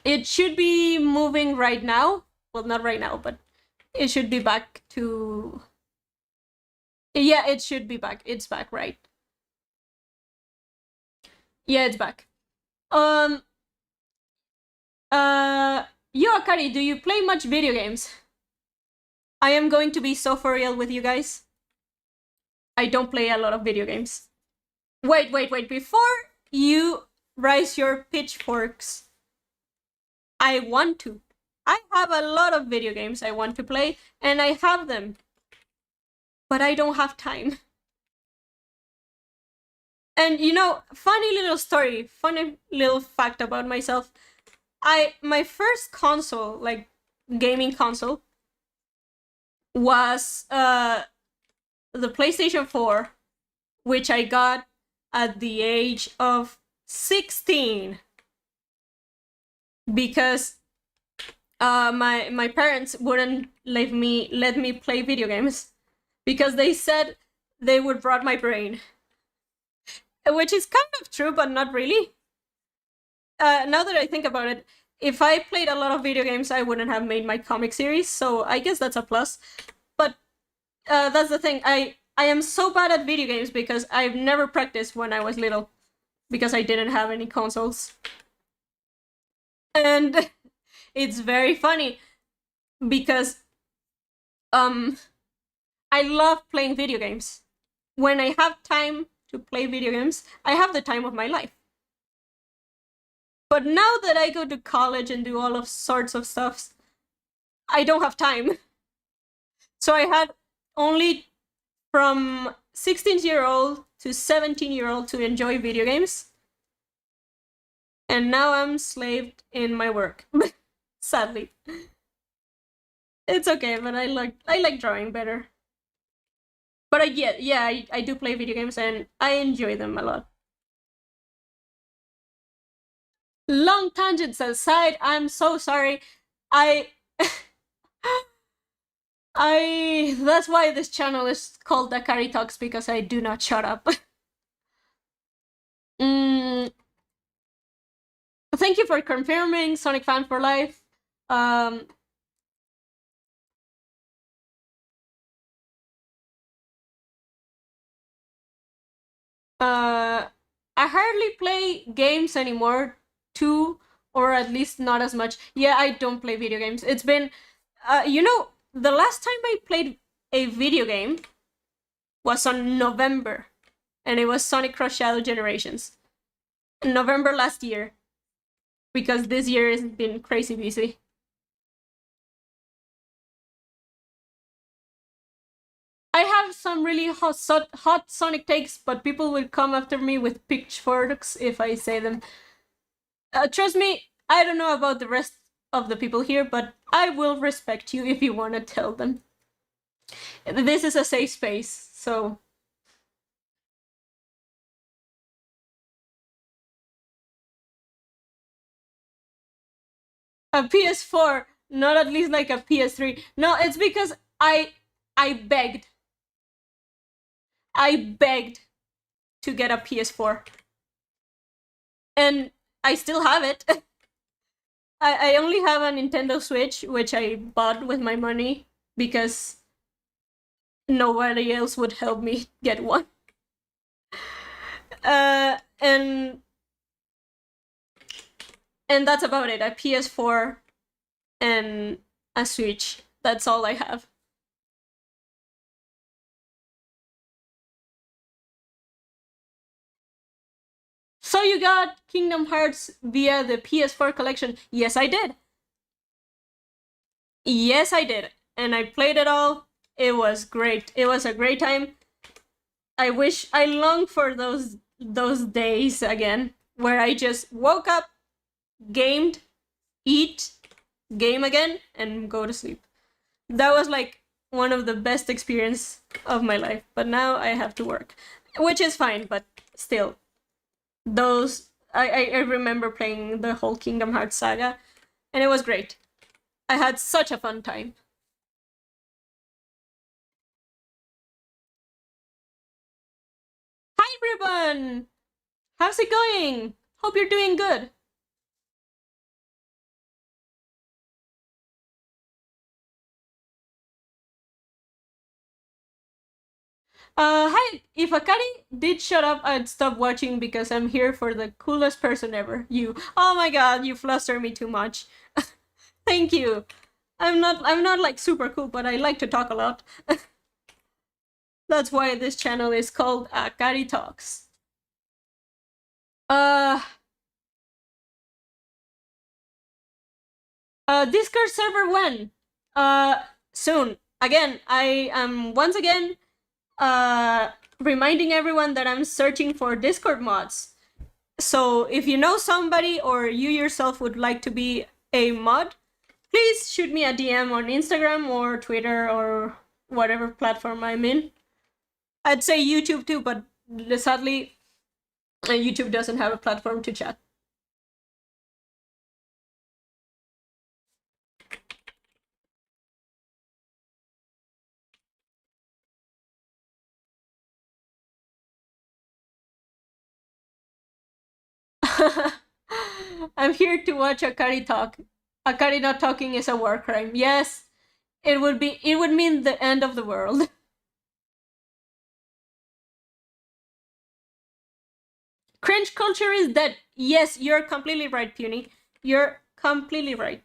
It should be moving right now. Well, not right now, but it should be back to... Yeah, it should be back. It's back, right? Yeah, it's back. You, Akari, do you play much video games? I am going to be so for real with you guys. I don't play a lot of video games. Wait. Before you raise your pitchforks, I want to. I have a lot of video games I want to play, and I have them. But I don't have time. And you know, funny little story, funny little fact about myself. My first console, like gaming console, was the PlayStation 4, which I got at the age of 16 because my parents wouldn't let me play video games because they said they would rot my brain, which is kind of true, but not really. Now that I think about it, if I played a lot of video games, I wouldn't have made my comic series, so I guess that's a plus. But that's the thing. I am so bad at video games because I've never practiced when I was little because I didn't have any consoles. And it's very funny because I love playing video games. When I have time to play video games, I have the time of my life. But now that I go to college and do all of sorts of stuff, I don't have time. So I had only from 16-year-old to 17-year-old to enjoy video games. And now I'm slaved in my work. Sadly. It's okay, but I like drawing better. But I do play video games and I enjoy them a lot. Long tangents aside, I'm so sorry. I that's why this channel is called Akari Talks, because I do not shut up. Thank you for confirming, Sonic fan for life. I hardly play games anymore, too, or at least not as much. Yeah, I don't play video games. It's been, you know, the last time I played a video game was on November, and it was Sonic Cross Shadow Generations. November last year, because this year has been crazy busy. I have some really hot Sonic takes, but people will come after me with pitchforks if I say them. Trust me, I don't know about the rest of the people here, but I will respect you if you want to tell them. This is a safe space, so... A PS4, not at least like a PS3. No, it's because I begged. I begged to get a PS4. And I still have it. I only have a Nintendo Switch, which I bought with my money because nobody else would help me get one. And that's about it. A PS4 and a Switch. That's all I have. So you got Kingdom Hearts via the PS4 collection? Yes, I did. Yes, I did. And I played it all. It was great. It was a great time. I wish I long for those days again, where I just woke up, gamed, eat, game again, and go to sleep. That was like one of the best experiences of my life. But now I have to work, which is fine, but still. Those I remember playing the whole Kingdom Hearts saga, and it was great. I had such a fun time. Hi, Ribbon! How's it going? Hope you're doing good. Hi, if Akari did shut up, I'd stop watching because I'm here for the coolest person ever. You. Oh my god, you fluster me too much. Thank you. I'm not like super cool, but I like to talk a lot. That's why this channel is called Akari Talks. Uh, Discord server when? Soon. Again, I am once again reminding everyone that I'm searching for Discord mods. So if you know somebody or you yourself would like to be a mod, please shoot me a DM on Instagram or Twitter or whatever platform I'm in. I'd say YouTube too, but sadly, YouTube doesn't have a platform to chat. I'm here to watch Akari talk. Akari not talking is a war crime. Yes, it would be. It would mean the end of the world. Cringe culture is dead. Yes, you're completely right, Puny. You're completely right.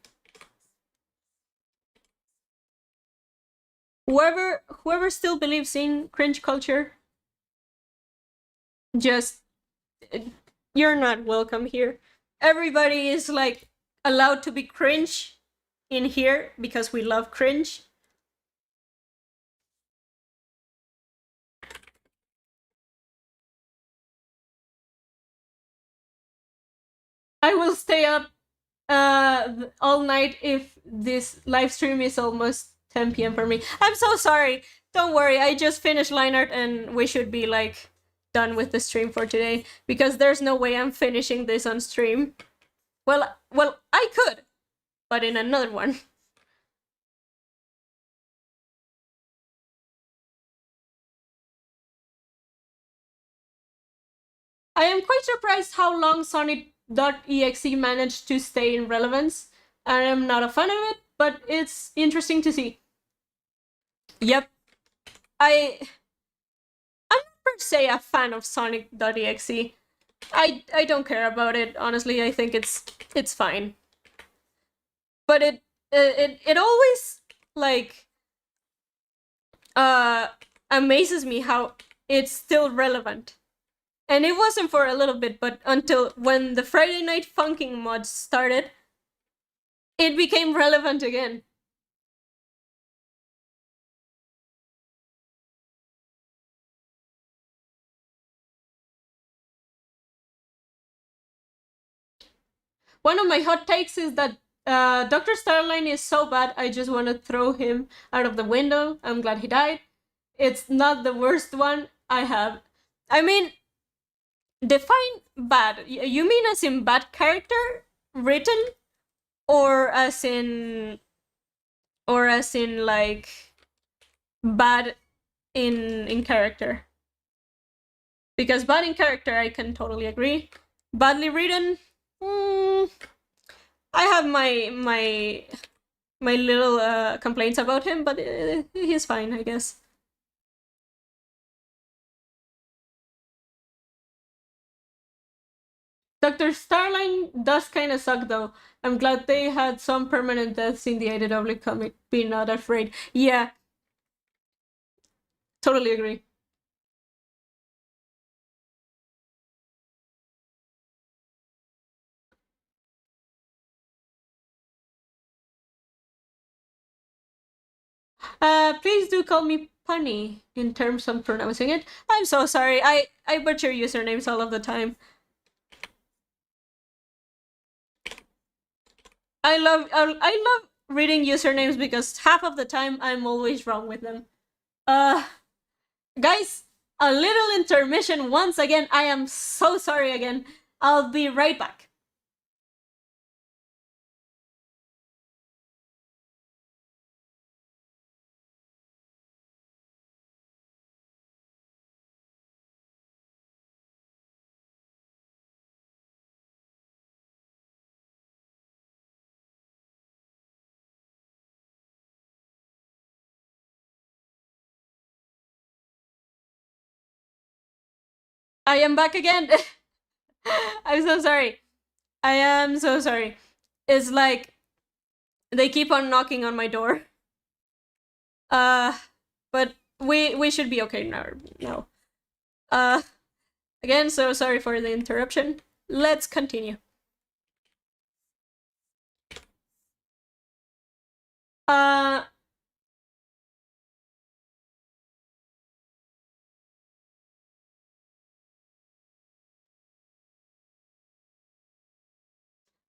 Whoever still believes in cringe culture, just you're not welcome here. Everybody is like allowed to be cringe in here because we love cringe. I will stay up all night if this live stream is almost 10 p.m. for me. I'm so sorry. Don't worry. I just finished line art and we should be like done with the stream for today because there's no way I'm finishing this on stream. Well, I could, but in another one. I am quite surprised how long Sonic.exe managed to stay in relevance. I am not a fan of it, but it's interesting to see. Yep. I'm not per se a fan of Sonic.exe. I don't care about it, honestly. I think it's fine. But it always like uh amazes me how it's still relevant. And it wasn't for a little bit, but until when the Friday Night Funking mod started, it became relevant again. One of my hot takes is that Dr. Starline is so bad, I just want to throw him out of the window. I'm glad he died. It's not the worst one I have. I mean, define bad. You mean as in bad character written, or as in like bad in character? Because bad in character, I can totally agree. Badly written, I have my little complaints about him, but he's fine, I guess. Dr. Starline does kind of suck, though. I'm glad they had some permanent deaths in the IDW comic. Be not afraid. Yeah, totally agree. Please do call me Punny in terms of pronouncing it. I'm so sorry. I butcher usernames all of the time. I love reading usernames because half of the time I'm always wrong with them. Uh, guys, a little intermission once again. I am so sorry again. I'll be right back. I am back again. I'm so sorry. I am so sorry. It's like they keep on knocking on my door. But we should be okay now. No. Again, so sorry for the interruption. Let's continue.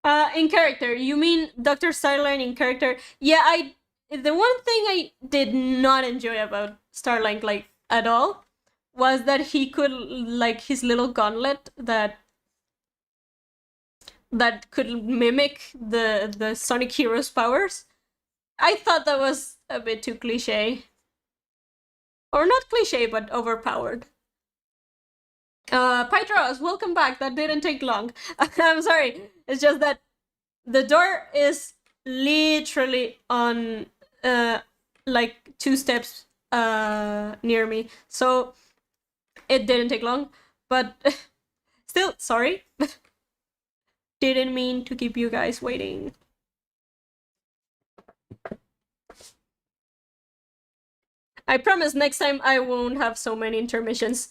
Uh, in character, you mean Dr. Starline in character? Yeah, the one thing I did not enjoy about Starline, like, at all, was that he could, like, his little gauntlet that could mimic the Sonic Heroes powers. I thought that was a bit too cliche. Or not cliche, but overpowered. Pytros, welcome back. That didn't take long. I'm sorry. It's just that the door is literally on like 2 steps near me. So it didn't take long. But still, sorry. Didn't mean to keep you guys waiting. I promise next time I won't have so many intermissions.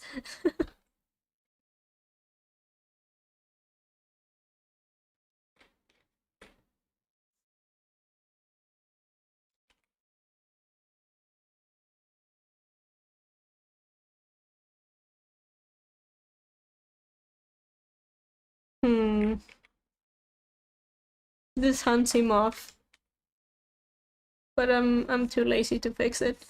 This hunts him off. But I'm too lazy to fix it.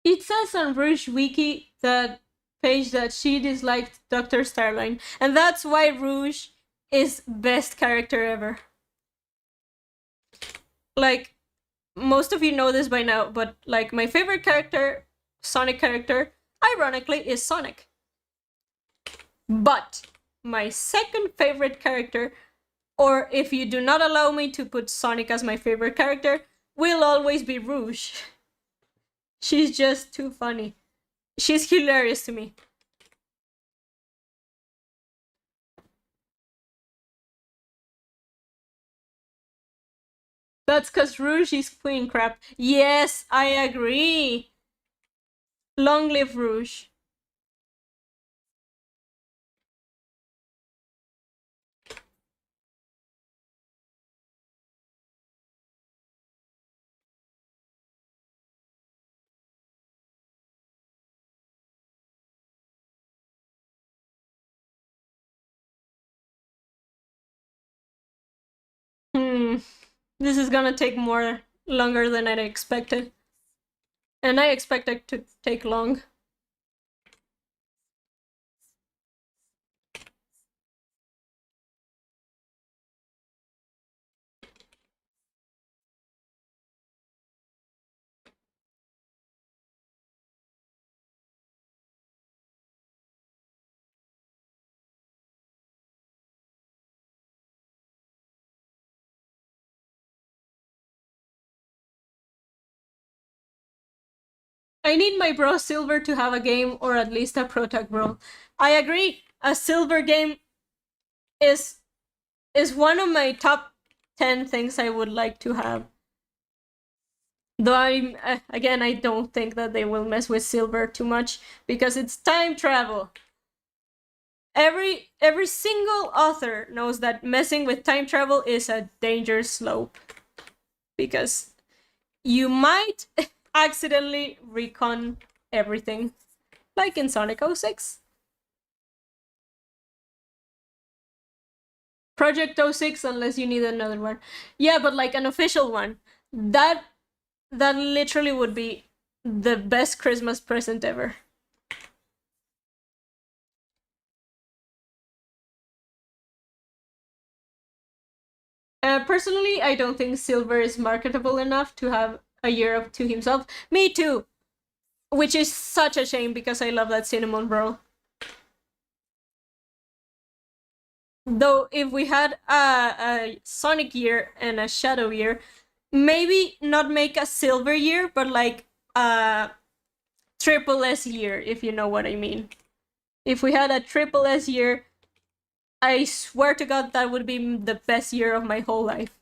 It says on Rouge Wiki that page that she disliked Dr. Starline, and that's why Rouge is best character ever. Like, most of you know this by now, but like my favorite character, Sonic character, ironically, is Sonic. But my second favorite character, or if you do not allow me to put Sonic as my favorite character, will always be Rouge. She's just too funny. She's hilarious to me. That's cause Rouge is queen crap. Yes, I agree. Long live Rouge. This is gonna take longer than I expected. And I expect it to take long. I need my bro Silver to have a game, or at least a Protag bro. I agree. A Silver game is one of my top 10 things I would like to have. Though I don't think that they will mess with Silver too much, because it's time travel. Every single author knows that messing with time travel is a dangerous slope, because you might accidentally recon everything, like in Sonic 06. Project 06, unless you need another one. Yeah, but like an official one. That literally would be the best Christmas present ever. Personally, I don't think Silver is marketable enough to have a year up to himself. Me too! Which is such a shame, because I love that cinnamon roll. Though, if we had a Sonic year and a Shadow year, maybe not make a silver year, but like a triple S year, if you know what I mean. If we had a triple S year, I swear to God that would be the best year of my whole life.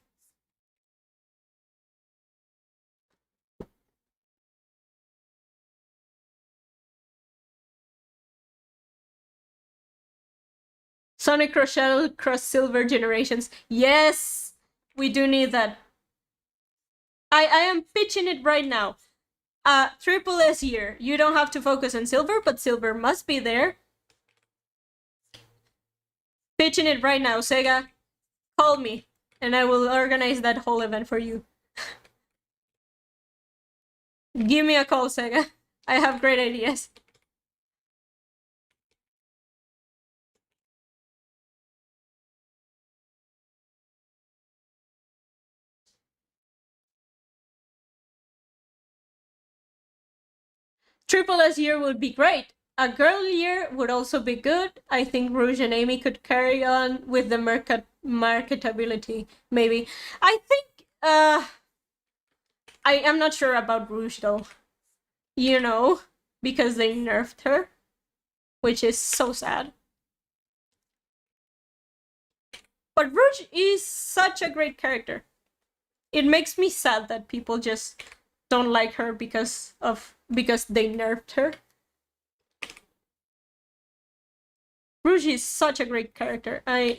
Sonic Rochelle cross silver generations. Yes, we do need that. I am pitching it right now. Triple S year. You don't have to focus on silver, but silver must be there. Pitching it right now, Sega. Call me, and I will organize that whole event for you. Give me a call, Sega. I have great ideas. Triple S year would be great. A girl year would also be good. I think Rouge and Amy could carry on with the marketability, maybe. I think, I am not sure about Rouge though. You know, because they nerfed her, which is so sad. But Rouge is such a great character. It makes me sad that people just don't like her because they nerfed her. Rouge is such a great character. I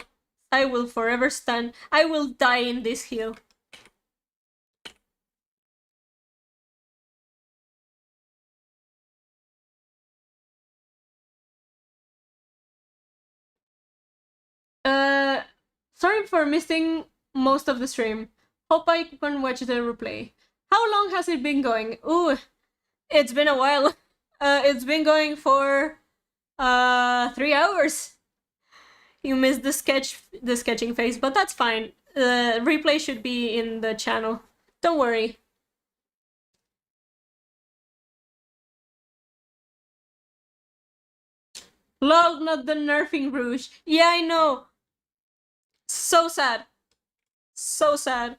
will forever stand. I will die in this hill. Sorry for missing most of the stream. Hope I can watch the replay. How long has it been going? Ooh, it's been a while. It's been going for 3 hours. You missed the sketching phase, but that's fine. The replay should be in the channel. Don't worry. Lol, not the nerfing Rouge. Yeah, I know. So sad. So sad.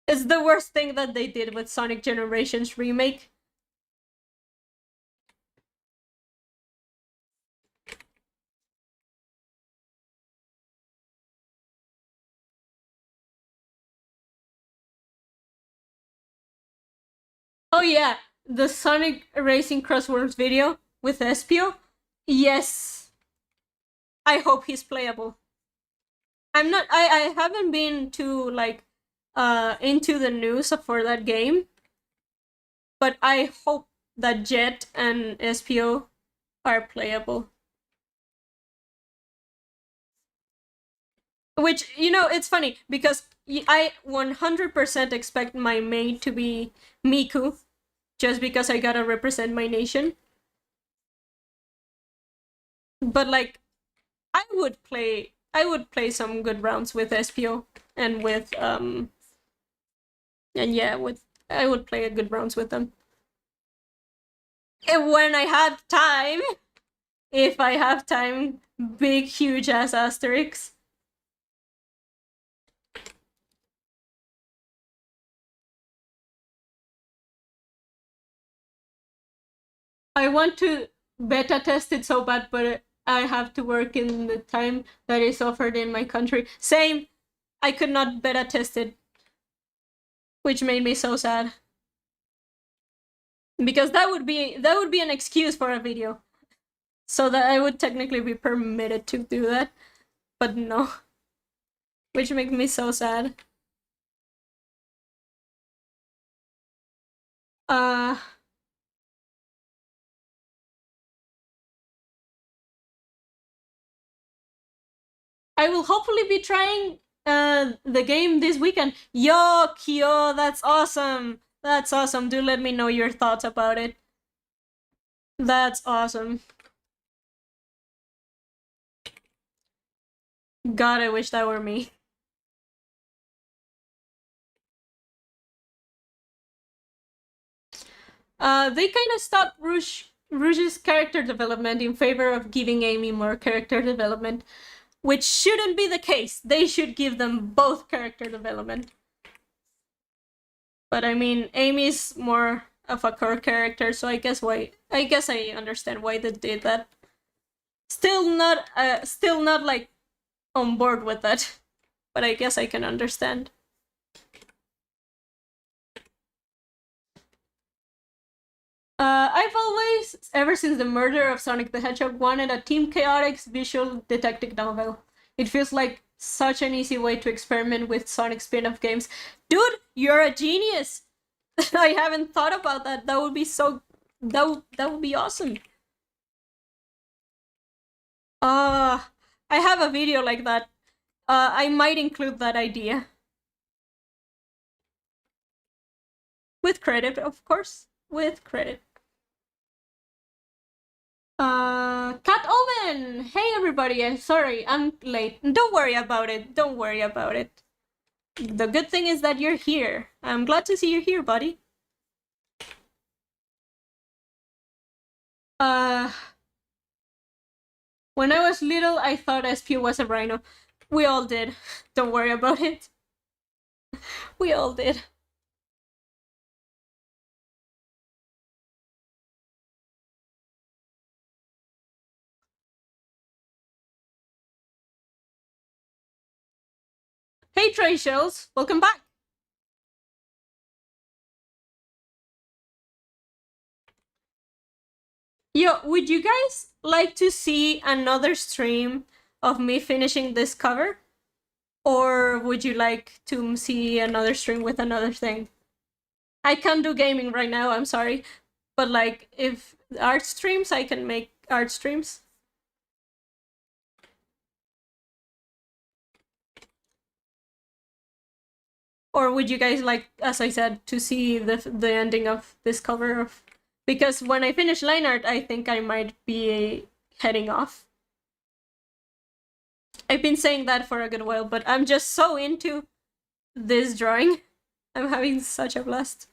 It's the worst thing that they did with Sonic Generations remake. Oh yeah, the Sonic Racing Crosswords video with Espio. Yes. I hope he's playable. I haven't been to like into the news for that game, but I hope that Jet and Espio are playable. Which, you know, it's funny because I 100% expect my main to be Miku, just because I gotta represent my nation. But like, I would play some good rounds with Espio and with and yeah, I would play a good rounds with them. And when I had time, if I have time, big huge ass asterisks. I want to beta test it so bad, but I have to work in the time that is offered in my country. Same, I could not beta test it, which made me so sad. Because that would be an excuse for a video. So that I would technically be permitted to do that. But no. Which makes me so sad. I will hopefully be trying the game this weekend. Yo, Kyo, that's awesome. That's awesome. Do let me know your thoughts about it. That's awesome. God, I wish that were me. They kind of stopped Rouge Rouge's character development in favor of giving Amy more character development, which shouldn't be the case. They should give them both character development. But I mean, Amy's more of a core character, so I guess I understand why they did that. Still not like on board with that, but I guess I can understand. I've always, ever since the murder of Sonic the Hedgehog, wanted a Team Chaotix visual detective novel. It feels like such an easy way to experiment with Sonic spin-off games. Dude, you're a genius! I haven't thought about that. That would be so... That would be awesome. I have a video like that. I might include that idea. With credit, of course. With credit. Cat Omen! Hey everybody, I'm sorry, I'm late. Don't worry about it, don't worry about it. The good thing is that you're here. I'm glad to see you here, buddy. When I was little, I thought SP was a rhino. We all did. Don't worry about it. We all did. Hey Trey Shells, welcome back. Yo, would you guys like to see another stream of me finishing this cover? Or would you like to see another stream with another thing? I can't do gaming right now, I'm sorry. But like, if art streams, I can make art streams. Or would you guys like, as I said, to see the ending of this cover of... Because when I finish line art, I think I might be heading off. I've been saying that for a good while, but I'm just so into this drawing. I'm having such a blast.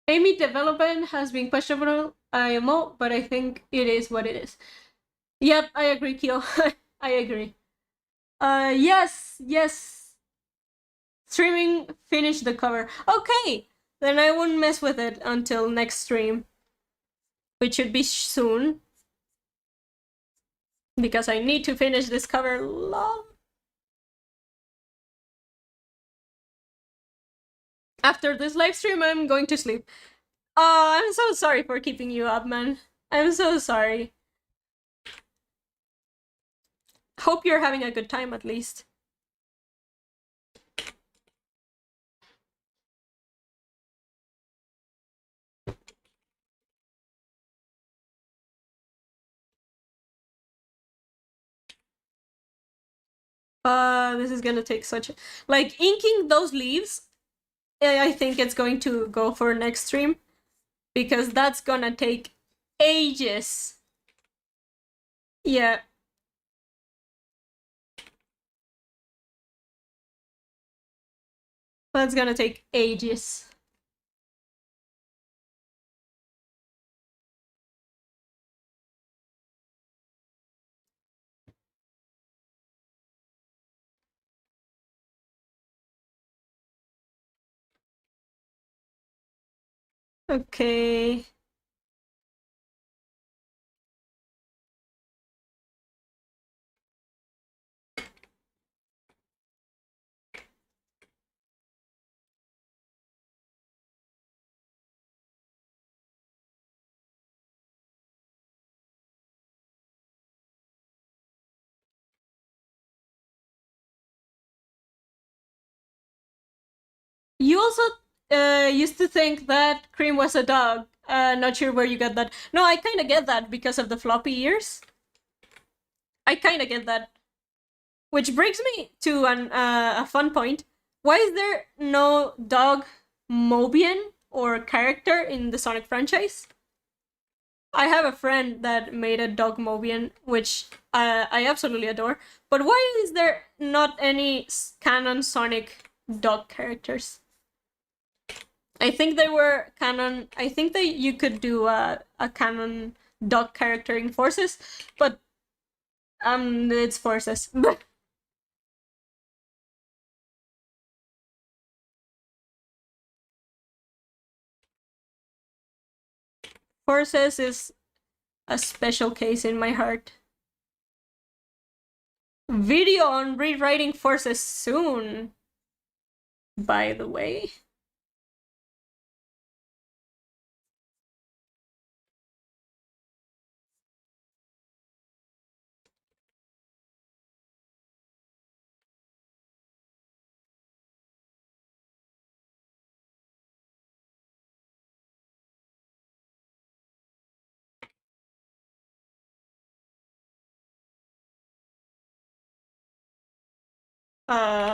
Amy development has been questionable, IMO, but I think it is what it is. Yep, I agree, Kyo. I agree. Yes. Streaming, finish the cover. Okay, then I won't mess with it until next stream, which should be soon. Because I need to finish this cover. Love. After this live stream, I'm going to sleep. I'm so sorry for keeping you up, man. I'm so sorry. Hope you're having a good time, at least. This is gonna take such a... Like, inking those leaves, I think it's going to go for next stream. Because that's gonna take ages. Yeah. That's gonna take ages. Okay. You also used to think that Cream was a dog. Not sure where you got that. No, I kind of get that because of the floppy ears. I kind of get that. Which brings me to a fun point. Why is there no dog Mobian or character in the Sonic franchise? I have a friend that made a dog Mobian, which I absolutely adore. But why is there not any canon Sonic dog characters? I think they were canon. I think that you could do a canon dog character in Forces, but it's Forces. Forces is a special case in my heart. Video on rewriting Forces soon, by the way.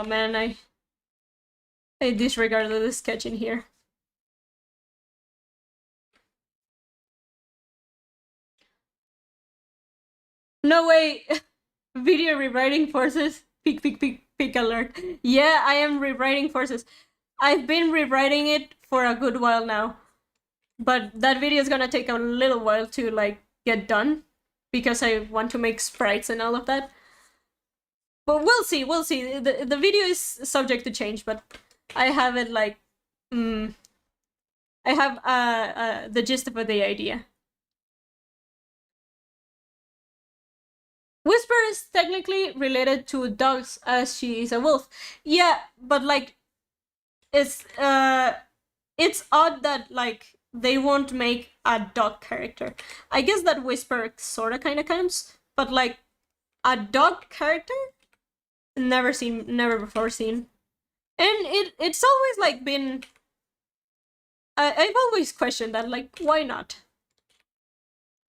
Man, I disregarded the sketch in here. No way! Video rewriting Forces. Peak alert. Yeah, I am rewriting Forces. I've been rewriting it for a good while now. But that video is gonna take a little while to like get done because I want to make sprites and all of that. But we'll see. The video is subject to change, but I have it like I have the gist of the idea. Whisper is technically related to dogs as she is a wolf. Yeah, but like it's odd that like they won't make a dog character. I guess that Whisper sorta kinda counts, but like a dog character? Never before seen. And it's always like been I've always questioned that, like, why not?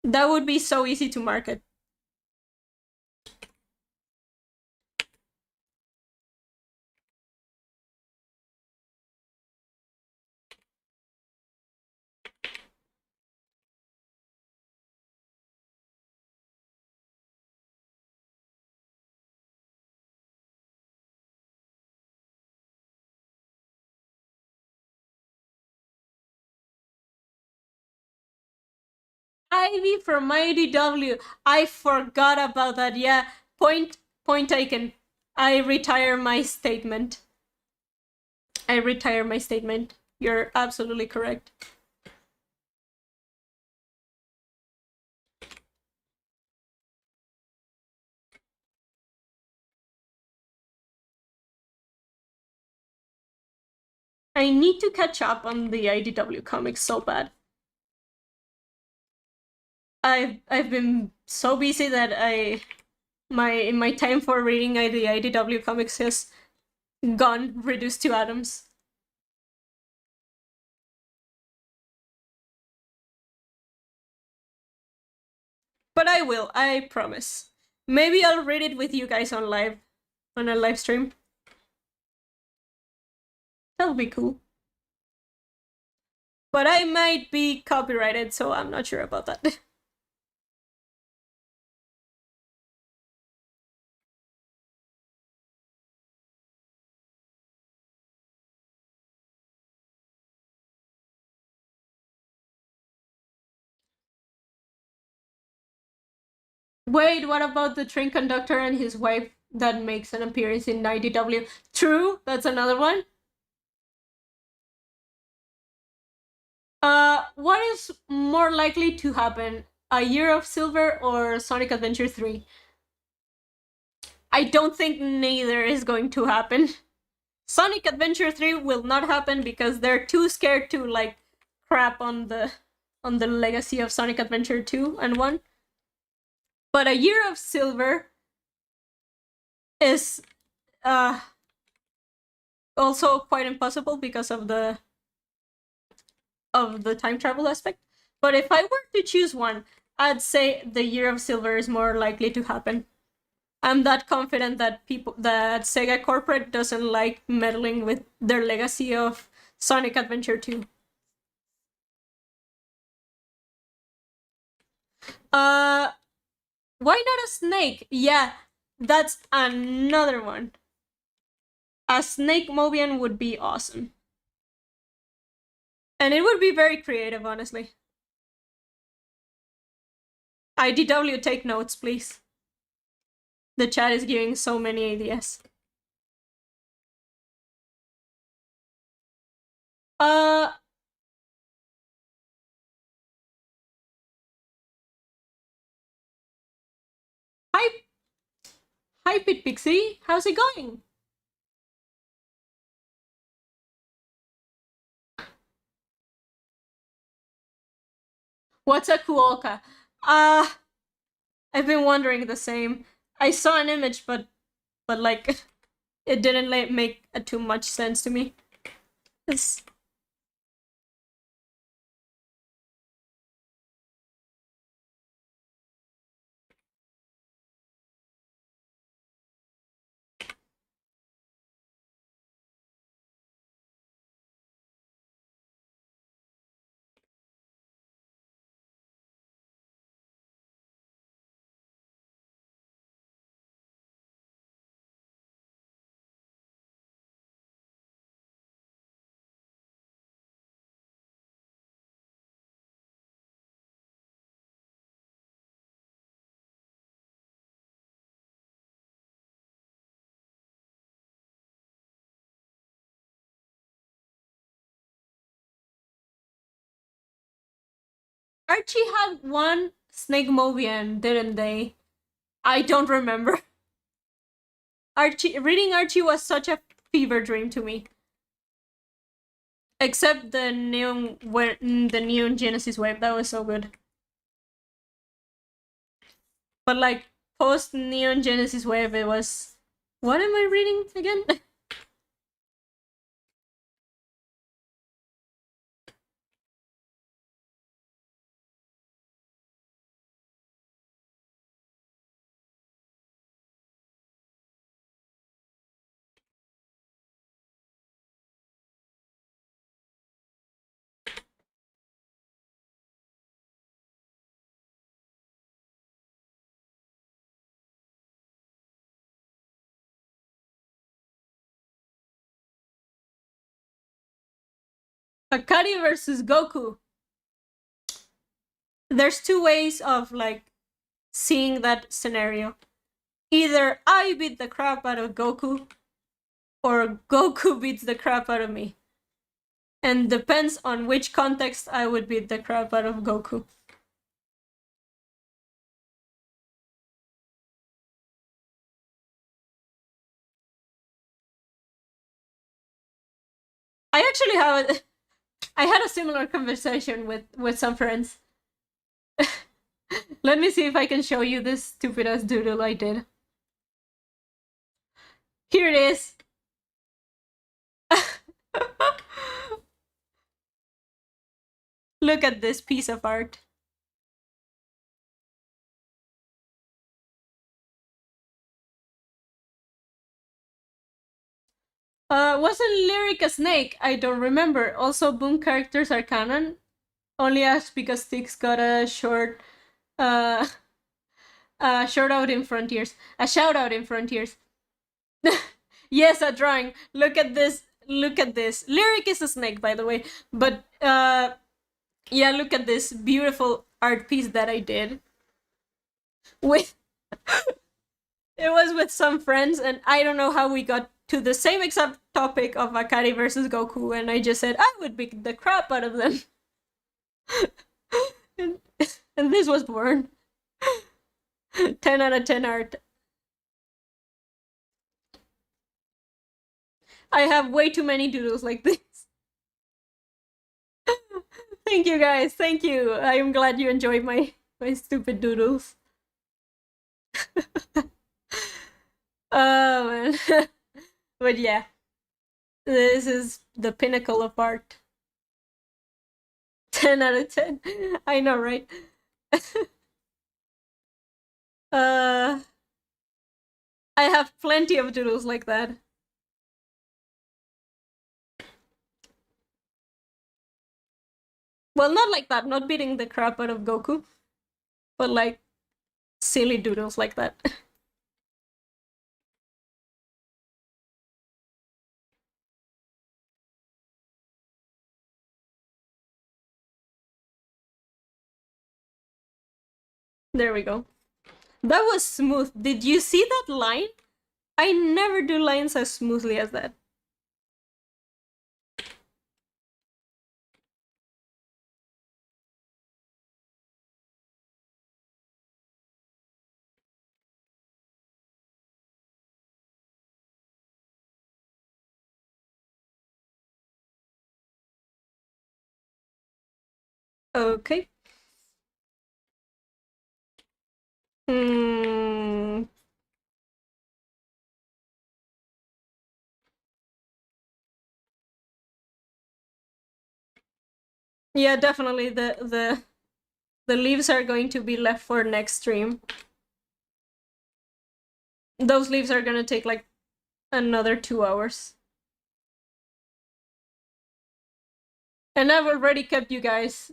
That would be so easy to market. Ivy from IDW. I forgot about that. Yeah, point taken. I retire my statement. You're absolutely correct. I need to catch up on the IDW comics so bad. I've been so busy that my time for reading the IDW comics has gone, reduced to atoms. But I will, I promise. Maybe I'll read it with you guys on a live stream. That'll be cool. But I might be copyrighted, so I'm not sure about that. Wait, what about the train conductor and his wife that makes an appearance in IDW? True, that's another one. What is more likely to happen? A Year of Silver or Sonic Adventure 3? I don't think neither is going to happen. Sonic Adventure 3 will not happen because they're too scared to like crap on the legacy of Sonic Adventure 2 and 1. But A Year of Silver is also quite impossible because of the time travel aspect. But if I were to choose one, I'd say the Year of Silver is more likely to happen. I'm that confident that Sega corporate doesn't like meddling with their legacy of Sonic Adventure 2. Why not a snake? Yeah, that's another one. A snake Mobian would be awesome. And it would be very creative, honestly. IDW, take notes, please. The chat is giving so many ideas. Hi, hi, Pit Pixie. How's it going? What's a kuoka? I've been wondering the same. I saw an image, but like, it didn't make too much sense to me. It's... Archie had one Snake Mobian, didn't they? I don't remember. Reading Archie was such a fever dream to me. Except the Neon Genesis wave, that was so good. But like post Neon Genesis wave, it was... What am I reading again? Akari versus Goku. There's two ways of like seeing that scenario. Either I beat the crap out of Goku, or Goku beats the crap out of me. And depends on which context I would beat the crap out of Goku. I actually have I had a similar conversation with some friends. Let me see if I can show you this stupid ass doodle I did. Here it is. Look at this piece of art. Wasn't Lyric a snake? I don't remember. Also, Boom characters are canon. Only asked because Styx got a short shout out in Frontiers. A shout out in Frontiers. Yes, a drawing. Look at this. Look at this. Lyric is a snake, by the way. But yeah, look at this beautiful art piece that I did. With it was with some friends, and I don't know how we got to the same exact topic of Akari versus Goku, and I just said I would beat the crap out of them. and this was born. 10 out of 10 art. I have way too many doodles like this. Thank you guys, thank you. I am glad you enjoyed my stupid doodles. Oh man. But yeah. This is the pinnacle of art. 10 out of 10. I know, right? I have plenty of doodles like that. Well, not like that, not beating the crap out of Goku, but like silly doodles like that. There we go. That was smooth. Did you see that line? I never do lines as smoothly as that. Okay. Hmm. Yeah, definitely the leaves are going to be left for next stream. Those leaves are gonna take like another 2 hours. And I've already kept you guys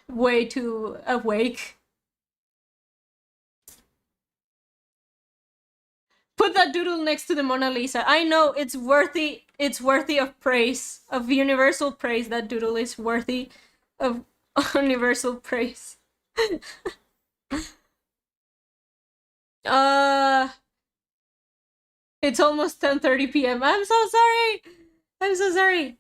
way too awake. Put that doodle next to the Mona Lisa. I know it's worthy of praise, of universal praise. That doodle is worthy of universal praise. uh it's almost 10:30 p.m. I'm so sorry. I'm so sorry.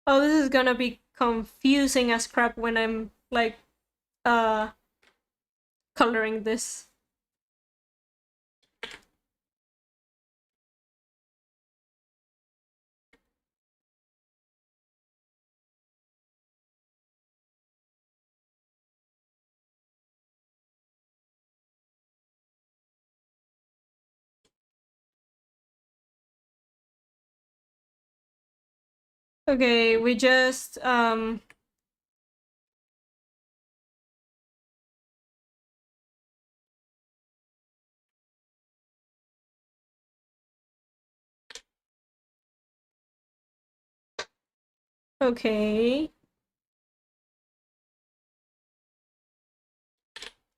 Oh, this is gonna be confusing as crap when I'm like coloring this. Okay, we just okay.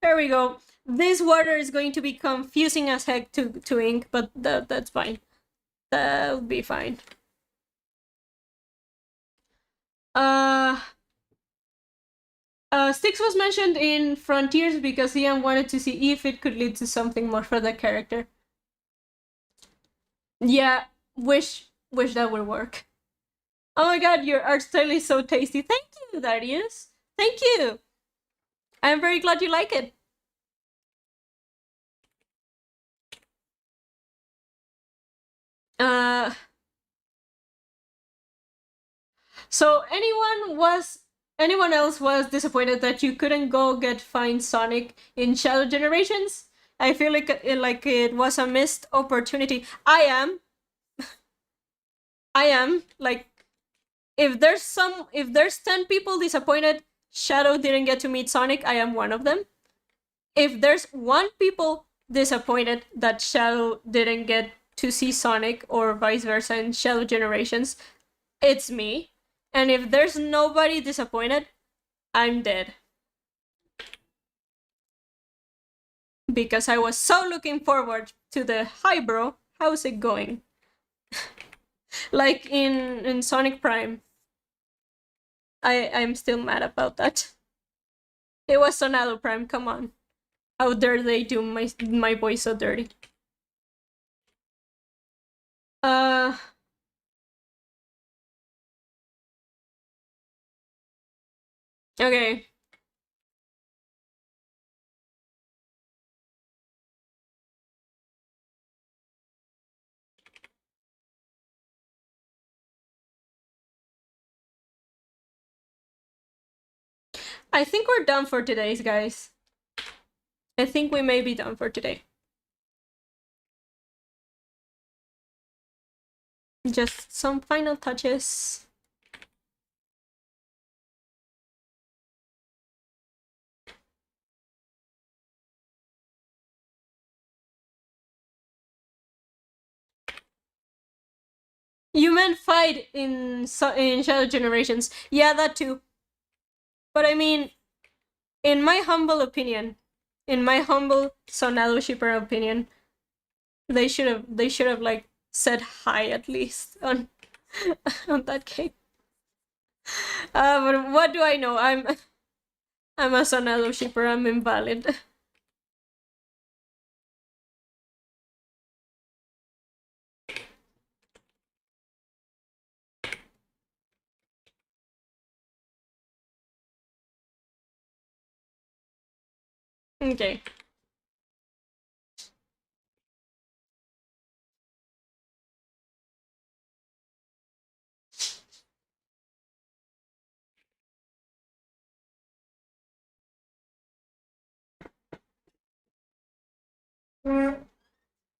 There we go. This water is going to be confusing as heck to ink, but that's fine. That'll be fine. Uh, Styx was mentioned in Frontiers because Ian wanted to see if it could lead to something more for the character. Yeah, wish that would work. Oh my god, your art style is so tasty. Thank you, Darius. Thank you. I'm very glad you like it. Uh, so anyone else was disappointed that you couldn't go get find Sonic in Shadow Generations? I feel like it was a missed opportunity. I am like if there's 10 people disappointed Shadow didn't get to meet Sonic, I am one of them. If there's one people disappointed that Shadow didn't get to see Sonic or vice versa in Shadow Generations, it's me. And if there's nobody disappointed, I'm dead. Because I was so looking forward to the hi bro, how's it going? Like in Sonic Prime. I'm still mad about that. It was Sonado Prime, come on. How dare they do my voice so dirty? Uh okay. I think we're done for today, guys. I think we may be done for today. Just some final touches. You meant fight in Shadow Generations. Yeah, that too. But I mean, in my humble opinion, in my humble Sonado shipper opinion, they should have like said hi at least on on that game. But what do I know? I'm a Sonado shipper. I'm invalid. Okay.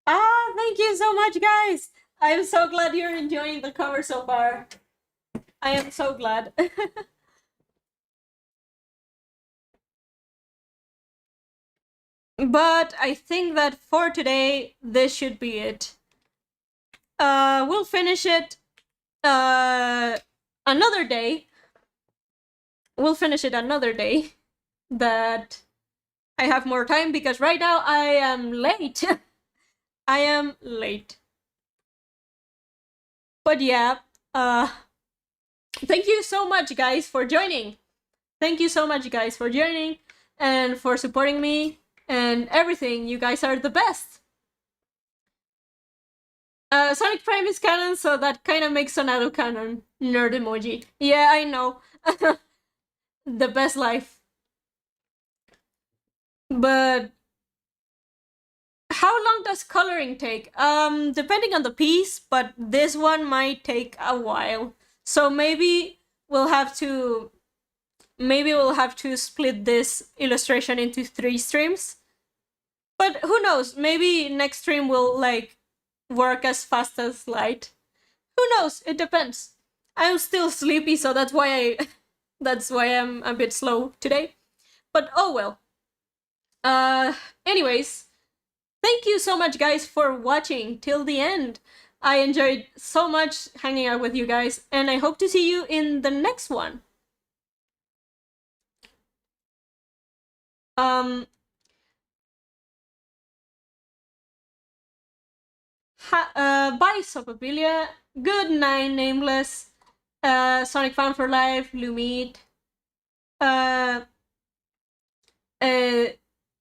Ah, thank you so much, guys. I'm so glad you're enjoying the cover so far. I am so glad. But I think that for today, this should be it. We'll finish it another day. We'll finish it another day that I have more time, because right now I am late. I am late. But yeah, thank you so much, guys, for joining. Thank you so much, guys, for joining and for supporting me and everything. You guys are the best. Sonic Prime is canon, so that kind of makes Sonado canon. Nerd emoji. Yeah, I know. The best life. But how long does coloring take? Depending on the piece, but this one might take a while. So maybe we'll have to split this illustration into 3 streams. But who knows? Maybe next stream will like work as fast as light. Who knows? It depends. I'm still sleepy, so that's why I'm a bit slow today. But oh well. Anyways, thank you so much, guys, for watching till the end. I enjoyed so much hanging out with you guys, and I hope to see you in the next one. Bye, Sopabilia. Good night, Nameless. Sonic Fan for Life, Lumit.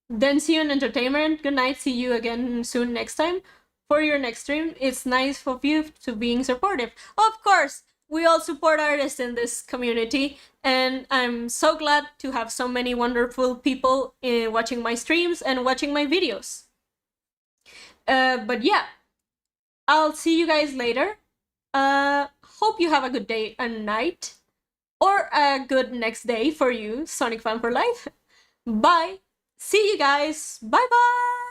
Dension Entertainment. Good night. See you again soon next time for your next stream. It's nice of you to being supportive. Of course, we all support artists in this community, and I'm so glad to have so many wonderful people watching my streams and watching my videos. But yeah, I'll see you guys later. Hope you have a good day and night, or a good next day for you, Sonic Fan for Life. Bye. See you guys. Bye bye.